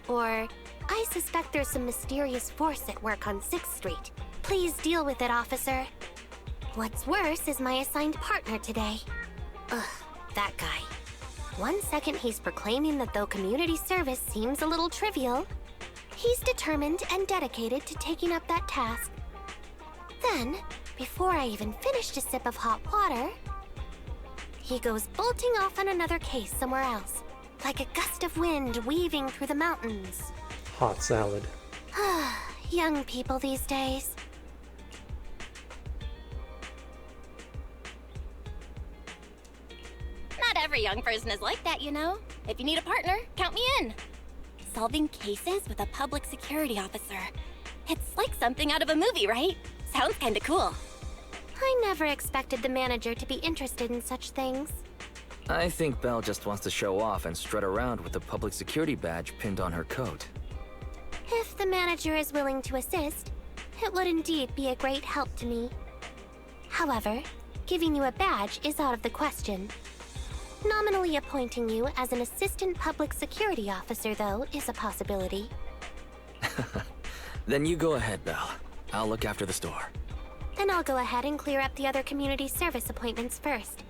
Or, I suspect there's some mysterious force at work on 6th Street. Please deal with it, officer. What's worse is my assigned partner today. Ugh, that guy. One second he's proclaiming that though community service seems a little trivial, he's determined and dedicated to taking up that task. Then, before I even finished a sip of hot water, he goes bolting off on another case somewhere else, like a gust of wind weaving through the mountains. Hot salad. Young people these days. Not every young person is like that, you know. If you need a partner, count me in. Solving cases with a Public Security officer. It's like something out of a movie, right? Sounds kinda cool. I never expected the manager to be interested in such things. I think Belle just wants to show off and strut around with the Public Security badge pinned on her coat. If the manager is willing to assist, it would indeed be a great help to me. However, giving you a badge is out of the question. Nominally appointing you as an assistant Public Security officer, though, is a possibility. Then you go ahead, Belle. I'll look after the store. Then I'll go ahead and clear up the other community service appointments first.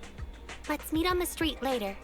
Let's meet on the street later.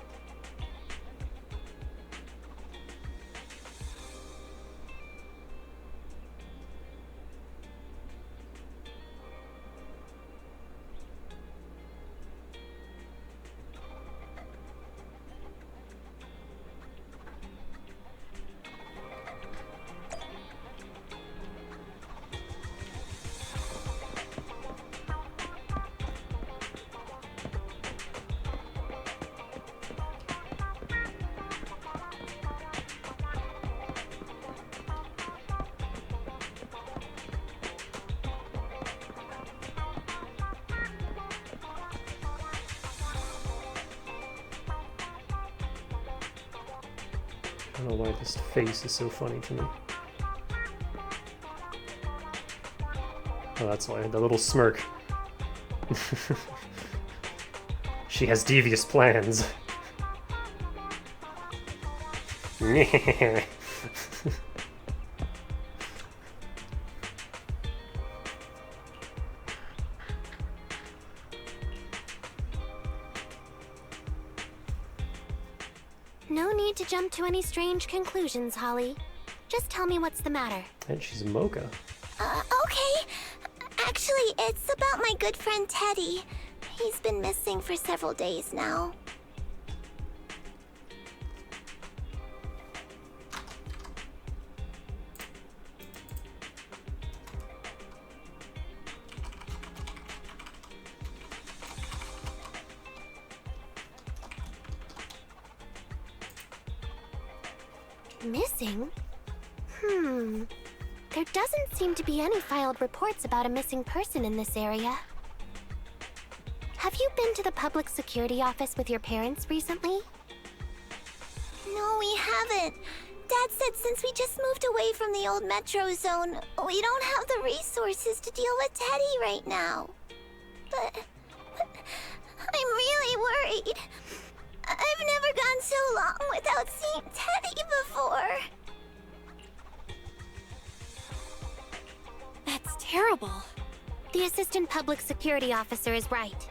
I don't know why this face is so funny to me. Oh, that's why, the little smirk. She has devious plans. No need to jump to any strange conclusions, Holly. Just tell me what's the matter. And she's a mocha. Okay. Actually, it's about my good friend Teddy. He's been missing for several days now. Missing? There doesn't seem to be any filed reports about a missing person in this area. Have you been to the public security office with your parents recently? No, we haven't. Dad said since we just moved away from the old metro zone, we don't have the resources to deal with Teddy right now. But I'm really worried. I've never gone so long without seeing Teddy before. That's terrible. The assistant public security officer is right.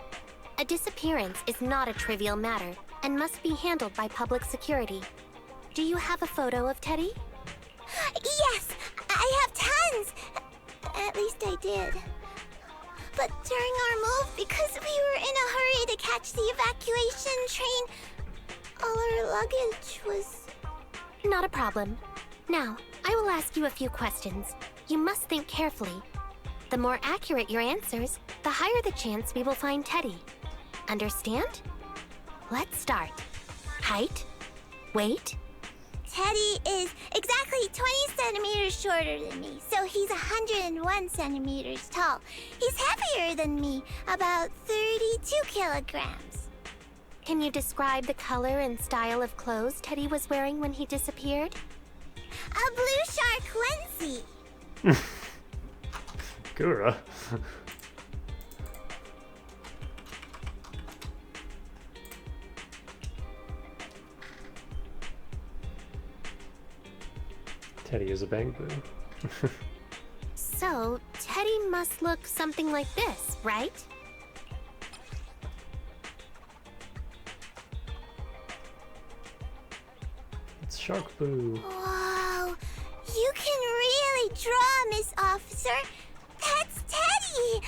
A disappearance is not a trivial matter and must be handled by public security. Do you have a photo of Teddy? Yes, I have tons. At least I did. But during our move, because we were in a hurry to catch the evacuation train, all our luggage was... Not a problem. Now, I will ask you a few questions. You must think carefully. The more accurate your answers, the higher the chance we will find Teddy. Understand? Let's start. Height? Weight? Teddy is exactly 20 centimeters shorter than me, so he's 101 centimeters tall. He's heavier than me, about 32 kilograms. Can you describe the color and style of clothes Teddy was wearing when he disappeared? A blue shark onesie. Gura. Teddy is a bamboo. So, Teddy must look something like this, right? It's Shark Boo. Whoa, you can really draw, Miss Officer. That's Teddy.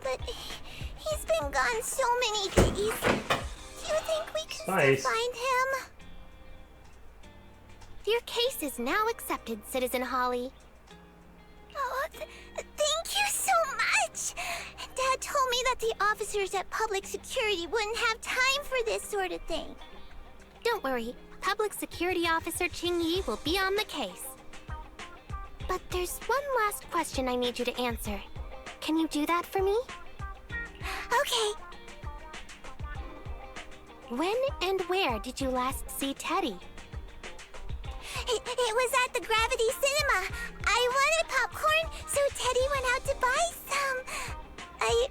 But he's been gone so many days. Do you think we can still find him? Your case is now accepted, Citizen Holly. Oh, thank you so much! Dad told me that the officers at public security wouldn't have time for this sort of thing. Don't worry, Public Security Officer Qingyi will be on the case. But there's one last question I need you to answer. Can you do that for me? Okay. When and where did you last see Teddy? It was at the Gravity Cinema. I wanted popcorn, so Teddy went out to buy some. I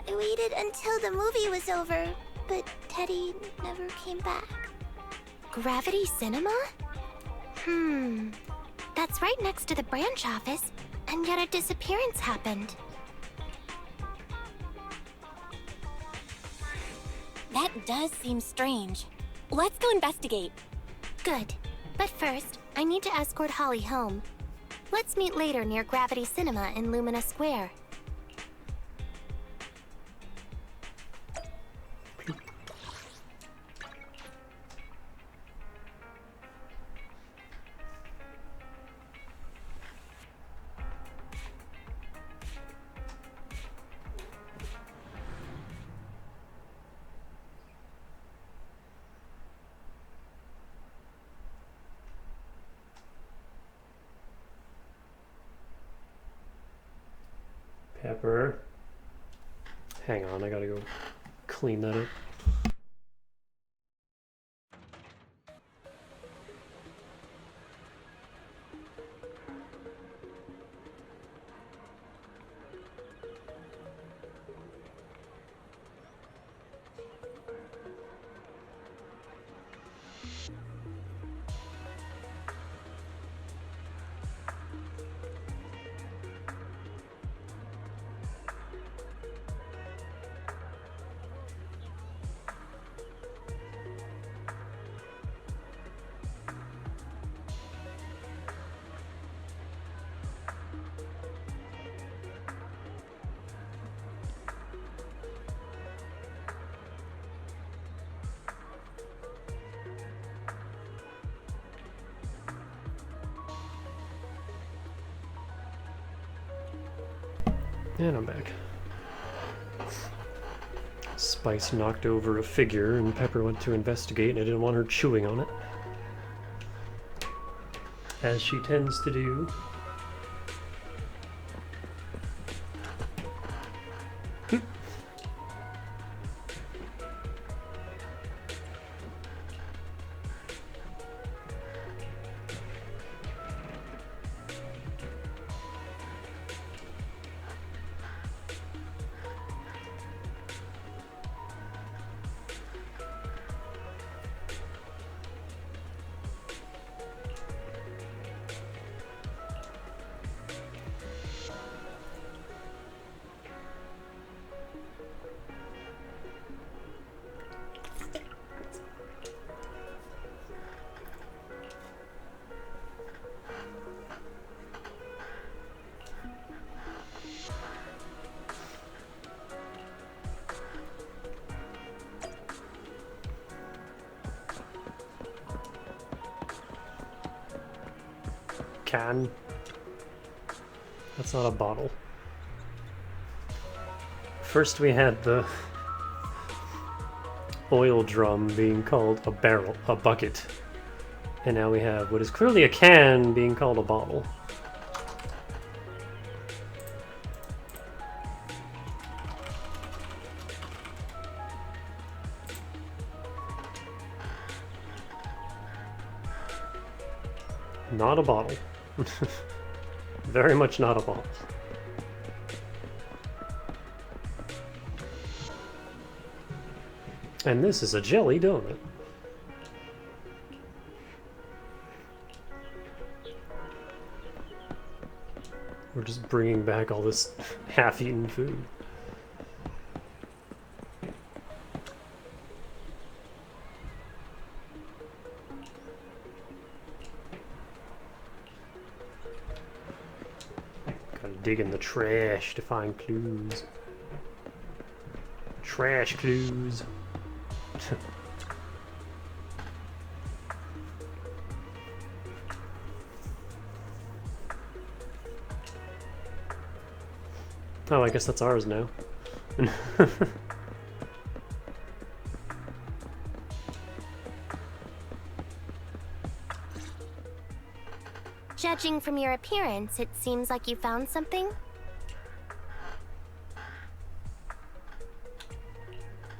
waited until the movie was over, but Teddy never came back. Gravity Cinema? That's right next to the branch office, and yet a disappearance happened. That does seem strange. Let's go investigate. Good. But first, I need to escort Holly home. Let's meet later near Gravity Cinema in Lumina Square. Pepper. Hang on, I gotta go clean that up. And I'm back. Spice knocked over a figure and Pepper went to investigate and I didn't want her chewing on it. as she tends to do. Can. That's not a bottle. First we had the oil drum being called a barrel, a bucket. And now we have what is clearly a can being called a bottle. Not a bottle. Very much not a bottle. And this is a jelly donut. We're just bringing back all this half-eaten food. Dig in the trash to find clues. Trash clues. Oh, I guess that's ours now. Judging from your appearance, it seems like you found something?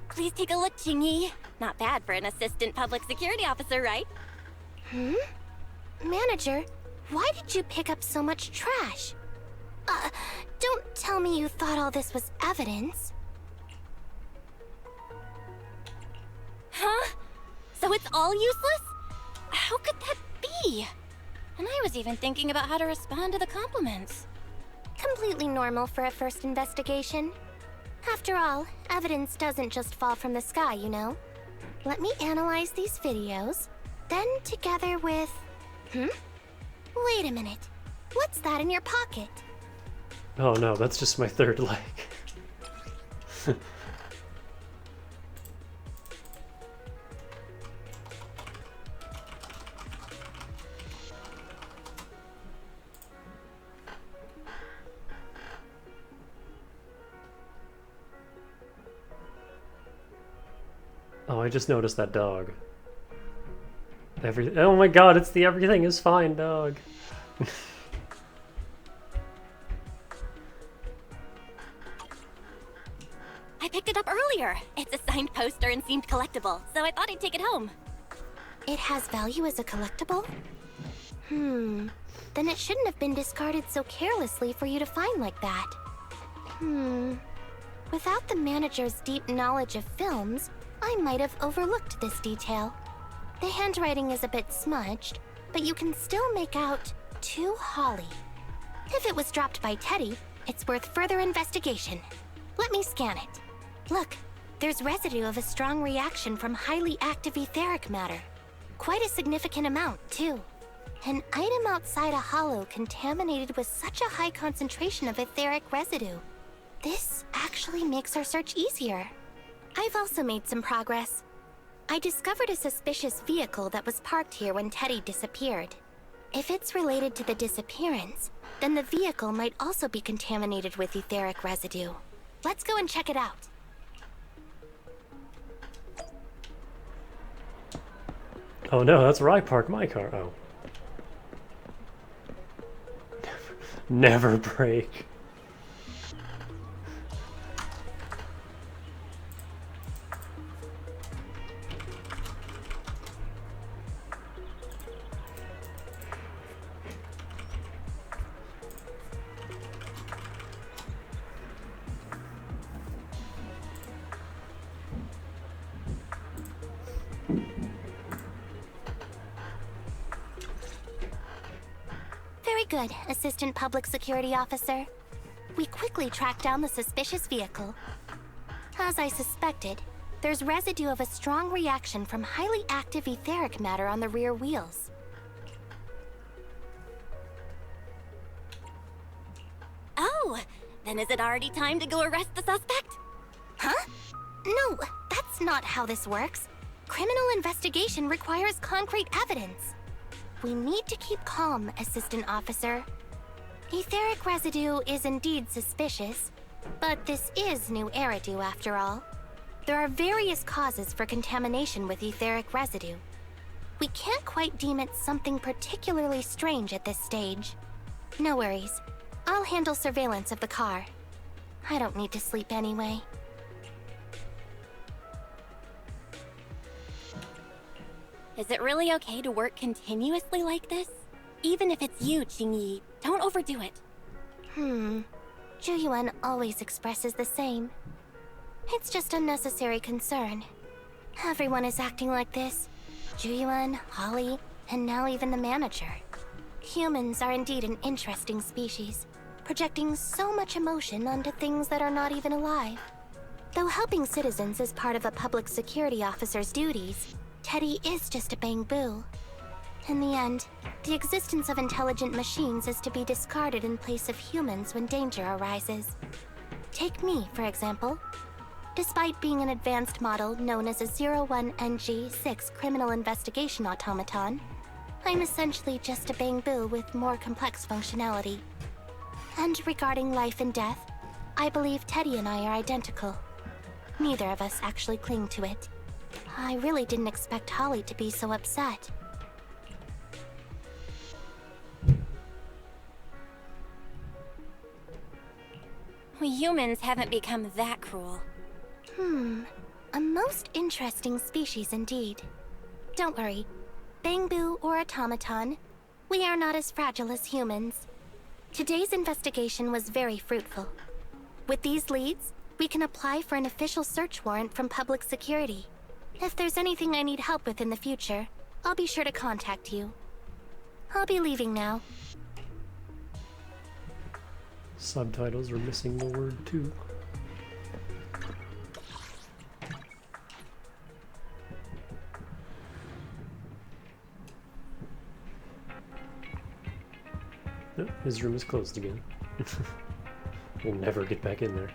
Please take a look, Qingyi. Not bad for an assistant public security officer, right? Hmm? Manager, why did you pick up so much trash? Don't tell me you thought all this was evidence. Huh? So it's all useless? How could that be? And I was even thinking about how to respond to the compliments. Completely normal for a first investigation. After all, evidence doesn't just fall from the sky, you know. Let me analyze these videos, then together with... Wait a minute. What's that in your pocket? Oh no, that's just my third leg. Oh, I just noticed that dog. Oh my god, it's the everything is fine dog. I picked it up earlier. It's a signed poster and seemed collectible, so I thought I'd take it home. It has value as a collectible? Then it shouldn't have been discarded so carelessly for you to find like that. Without the manager's deep knowledge of films, I might have overlooked this detail. The handwriting is a bit smudged, but you can still make out "To Holly." If it was dropped by Teddy, it's worth further investigation. Let me scan it. Look, there's residue of a strong reaction from highly active etheric matter. Quite a significant amount, too. An item outside a hollow contaminated with such a high concentration of etheric residue. This actually makes our search easier. I've also made some progress. I discovered a suspicious vehicle that was parked here when Teddy disappeared. If it's related to the disappearance, then the vehicle might also be contaminated with etheric residue. Let's go and check it out. Oh no, that's where I park my car. Oh. Never break. Very good, Assistant Public Security Officer. We quickly tracked down the suspicious vehicle. As I suspected, there's residue of a strong reaction from highly active etheric matter on the rear wheels. Oh, then is it already time to go arrest the suspect? Huh? No, that's not how this works. Criminal investigation requires concrete evidence. We need to keep calm, Assistant Officer. Etheric residue is indeed suspicious, but this is new Eridu after all. There are various causes for contamination with etheric residue. We can't quite deem it something particularly strange at this stage. No worries. I'll handle surveillance of the car. I don't need to sleep anyway. Is it really okay to work continuously like this? Even if it's you, Qingyi, don't overdo it. Zhuyuan always expresses the same. It's just unnecessary concern. Everyone is acting like this. Zhuyuan, Holly, and now even the manager. Humans are indeed an interesting species, projecting so much emotion onto things that are not even alive. Though helping citizens is part of a public security officer's duties, Teddy is just a bang-boo. In the end, the existence of intelligent machines is to be discarded in place of humans when danger arises. Take me, for example. Despite being an advanced model known as a 01NG6 criminal investigation automaton, I'm essentially just a bang-boo with more complex functionality. And regarding life and death, I believe Teddy and I are identical. Neither of us actually cling to it. I really didn't expect Holly to be so upset. We humans haven't become that cruel. A most interesting species indeed. Don't worry. Bang-boo or automaton, we are not as fragile as humans. Today's investigation was very fruitful. With these leads, we can apply for an official search warrant from public security. If there's anything I need help with in the future, I'll be sure to contact you. I'll be leaving now. Subtitles are missing the word too. Oh, his room is closed again. We'll never get back in there.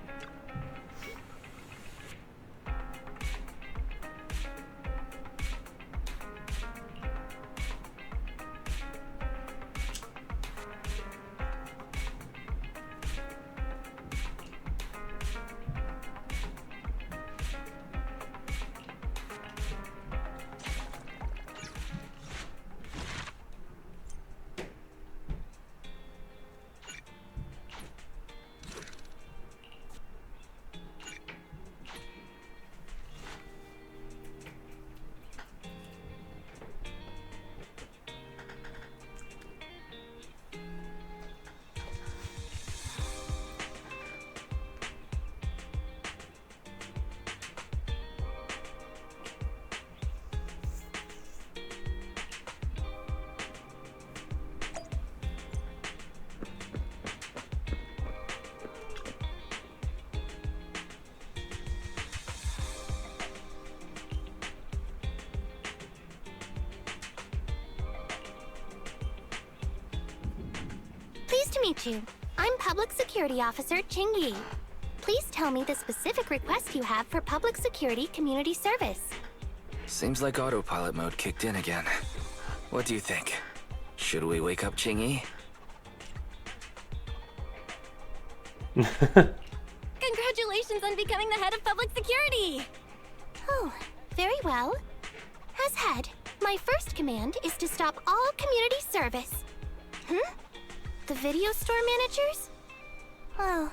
Pleased to meet you. I'm Public Security Officer Qingyi. Please tell me the specific request you have for public security community service. Seems like autopilot mode kicked in again. What do you think? Should we wake up Qingyi? Congratulations on becoming the head of public security! Oh, very well. As head, my first command is to stop all community service. The video store managers? Well,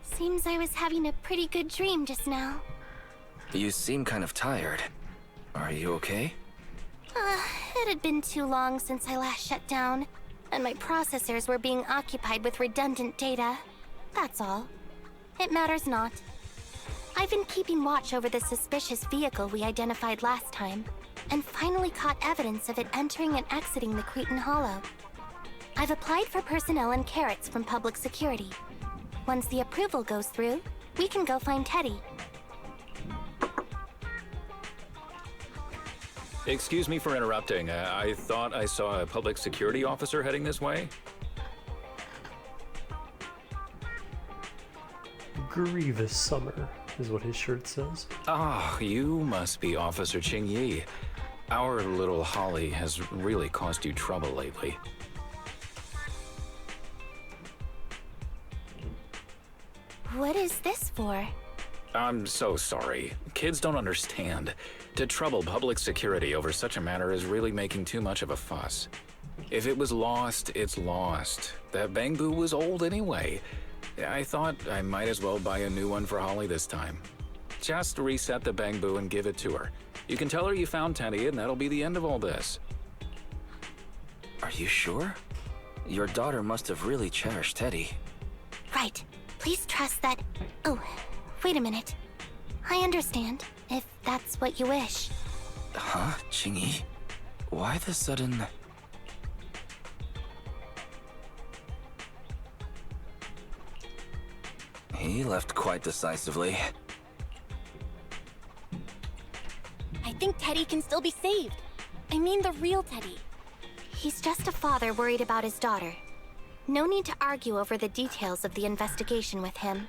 seems I was having a pretty good dream just now. You seem kind of tired. Are you okay? It had been too long since I last shut down, and my processors were being occupied with redundant data. That's all. It matters not. I've been keeping watch over the suspicious vehicle we identified last time, and finally caught evidence of it entering and exiting the Cretan Hollow. I've applied for personnel and carrots from public security. Once the approval goes through, we can go find Teddy. Excuse me for interrupting. I thought I saw a public security officer heading this way. Grievous summer is what his shirt says. Ah, you must be Officer Qingyi. Our little Holly has really caused you trouble lately. What is this for? I'm so sorry. Kids don't understand. To trouble public security over such a matter is really making too much of a fuss. If it was lost, it's lost. That Bangbu was old anyway. I thought I might as well buy a new one for Holly this time. Just reset the Bangbu and give it to her. You can tell her you found Teddy and that'll be the end of all this. Are you sure? Your daughter must have really cherished Teddy. Right. Please trust that... Oh, wait a minute. I understand, if that's what you wish. Huh, Qingyi? Why the sudden... He left quite decisively. I think Teddy can still be saved. I mean the real Teddy. He's just a father worried about his daughter. No need to argue over the details of the investigation with him.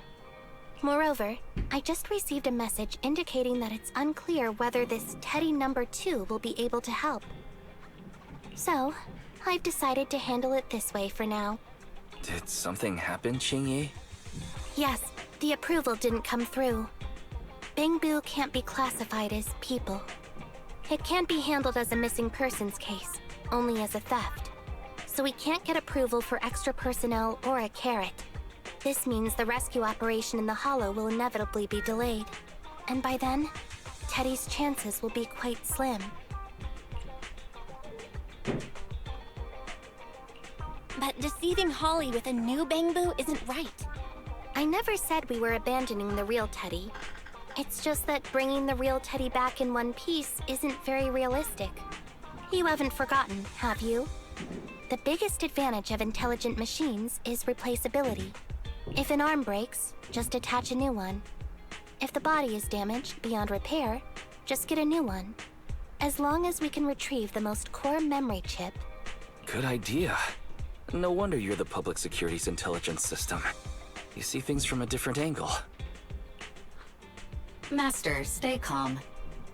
Moreover, I just received a message indicating that it's unclear whether this Teddy number 2 will be able to help. So, I've decided to handle it this way for now. Did something happen, Qingyi? Yes, the approval didn't come through. Bangbu can't be classified as people. It can't be handled as a missing persons case, only as a theft. So we can't get approval for extra personnel or a carrot. This means the rescue operation in the Hollow will inevitably be delayed. And by then, Teddy's chances will be quite slim. But deceiving Holly with a new Bangbu isn't right. I never said we were abandoning the real Teddy. It's just that bringing the real Teddy back in one piece isn't very realistic. You haven't forgotten, have you? The biggest advantage of intelligent machines is replaceability. If an arm breaks, just attach a new one. If the body is damaged beyond repair, just get a new one. As long as we can retrieve the most core memory chip. Good idea. No wonder you're the public security's intelligence system. You see things from a different angle. Master, stay calm.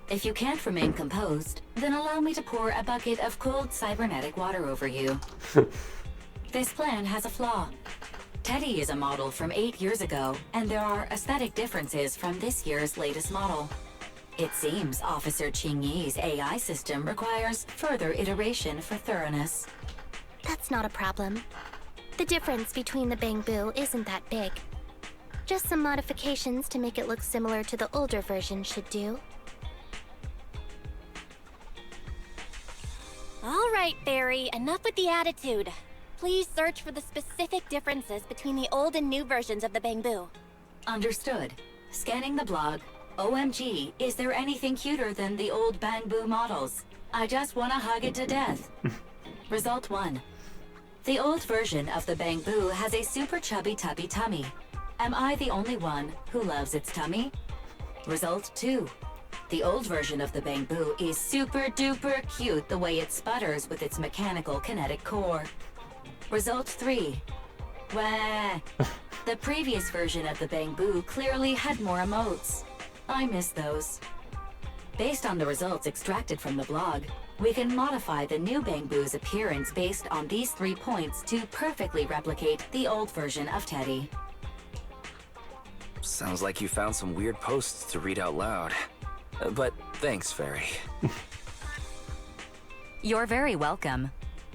If you can't remain composed, then allow me to pour a bucket of cold cybernetic water over you. This plan has a flaw. Teddy is a model from 8 years ago, and there are aesthetic differences from this year's latest model. It seems Officer Qingyi's AI system requires further iteration for thoroughness. That's not a problem. The difference between the Bangbu isn't that big. Just some modifications to make it look similar to the older version should do. All right, Barry, enough with the attitude. Please search for the specific differences between the old and new versions of the Bangbu. Understood. Scanning the blog. OMG, is there anything cuter than the old Bangbu models? I just want to hug it to death. Result 1. The old version of the Bangbu has a super chubby tubby tummy. Am I the only one who loves its tummy? Result 2. The old version of the Bangbu is super duper cute the way it sputters with its mechanical kinetic core. Result 3. Wah. The previous version of the Bangbu clearly had more emotes. I miss those. Based on the results extracted from the blog, we can modify the new Bangbu's appearance based on these 3 points to perfectly replicate the old version of Teddy. Sounds like you found some weird posts to read out loud. But thanks, Fairy. You're very welcome.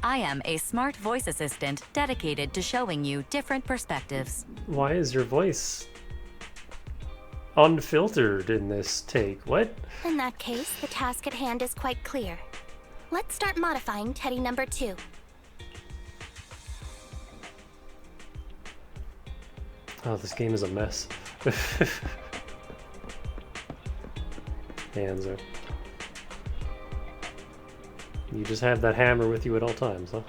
I am a smart voice assistant dedicated to showing you different perspectives. Why is your voice unfiltered in this take? What? In that case, the task at hand is quite clear. Let's start modifying Teddy number 2. Oh, this game is a mess. Hanzo. You just have that hammer with you at all times, huh?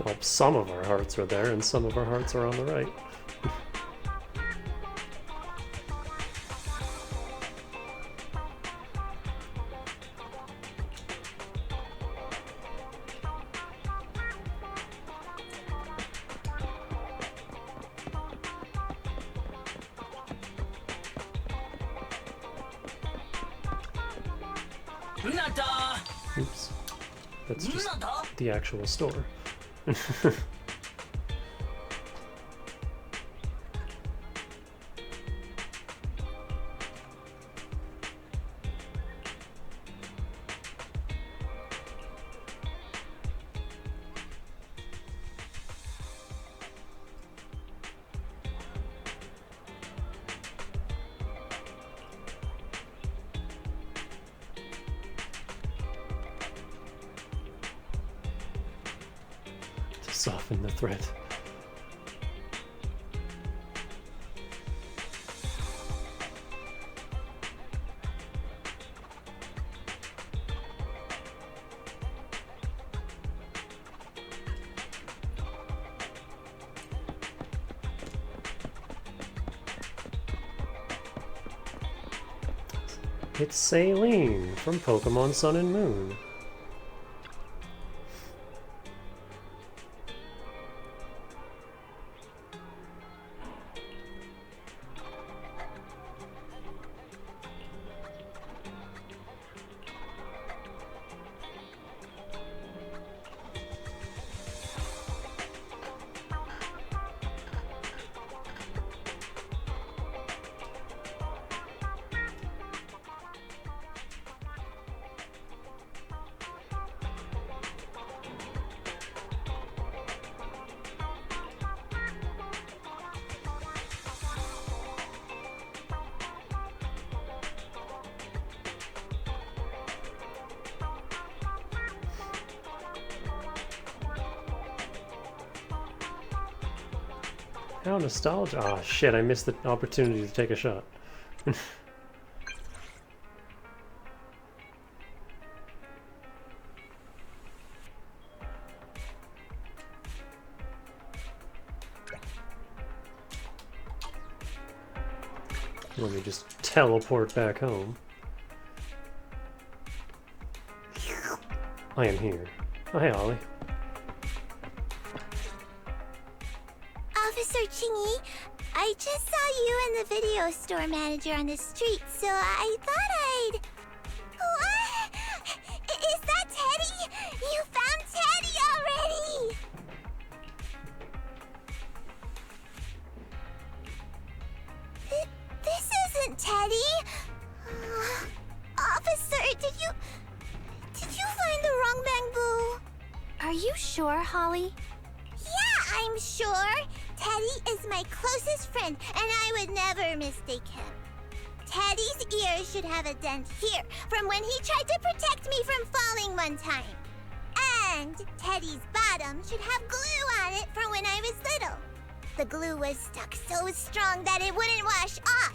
Well, some of our hearts are there, and some of our hearts are on the right. Oops. That's just the actual store. Soften the threat. It's Saline from Pokemon Sun and Moon. How nostalgia. Ah, shit, I missed the opportunity to take a shot. Let me just teleport back home. I am here. Oh, hey, Ollie. Officer Qingyi, I just saw you and the video store manager on the street, so I thought I'd... What? Is that Teddy? You found Teddy already! This isn't Teddy! Officer, did you find the wrong Bangbu? Are you sure, Holly? Yeah, I'm sure. Teddy is my closest friend, and I would never mistake him. Teddy's ear should have a dent here, from when he tried to protect me from falling one time. And Teddy's bottom should have glue on it from when I was little. The glue was stuck so strong that it wouldn't wash off.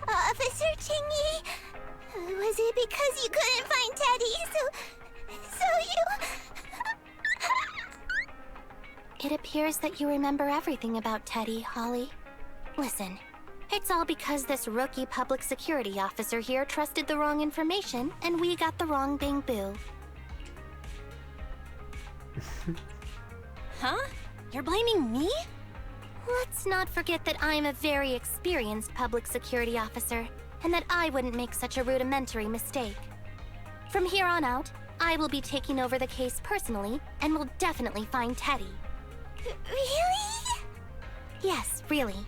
Officer Qingyi, was it because you couldn't find Teddy, so you... It appears that you remember everything about Teddy, Holly. Listen, it's all because this rookie public security officer here trusted the wrong information, and we got the wrong Bang-Boo. Huh? You're blaming me? Let's not forget that I'm a very experienced public security officer, and that I wouldn't make such a rudimentary mistake. From here on out, I will be taking over the case personally, and will definitely find Teddy. Really? Yes, really.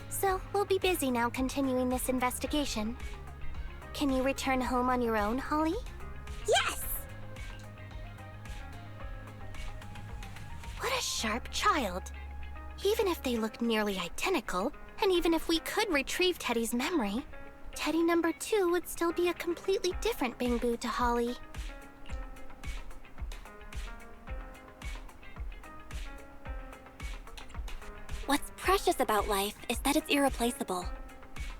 So, we'll be busy now continuing this investigation. Can you return home on your own, Holly? Yes! What a sharp child. Even if they look nearly identical, and even if we could retrieve Teddy's memory, Teddy number 2 would still be a completely different Bang-Boo to Holly. What's precious about life is that it's irreplaceable.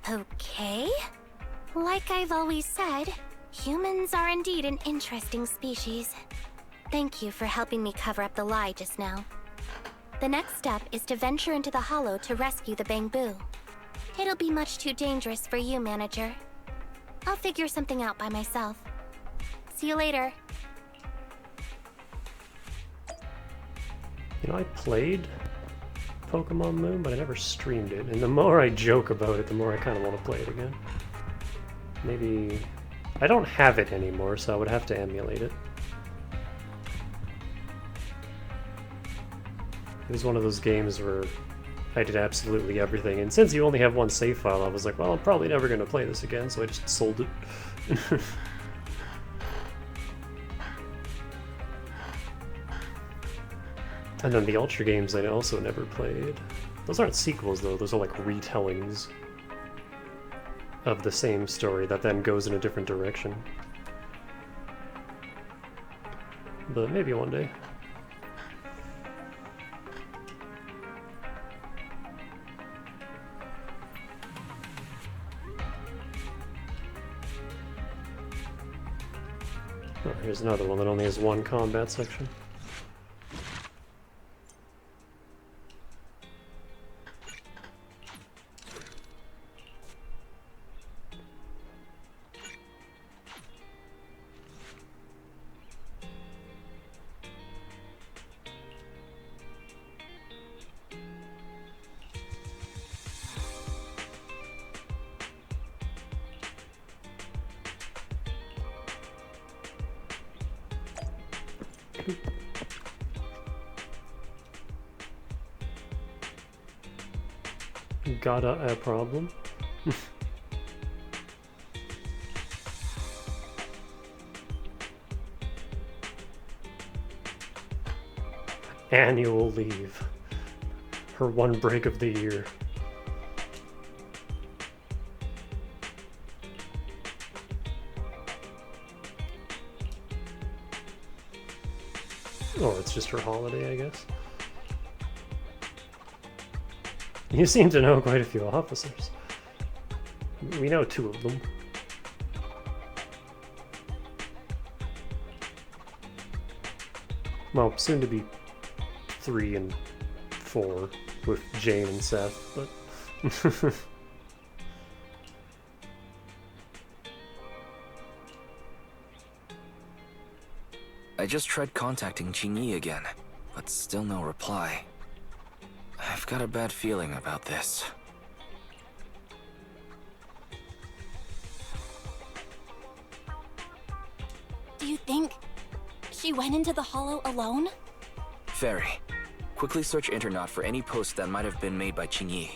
Okay. Like I've always said, humans are indeed an interesting species. Thank you for helping me cover up the lie just now. The next step is to venture into the hollow to rescue the Bang-Boo. It'll be much too dangerous for you, Manager. I'll figure something out by myself. See you later. You know, I played Pokemon Moon, but I never streamed it. And the more I joke about it, the more I kind of want to play it again. Maybe... I don't have it anymore, so I would have to emulate it. It was one of those games where I did absolutely everything, and since you only have one save file, I was like, well, I'm probably never going to play this again, so I just sold it. And then the Ultra games I also never played. Those aren't sequels, though. Those are like retellings of the same story that then goes in a different direction. But maybe one day. Oh, here's another one that only has one combat section. Got a problem? Annual leave. Her one break of the year. Or it's just her holiday, I guess. You seem to know quite a few officers. We know 2 of them. Well, soon to be 3 and 4 with Jane and Seth, but... I just tried contacting Qingyi again, but still no reply. I've got a bad feeling about this. Do you think she went into the hollow alone? Very. Quickly search Internet for any posts that might have been made by Qingyi.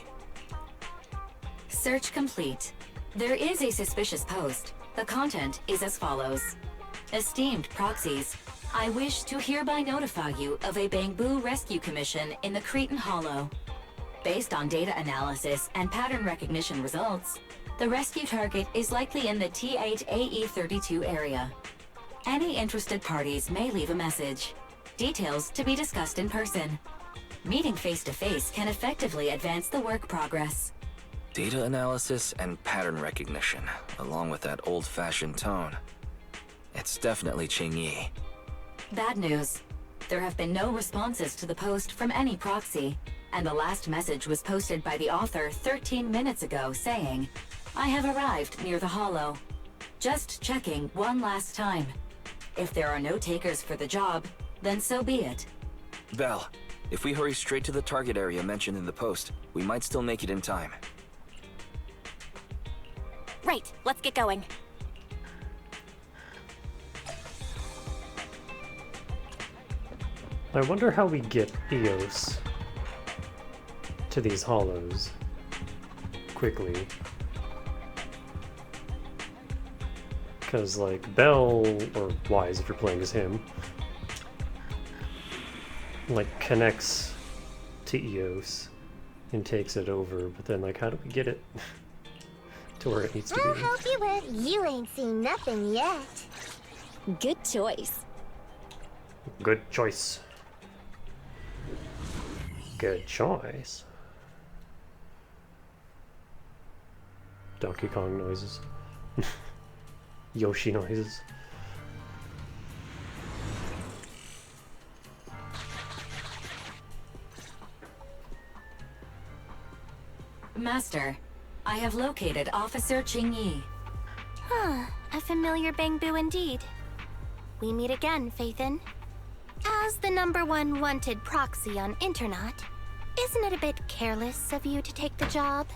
Search complete. There is a suspicious post. The content is as follows. Esteemed proxies, I wish to hereby notify you of a Bang-Boo rescue commission in the Cretan Hollow. Based on data analysis and pattern recognition results, the rescue target is likely in the T8AE32 area. Any interested parties may leave a message. Details to be discussed in person. Meeting face-to-face can effectively advance the work progress. Data analysis and pattern recognition, along with that old-fashioned tone. It's definitely Qingyi. Bad news. There have been no responses to the post from any proxy, and the last message was posted by the author 13 minutes ago saying, "I have arrived near the Hollow. Just checking one last time. If there are no takers for the job, then so be it." Belle, if we hurry straight to the target area mentioned in the post, we might still make it in time. Right, let's get going. I wonder how we get Eos to these hollows quickly. Because, like, Bell, or Wise if you're playing as him, like, connects to Eos and takes it over, but then, like, how do we get it to where it needs to I'll be? help you with. You ain't seen nothing yet. Good choice. Good choice. Good choice. Donkey Kong noises. Yoshi noises. Master, I have located Officer Qingyi. Huh, a familiar Bangbu indeed. We meet again, Faithin. As the #1 wanted proxy on Internet, isn't it a bit careless of you to take the job?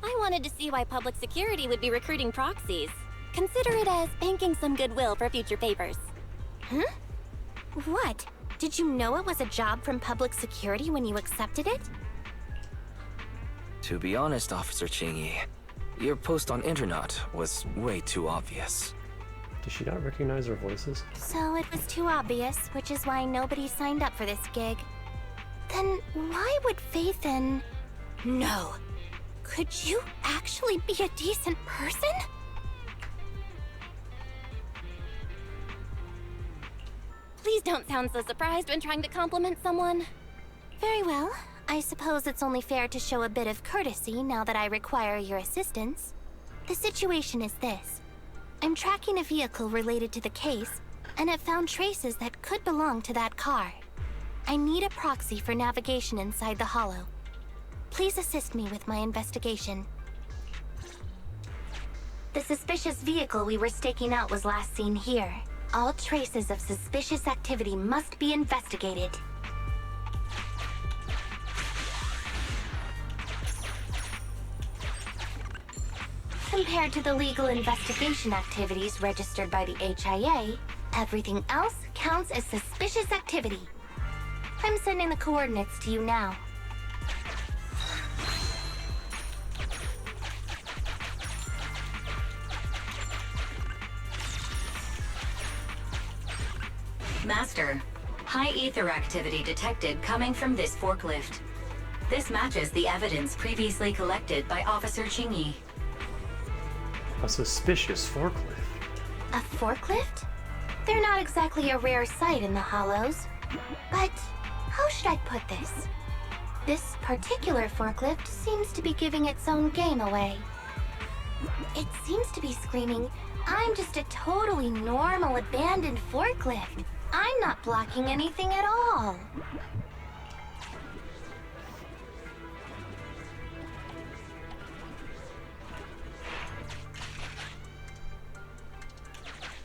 I wanted to see why public security would be recruiting proxies. Consider it as banking some goodwill for future papers. Huh? What? Did you know it was a job from public security when you accepted it? To be honest, Officer Qingyi, your post on Internet was way too obvious. Does she not recognize our voices? So it was too obvious, which is why nobody signed up for this gig. Then why would Faithin... No. Could you actually be a decent person? Please don't sound so surprised when trying to compliment someone. Very well. I suppose it's only fair to show a bit of courtesy now that I require your assistance. The situation is this. I'm tracking a vehicle related to the case, and it found traces that could belong to that car. I need a proxy for navigation inside the Hollow. Please assist me with my investigation. The suspicious vehicle we were staking out was last seen here. All traces of suspicious activity must be investigated. Compared to the legal investigation activities registered by the HIA, everything else counts as suspicious activity. I'm sending the coordinates to you now. Master, high ether activity detected coming from this forklift. This matches the evidence previously collected by Officer Qingyi. A suspicious forklift. A forklift? They're not exactly a rare sight in the Hollows. But how should I put this? This particular forklift seems to be giving its own game away. It seems to be screaming, "I'm just a totally normal abandoned forklift. I'm not blocking anything at all."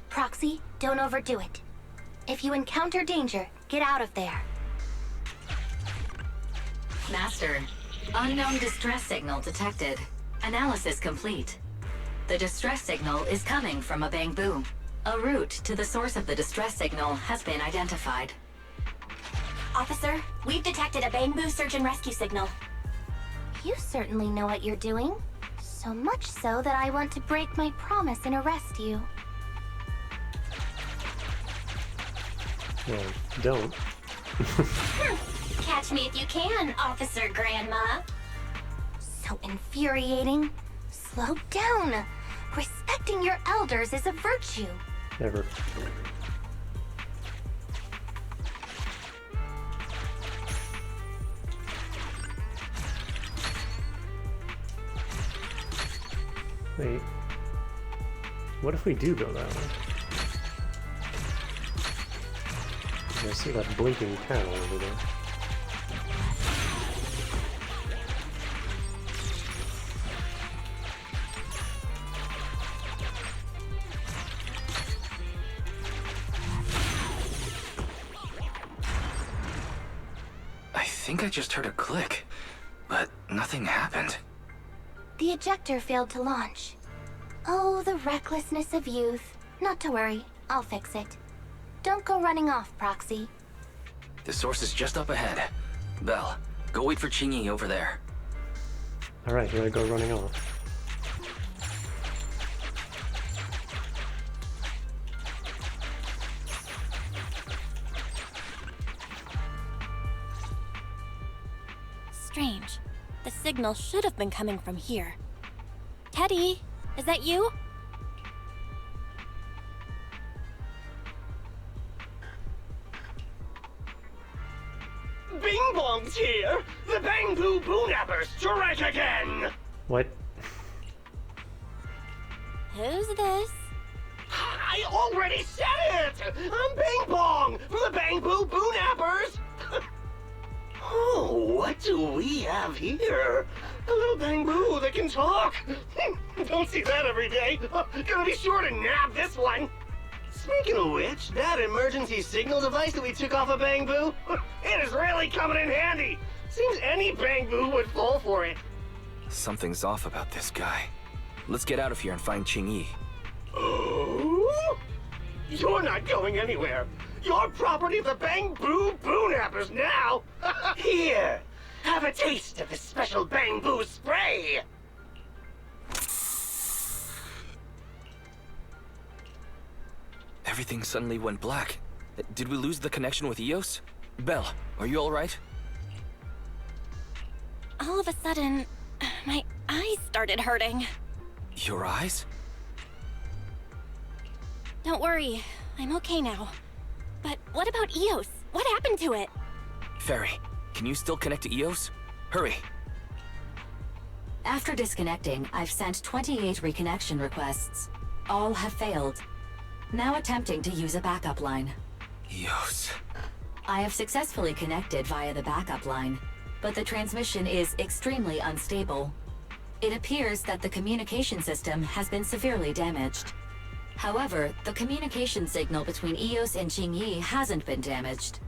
Proxy, don't overdo it. If you encounter danger, get out of there. Master, unknown distress signal detected. Analysis complete. The distress signal is coming from a Bangbu. A route to the source of the distress signal has been identified. Officer, we've detected a Bangbu search and rescue signal. You certainly know what you're doing. So much so that I want to break my promise and arrest you. Well, don't. Catch me if you can, Officer Grandma. So infuriating. Slow down. Respecting your elders is a virtue. Never. Wait. What if we do go that way? I see that blinking cow over there. I think I just heard a click, but nothing happened. The ejector failed to launch. Oh, the recklessness of youth. Not to worry, I'll fix it. Don't go running off, Proxy. The source is just up ahead. Belle, go wait for Qingyi over there. Alright, here I go running off. Strange. The signal should have been coming from here. Teddy, is that you? Bing Bong's here! The Bang Boo Boonappers strike again! What? Who's this? I already said it! I'm Bing Bong from the Bang Boo Boonappers! Oh, what do we have here? A little Bang Boo that can talk! Don't see that every day! Gonna be sure to nab this one! Speaking of which, that emergency signal device that we took off of Bang Boo, it is really coming in handy! Seems any Bang Boo would fall for it. Something's off about this guy. Let's get out of here and find Qingyi. Oh? You're not going anywhere! You're property of the Bang Boo Boonappers now! Here! Have a taste of this special Bang Boo spray! Everything suddenly went black. Did we lose the connection with Eos? Belle, are you alright? All of a sudden, my eyes started hurting. Your eyes? Don't worry, I'm okay now. But what about Eos? What happened to it? Fairy, can you still connect to Eos? Hurry! After disconnecting, I've sent 28 reconnection requests. All have failed. Now attempting to use a backup line. Eos. I have successfully connected via the backup line, but the transmission is extremely unstable. It appears that the communication system has been severely damaged. However, the communication signal between Eos and Qingyi hasn't been damaged.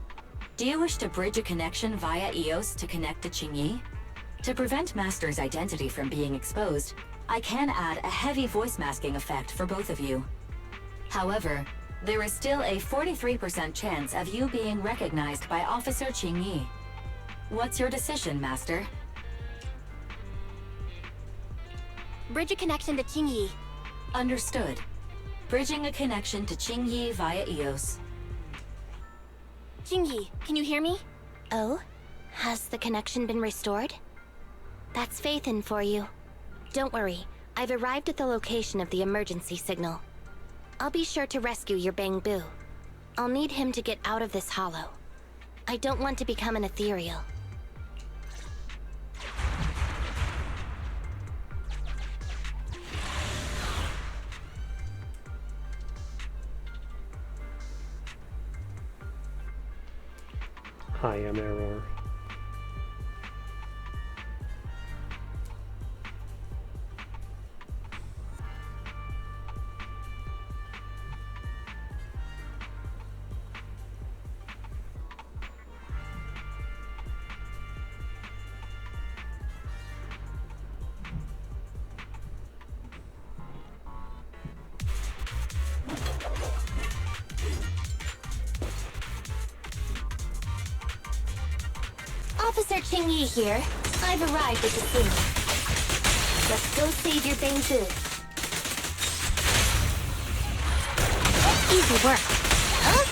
Do you wish to bridge a connection via Eos to connect to Qingyi? To prevent Master's identity from being exposed, I can add a heavy voice masking effect for both of you. However, there is still a 43% chance of you being recognized by Officer Qingyi. What's your decision, Master? Bridge a connection to Qingyi. Understood. Bridging a connection to Qingyi via Eos. Qingyi, can you hear me? Oh? Has the connection been restored? That's Faithin for you. Don't worry, I've arrived at the location of the emergency signal. I'll be sure to rescue your Bang Boo. I'll need him to get out of this hollow. I don't want to become an ethereal. I am error. Officer Qingyi here. I've arrived at the scene. Let's go save your Bang Boo. Easy work. Huh?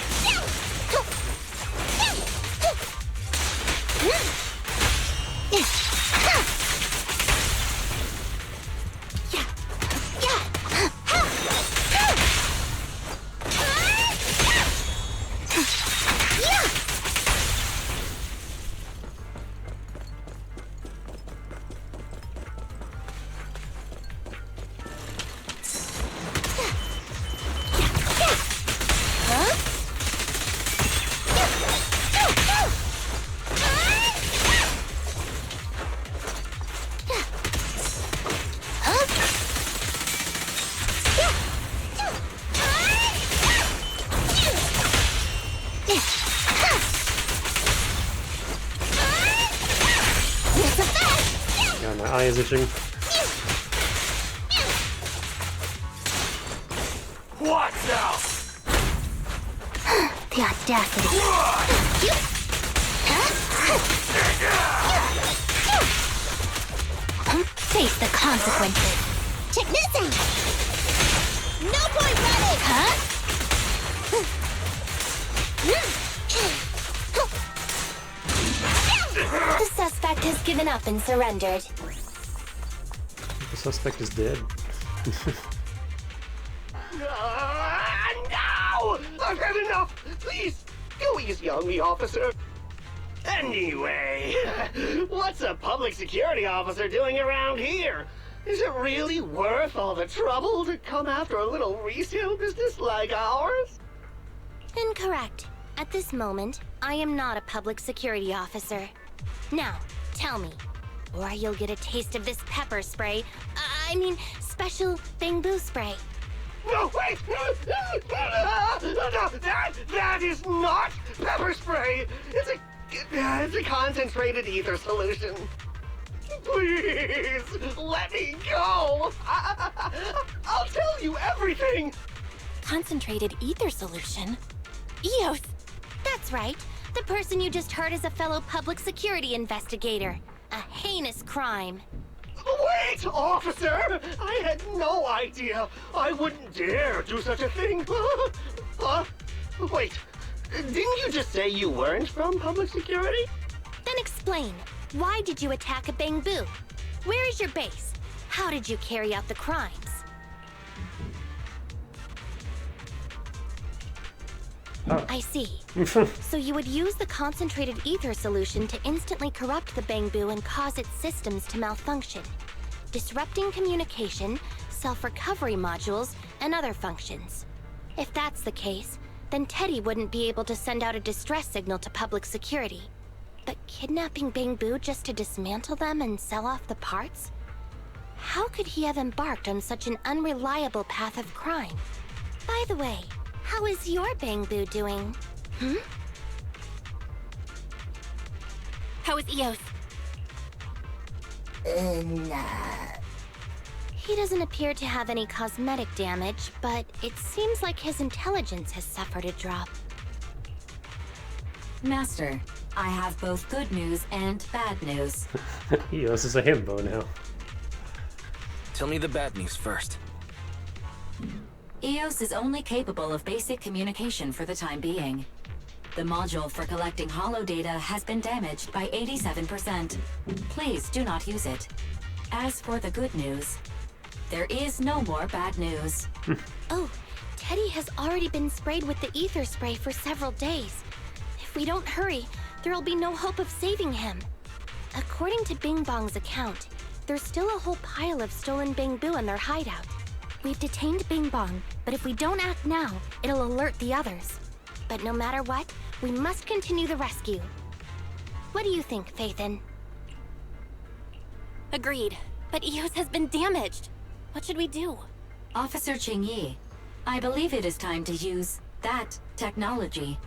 eye is itching. What's out? The audacity. Face the consequences. Check this out! No point running! Huh? The suspect has given up and surrendered. The suspect is dead. No! I've had enough! Please, go easy on me, officer. Anyway, what's a public security officer doing around here? Is it really worth all the trouble to come after a little resale business like ours? Incorrect. At this moment, I am not a public security officer. Now, tell me, or you'll get a taste of this pepper spray. I mean, special bamboo spray. No, wait! No, that is not pepper spray! It's a concentrated ether solution. Please, let me go! I'll tell you everything! Concentrated ether solution? Eos! That's right. The person you just heard is a fellow public security investigator. A heinous crime. Wait, officer! I had no idea. I wouldn't dare do such a thing. Wait, didn't you just say you weren't from public security? Then explain. Why did you attack a bamboo? Where is your base? How did you carry out the crimes? Oh. I see. So you would use the concentrated ether solution to instantly corrupt the bamboo and cause its systems to malfunction, disrupting communication, self-recovery modules, and other functions. If that's the case, then Teddy wouldn't be able to send out a distress signal to public security. But kidnapping bamboo just to dismantle them and sell off the parts? How could he have embarked on such an unreliable path of crime? By the way, how is your bamboo doing? How is Eos? He doesn't appear to have any cosmetic damage, but it seems like his intelligence has suffered a drop. Master, I have both good news and bad news. Eos is a himbo now. Tell me the bad news first. Eos is only capable of basic communication for the time being. The module for collecting holo data has been damaged by 87%. Please do not use it. As for the good news, there is no more bad news. Oh, Teddy has already been sprayed with the ether spray for several days. If we don't hurry, there'll be no hope of saving him. According to Bing Bong's account, there's still a whole pile of stolen bamboo in their hideout. We've detained Bing Bong, but if we don't act now, it'll alert the others. But no matter what, we must continue the rescue. What do you think, Faithin? Agreed. But Eos has been damaged. What should we do? Officer Qingyi, I believe it is time to use that technology,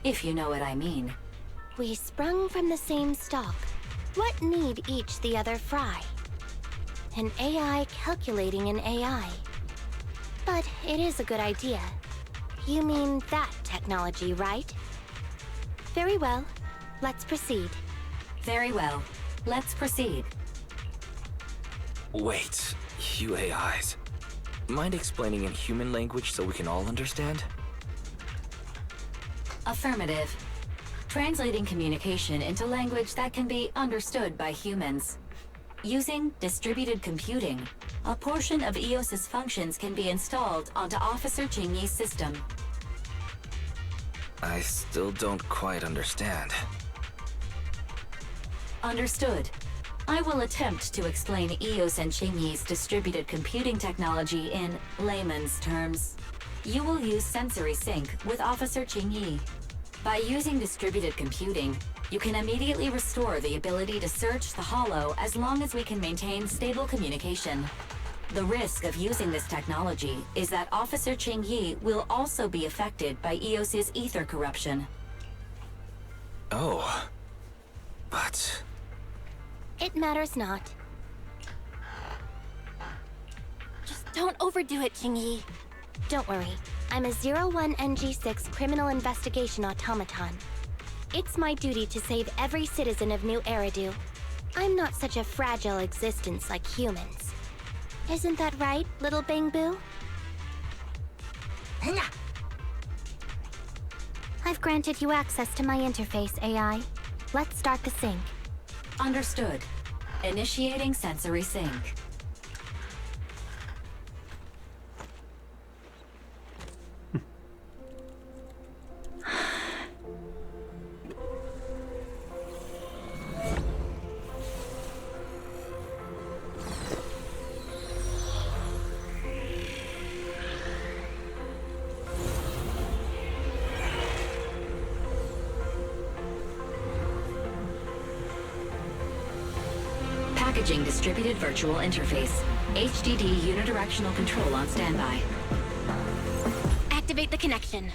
if you know what I mean. We sprung from the same stalk. What need each the other fry? An AI calculating an AI. But it is a good idea. You mean that technology, right? Very well. Let's proceed. Very well. Let's proceed. Wait, you AIs. Mind explaining in human language so we can all understand? Affirmative. Translating communication into language that can be understood by humans. Using distributed computing, a portion of Eos's functions can be installed onto Officer Qingyi's system. I still don't quite understand. Understood. I will attempt to explain Eos and Qingyi's distributed computing technology in layman's terms. You will use sensory sync with Officer Qingyi. By using distributed computing, you can immediately restore the ability to search the holo as long as we can maintain stable communication. The risk of using this technology is that Officer Qingyi will also be affected by Eos's ether corruption. Oh. But... It matters not. Don't overdo it, Qingyi. Don't worry. I'm a 01NG6 criminal investigation automaton. It's my duty to save every citizen of New Eridu. I'm not such a fragile existence like humans. Isn't that right, little Bangbu? I've granted you access to my interface, AI. Let's start the sync. Understood. Initiating sensory sync. Packaging distributed virtual interface. HDD unidirectional control on standby. Activate the connection.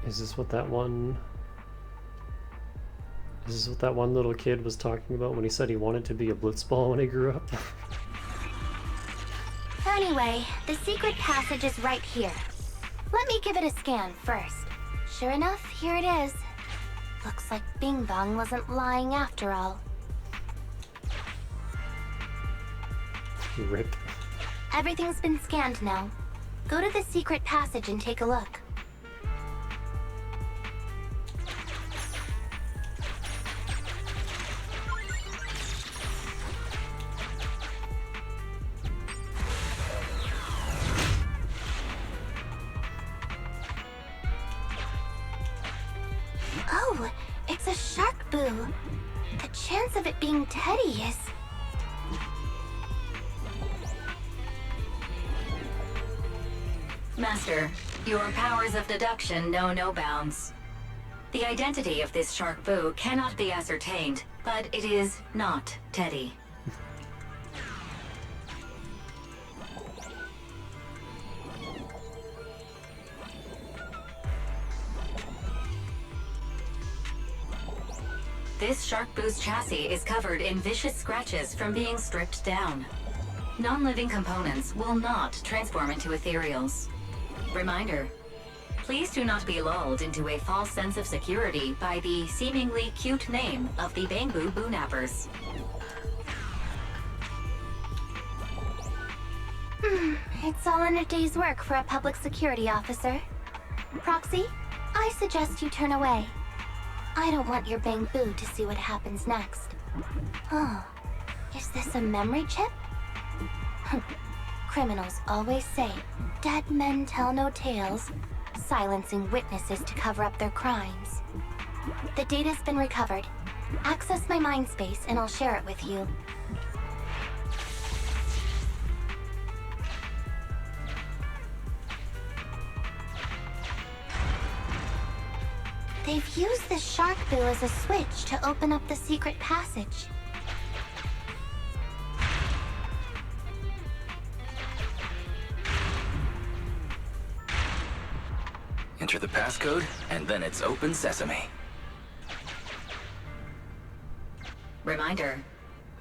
Is this what that one little kid was talking about when he said he wanted to be a blitzball when he grew up? Anyway, the secret passage is right here. Let me give it a scan first. Sure enough, here it is. Looks like Bing Bong wasn't lying after all. Rip. Everything's been scanned now. Go to the secret passage and take a look. Oh, it's a shark boo. The chance of it being Teddy is... Master, your powers of deduction know no bounds. The identity of this shark boo cannot be ascertained, but it is not Teddy. This shark boo's chassis is covered in vicious scratches from being stripped down. Non-living components will not transform into ethereals. Reminder, please do not be lulled into a false sense of security by the seemingly cute name of the Bangbu Boo-nappers. It's all in a day's work for a public security officer. Proxy, I suggest you turn away. I don't want your Bangbu to see what happens next. Oh, is this a memory chip? Criminals always say, dead men tell no tales, silencing witnesses to cover up their crimes. The data's been recovered. Access my mind space and I'll share it with you. They've used the shark boo as a switch to open up the secret passage. Enter the passcode, and then it's open sesame. Reminder,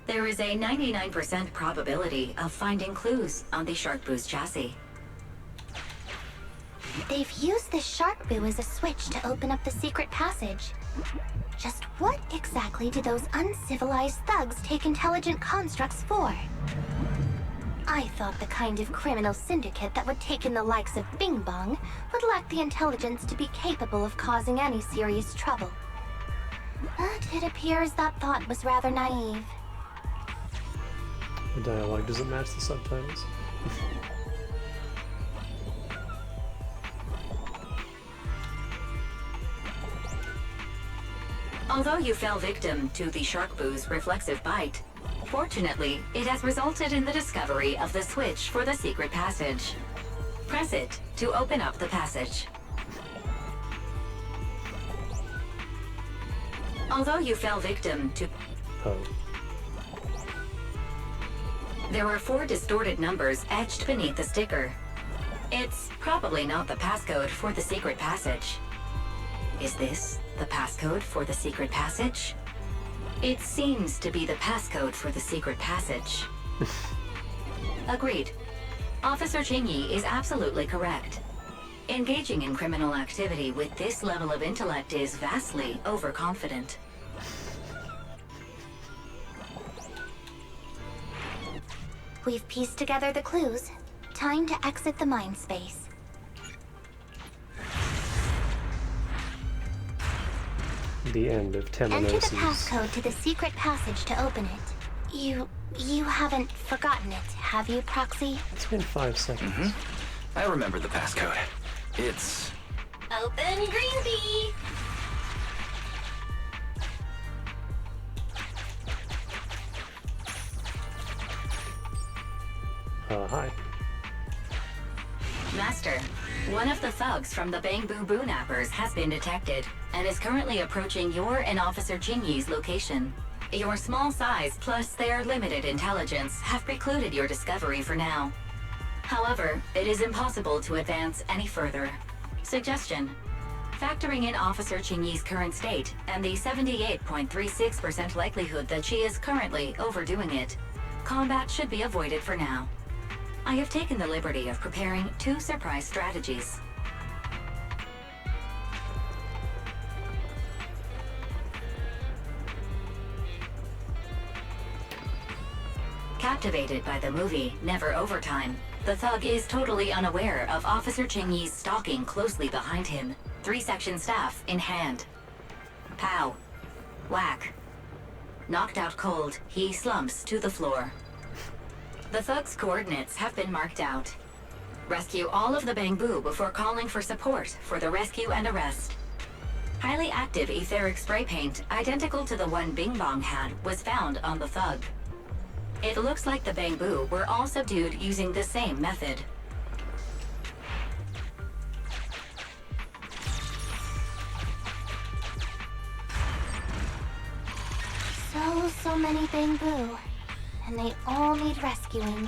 there is a 99% probability of finding clues on the shark boo's chassis. They've used the shark boo as a switch to open up the secret passage. Just what exactly do those uncivilized thugs take intelligent constructs for? I thought the kind of criminal syndicate that would take in the likes of Bing Bong would lack the intelligence to be capable of causing any serious trouble. But it appears that thought was rather naive. The dialogue doesn't match the subtitles. Although you fell victim to the shark boo's reflexive bite, fortunately, it has resulted in the discovery of the switch for the secret passage. Press it to open up the passage. Although you fell victim to... There were 4 distorted numbers etched beneath the sticker. It's probably not the passcode for the secret passage. Is this the passcode for the secret passage? It seems to be the passcode for the secret passage. Agreed. Officer Qingyi is absolutely correct. Engaging in criminal activity with this level of intellect is vastly overconfident. We've pieced together the clues. Time to exit the mind space. The end of Enter the Temenos. passcode to the secret passage to open it. You haven't forgotten it, have you, Proxy? It's been 5 seconds. I remember the passcode. It's... Open green bee! Hi. Master, one of the thugs from the Bangbu Boo Nappers has been detected and is currently approaching your and Officer Qingyi's location. Your small size plus their limited intelligence have precluded your discovery for now. However, it is impossible to advance any further. Suggestion: factoring in Officer Qingyi's current state and the 78.36% likelihood that she is currently overdoing it, combat should be avoided for now. I have taken the liberty of preparing 2 surprise strategies. Captivated by the movie Never Overtime, the thug is totally unaware of Officer Qingyi's stalking closely behind him, 3-section staff in hand. Pow. Whack. Knocked out cold, he slumps to the floor. The thug's coordinates have been marked out. Rescue all of the Bangbu before calling for support for the rescue and arrest. Highly active etheric spray paint, identical to the one Bing Bong had, was found on the thug. It looks like the Bangbu were all subdued using the same method. So many Bangbu. And they all need rescuing.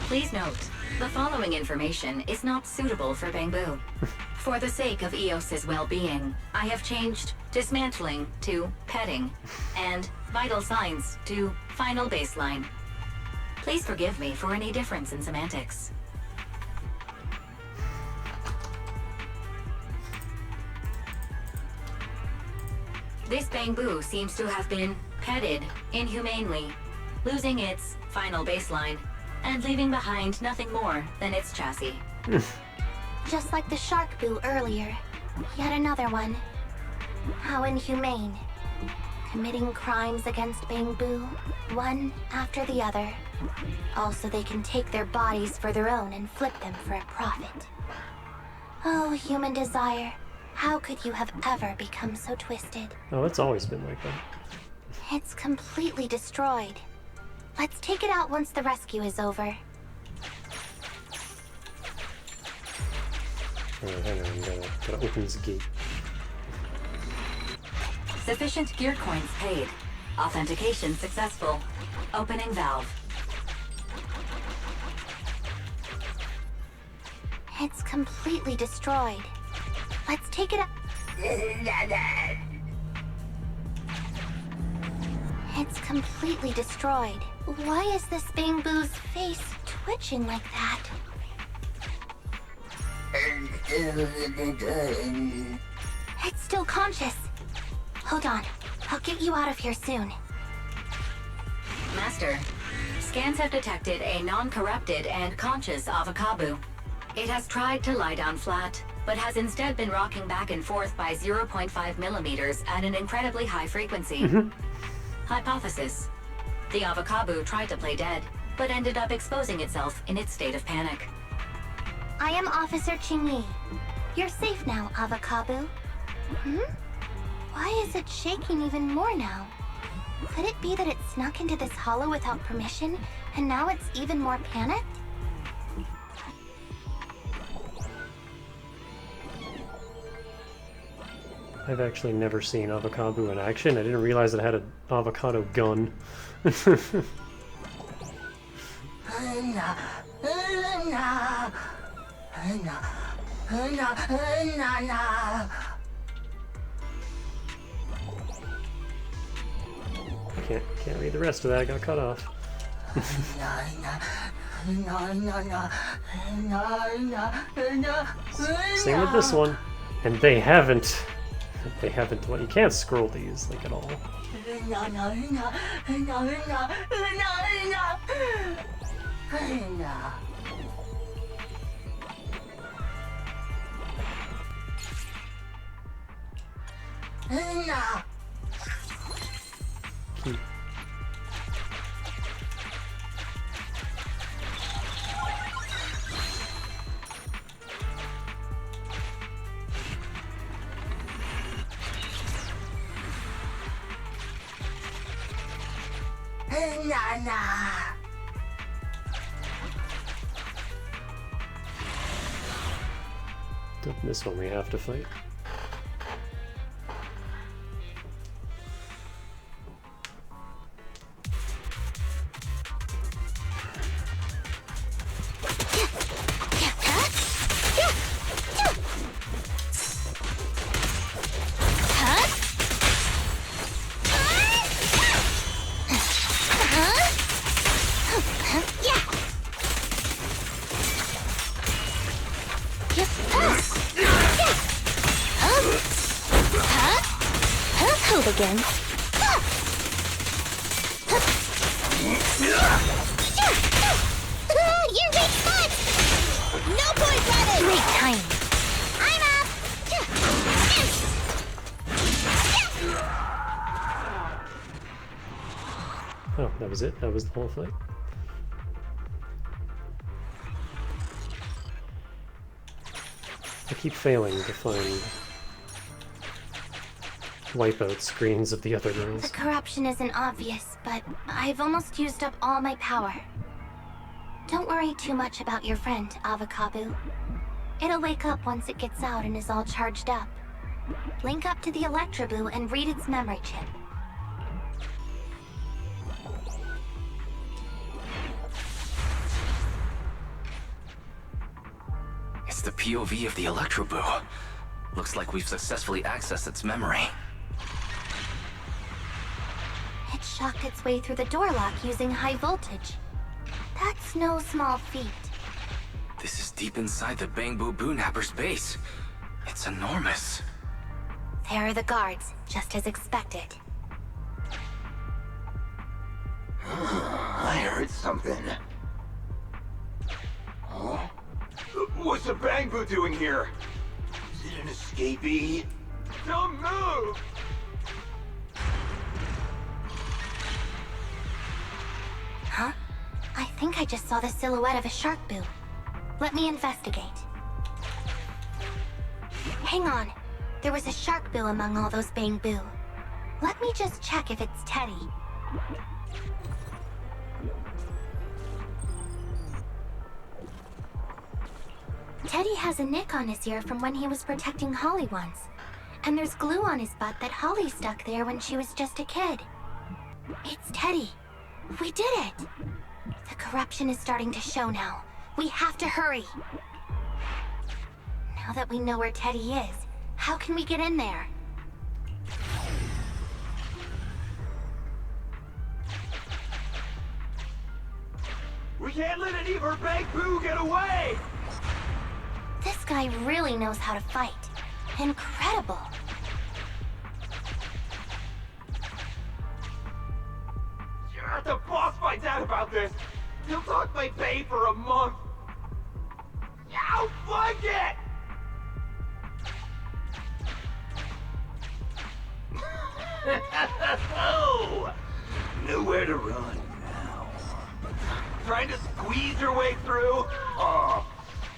Please note, the following information is not suitable for Bangbu. For the sake of Eos's well-being, I have changed dismantling to petting, and vital signs to final baseline. Please forgive me for any difference in semantics. This Bangbu seems to have been petted inhumanely, losing its final baseline, and leaving behind nothing more than its chassis. Just like the shark boo earlier. Yet another one. How inhumane. Committing crimes against Bangbu, one after the other. Also, they can take their bodies for their own and flip them for a profit. Oh, human desire. How could you have ever become so twisted? Oh, it's always been like that. It's completely destroyed. Let's take it out once the rescue is over. Alright, hang on, gotta open this gate. Sufficient gear coins paid. Authentication successful. Opening valve. It's completely destroyed. Let's take it out. It's completely destroyed. Why is this Bangbu's face twitching like that? It's still conscious. Hold on. I'll get you out of here soon. Master, scans have detected a non-corrupted and conscious Avakabu. It has tried to lie down flat, but has instead been rocking back and forth by 0.5 millimeters at an incredibly high frequency. Hypothesis: the Avakabu tried to play dead, but ended up exposing itself in its state of panic. I am Officer Qingyi. You're safe now, Avakabu. Why is it shaking even more now? Could it be that it snuck into this hollow without permission, and now it's even more panicked? I've actually never seen avocado in action. I didn't realize it had an avocado gun. Can't read the rest of that. I got cut off. Same with this one. And they haven't. Well, you can't scroll these like at all. This one we have to fight. Again. You're weak spot! No point running! Great time. I'm up! Oh, that was it? That was the whole fight? I keep failing to find wipeout screens of the other girls. The corruption isn't obvious, but I've almost used up all my power. Don't worry too much about your friend, Avakabu. It'll wake up once it gets out and is all charged up. Link up to the Electroboo and read its memory chip. It's the POV of the Electroboo. Looks like we've successfully accessed its memory. It shocked its way through the door lock using high voltage. That's no small feat. This is deep inside the Bangbu Boonapper's base. It's enormous. There are the guards, just as expected. I heard something. Huh? What's the Bangbu doing here? Is it an escapee? Don't move! Huh? I think I just saw the silhouette of a shark boo. Let me investigate. Hang on. There was a shark boo among all those Bangbu. Let me just check if it's Teddy. Teddy has a nick on his ear from when he was protecting Holly once. And there's glue on his butt that Holly stuck there when she was just a kid. It's Teddy. We did it! The corruption is starting to show now. We have to hurry. Now that we know where Teddy is, how can we get in there? We can't let any of our Bangbu get away! This guy really knows how to fight. Incredible. If the boss finds out about this, he'll talk my pay for a month. I'll flank it! Oh, nowhere to run now. Trying to squeeze your way through? Oh,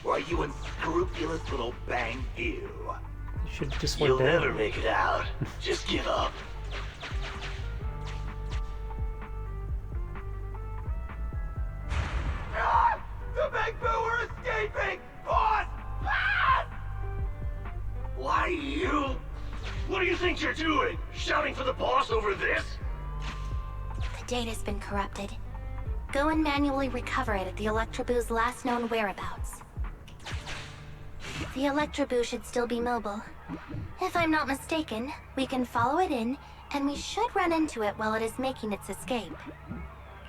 why, you unscrupulous little Bangbu. You should just went You'll down. never make it out. Just give up. Ah! The Bangbu are escaping! Boss! Ah! Why, you? What do you think you're doing? Shouting for the boss over this? The data's been corrupted. Go and manually recover it at the Electroboo's last known whereabouts. The Electroboo should still be mobile. If I'm not mistaken, we can follow it in and we should run into it while it is making its escape.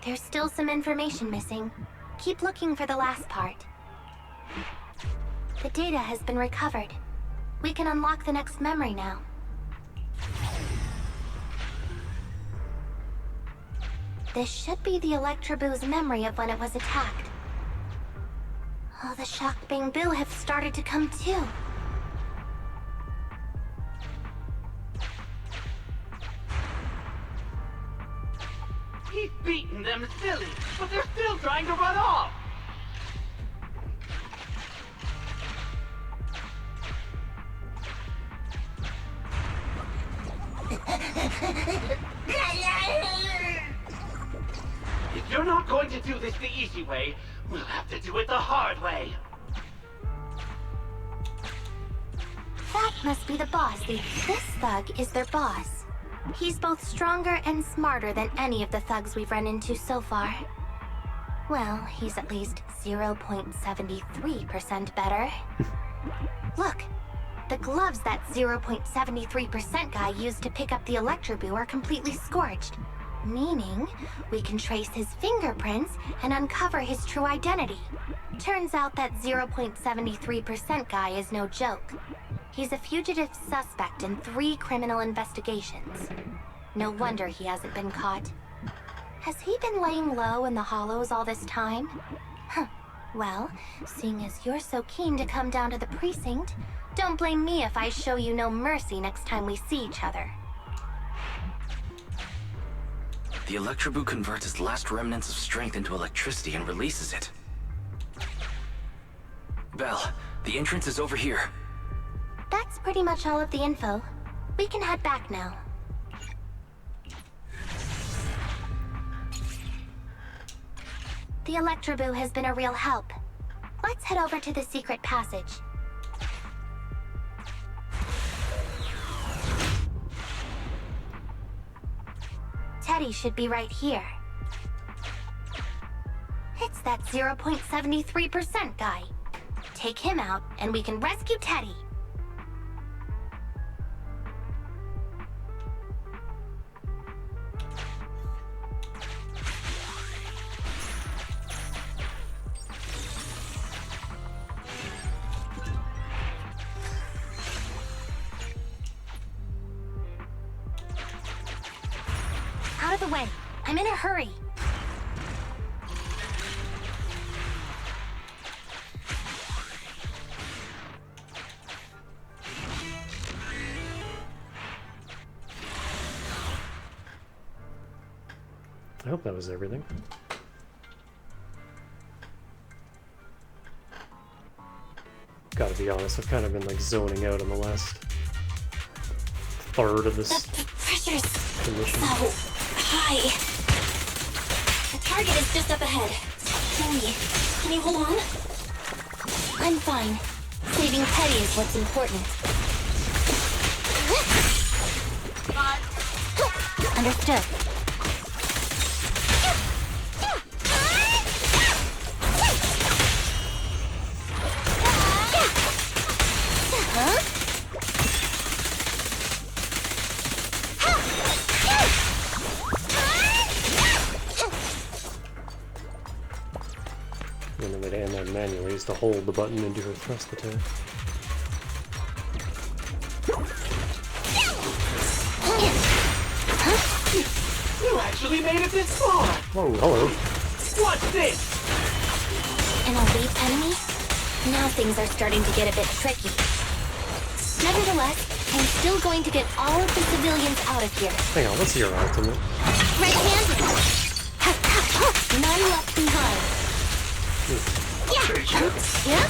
There's still some information missing. Keep looking for the last part. The data has been recovered. We can unlock the next memory now. This should be the Electroboo's memory of when it was attacked. Oh, the shocked Bangboo have started to come too. He's beaten them silly, but they're still trying to run off! If you're not going to do this the easy way, we'll have to do it the hard way. That must be the boss. This thug is their boss. He's both stronger and smarter than any of the thugs we've run into so far. Well, he's at least 0.73% better. Look, the gloves that 0.73% guy used to pick up the Electroboo are completely scorched. Meaning, we can trace his fingerprints and uncover his true identity. Turns out that 0.73% guy is no joke. He's a fugitive suspect in 3 criminal investigations. No wonder he hasn't been caught. Has he been laying low in the hollows all this time? Huh. Well, seeing as you're so keen to come down to the precinct, don't blame me if I show you no mercy next time we see each other. The Electroboo converts its last remnants of strength into electricity and releases it. Belle, the entrance is over here. That's pretty much all of the info. We can head back now. The Electroboo has been a real help. Let's head over to the secret passage. Teddy should be right here. It's that 0.73% guy. Take him out, and we can rescue Teddy. Out of the way. I'm in a hurry. I hope that was everything. Gotta be honest, I've kind of been like zoning out in the last third of this Pressure's mission. so high. The target is just up ahead. Qingyi, can you hold on? I'm fine. Saving Teddy is what's important. Understood. The only way to aim that manually is to hold the button and do her thrust attack. You actually made it this far! Whoa, hello. What's this? An elite enemy? Now things are starting to get a bit tricky. Nevertheless, I'm still going to get all of the civilians out of here. Hang on, what's your ultimate? Right-handed. None left behind. Yeah.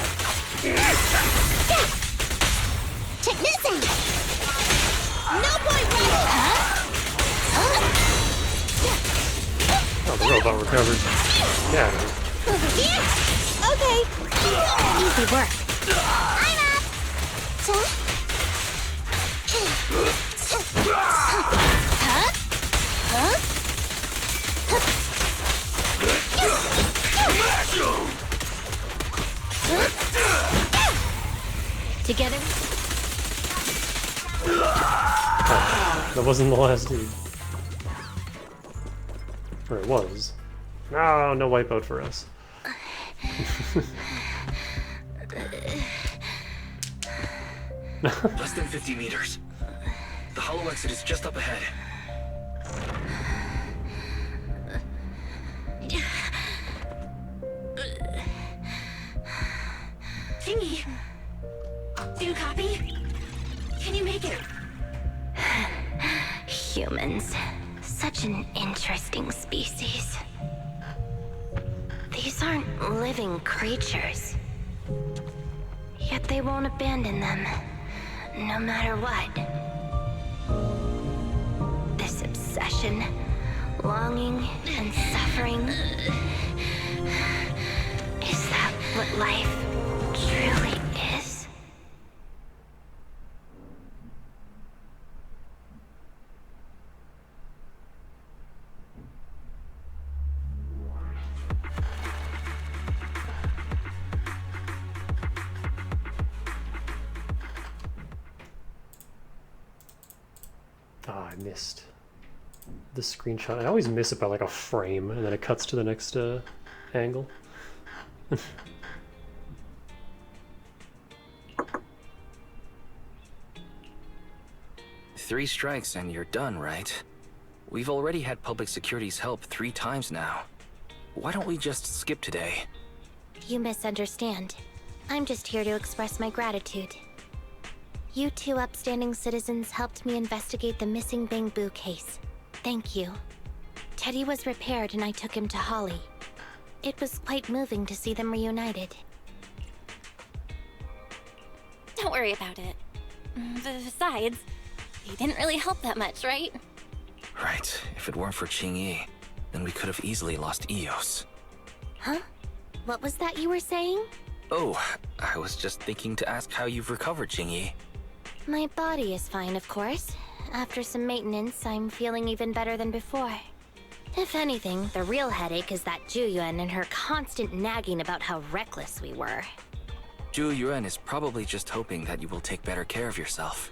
Check this out. No point right. Oh, the robot recovered. Yeah. Okay. Easy work. I'm up. Together. That wasn't the last dude. Or it was. No, no wipeout for us. Less than 50 meters. The hollow exit is just up ahead. Qingyi, do you copy? Can you make it? Humans. Such an interesting species. These aren't living creatures. Yet they won't abandon them, no matter what. This obsession, longing, and suffering. Is that what life truly is? Ah, I missed the screenshot. I always miss it by like a frame, and then it cuts to the next angle. 3 strikes and you're done, right? We've already had public security's help 3 times now. Why don't we just skip today? You misunderstand. I'm just here to express my gratitude. You 2 upstanding citizens helped me investigate the missing Bangbu case. Thank you. Teddy was repaired and I took him to Holly. It was quite moving to see them reunited. Don't worry about it. Besides, he didn't really help that much, right? Right. If it weren't for Qingyi, then we could have easily lost Eos. Huh? What was that you were saying? Oh, I was just thinking to ask how you've recovered, Qingyi. My body is fine, of course. After some maintenance, I'm feeling even better than before. If anything, the real headache is that Zhuyuan and her constant nagging about how reckless we were. Zhu Yuan is probably just hoping that you will take better care of yourself.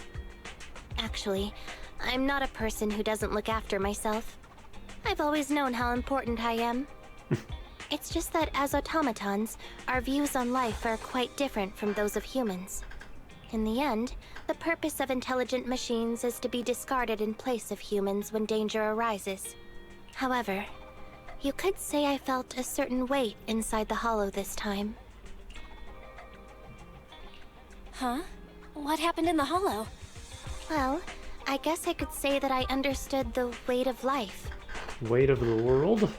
Actually, I'm not a person who doesn't look after myself. I've always known how important I am. It's just that as automatons, our views on life are quite different from those of humans. In the end, the purpose of intelligent machines is to be discarded in place of humans when danger arises. However, you could say I felt a certain weight inside the hollow this time. Huh? What happened in the hollow? Well, I guess I could say that I understood the weight of life. Weight of the world?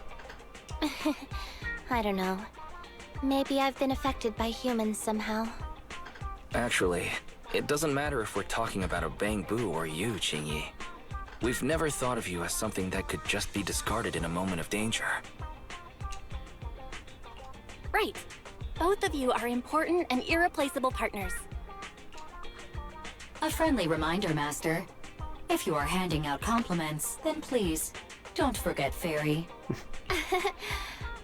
I don't know. Maybe I've been affected by humans somehow. Actually, it doesn't matter if we're talking about a Bangbu or you, Qingyi. We've never thought of you as something that could just be discarded in a moment of danger. Right. Both of you are important and irreplaceable partners. A friendly reminder, Master. If you are handing out compliments, then please, don't forget Fairy.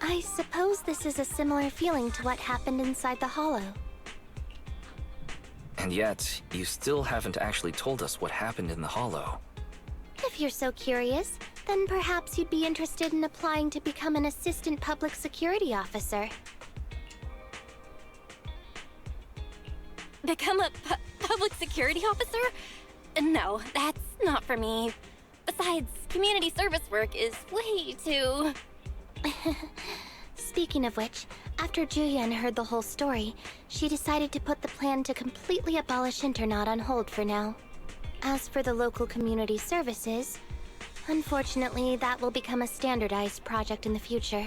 I suppose this is a similar feeling to what happened inside the hollow. And yet, you still haven't actually told us what happened in the hollow. If you're so curious, then perhaps you'd be interested in applying to become an assistant public security officer. Become a public security officer? No, that's not for me. Besides, community service work is way too... Speaking of which, after Zhuyuan heard the whole story, she decided to put the plan to completely abolish Internaut on hold for now. As for the local community services, unfortunately that will become a standardized project in the future.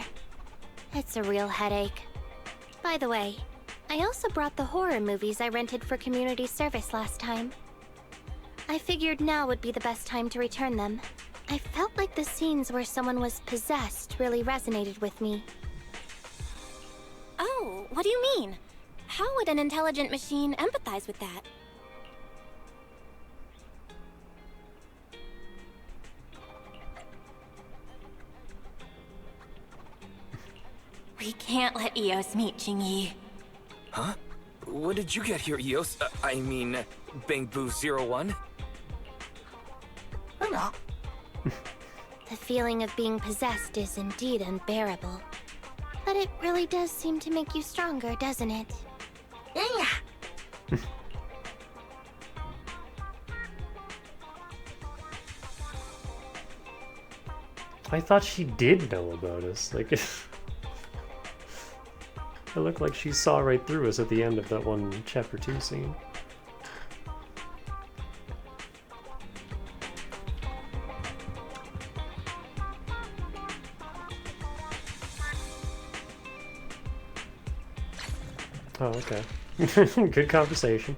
It's a real headache. By the way, I also brought the horror movies I rented for community service last time. I figured now would be the best time to return them. I felt like the scenes where someone was possessed really resonated with me. Oh, what do you mean? How would an intelligent machine empathize with that? We can't let Eos meet Qingyi. Huh? When did you get here, Eos? I mean, Bangbu 01? feeling of being possessed is indeed unbearable. But it really does seem to make you stronger, doesn't it? I thought she did know about us. Like, it looked like she saw right through us at the end of that one chapter 2 scene. Oh, okay. Good conversation.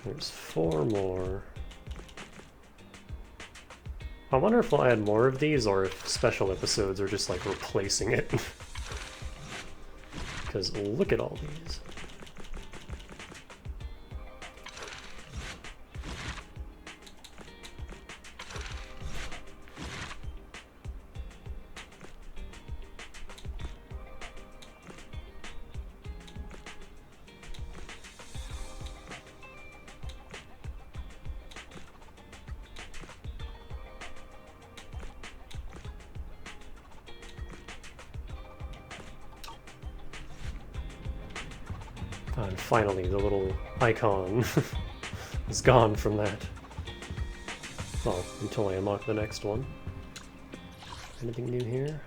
There's 4 more. I wonder if we'll add more of these or if special episodes are just like replacing it. Because look at all these. And finally, the little icon is gone from that. Well, until I unlock the next one. Anything new here?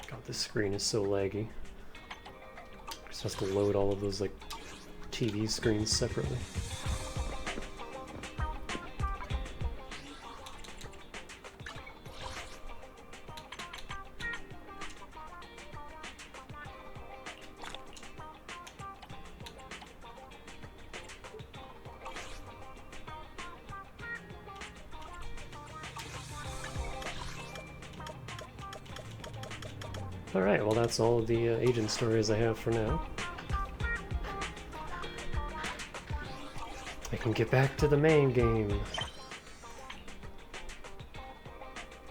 God, this screen is so laggy. Just has to load all of those like TV screens separately. Alright, well that's all of the agent stories I have for now. I can get back to the main game.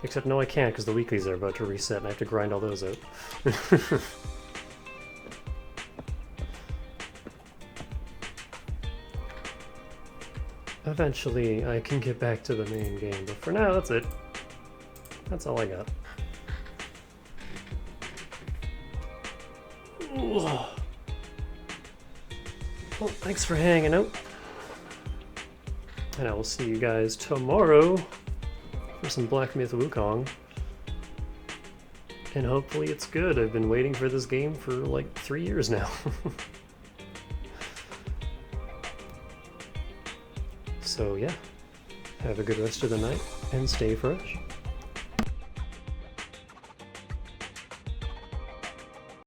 Except no I can't because the weeklies are about to reset and I have to grind all those out. Eventually I can get back to the main game, but for now that's it. That's all I got. Well, thanks for hanging out. And I will see you guys tomorrow for some Black Myth Wukong. And hopefully it's good. I've been waiting for this game for like 3 years now. So yeah, have a good rest of the night and stay fresh.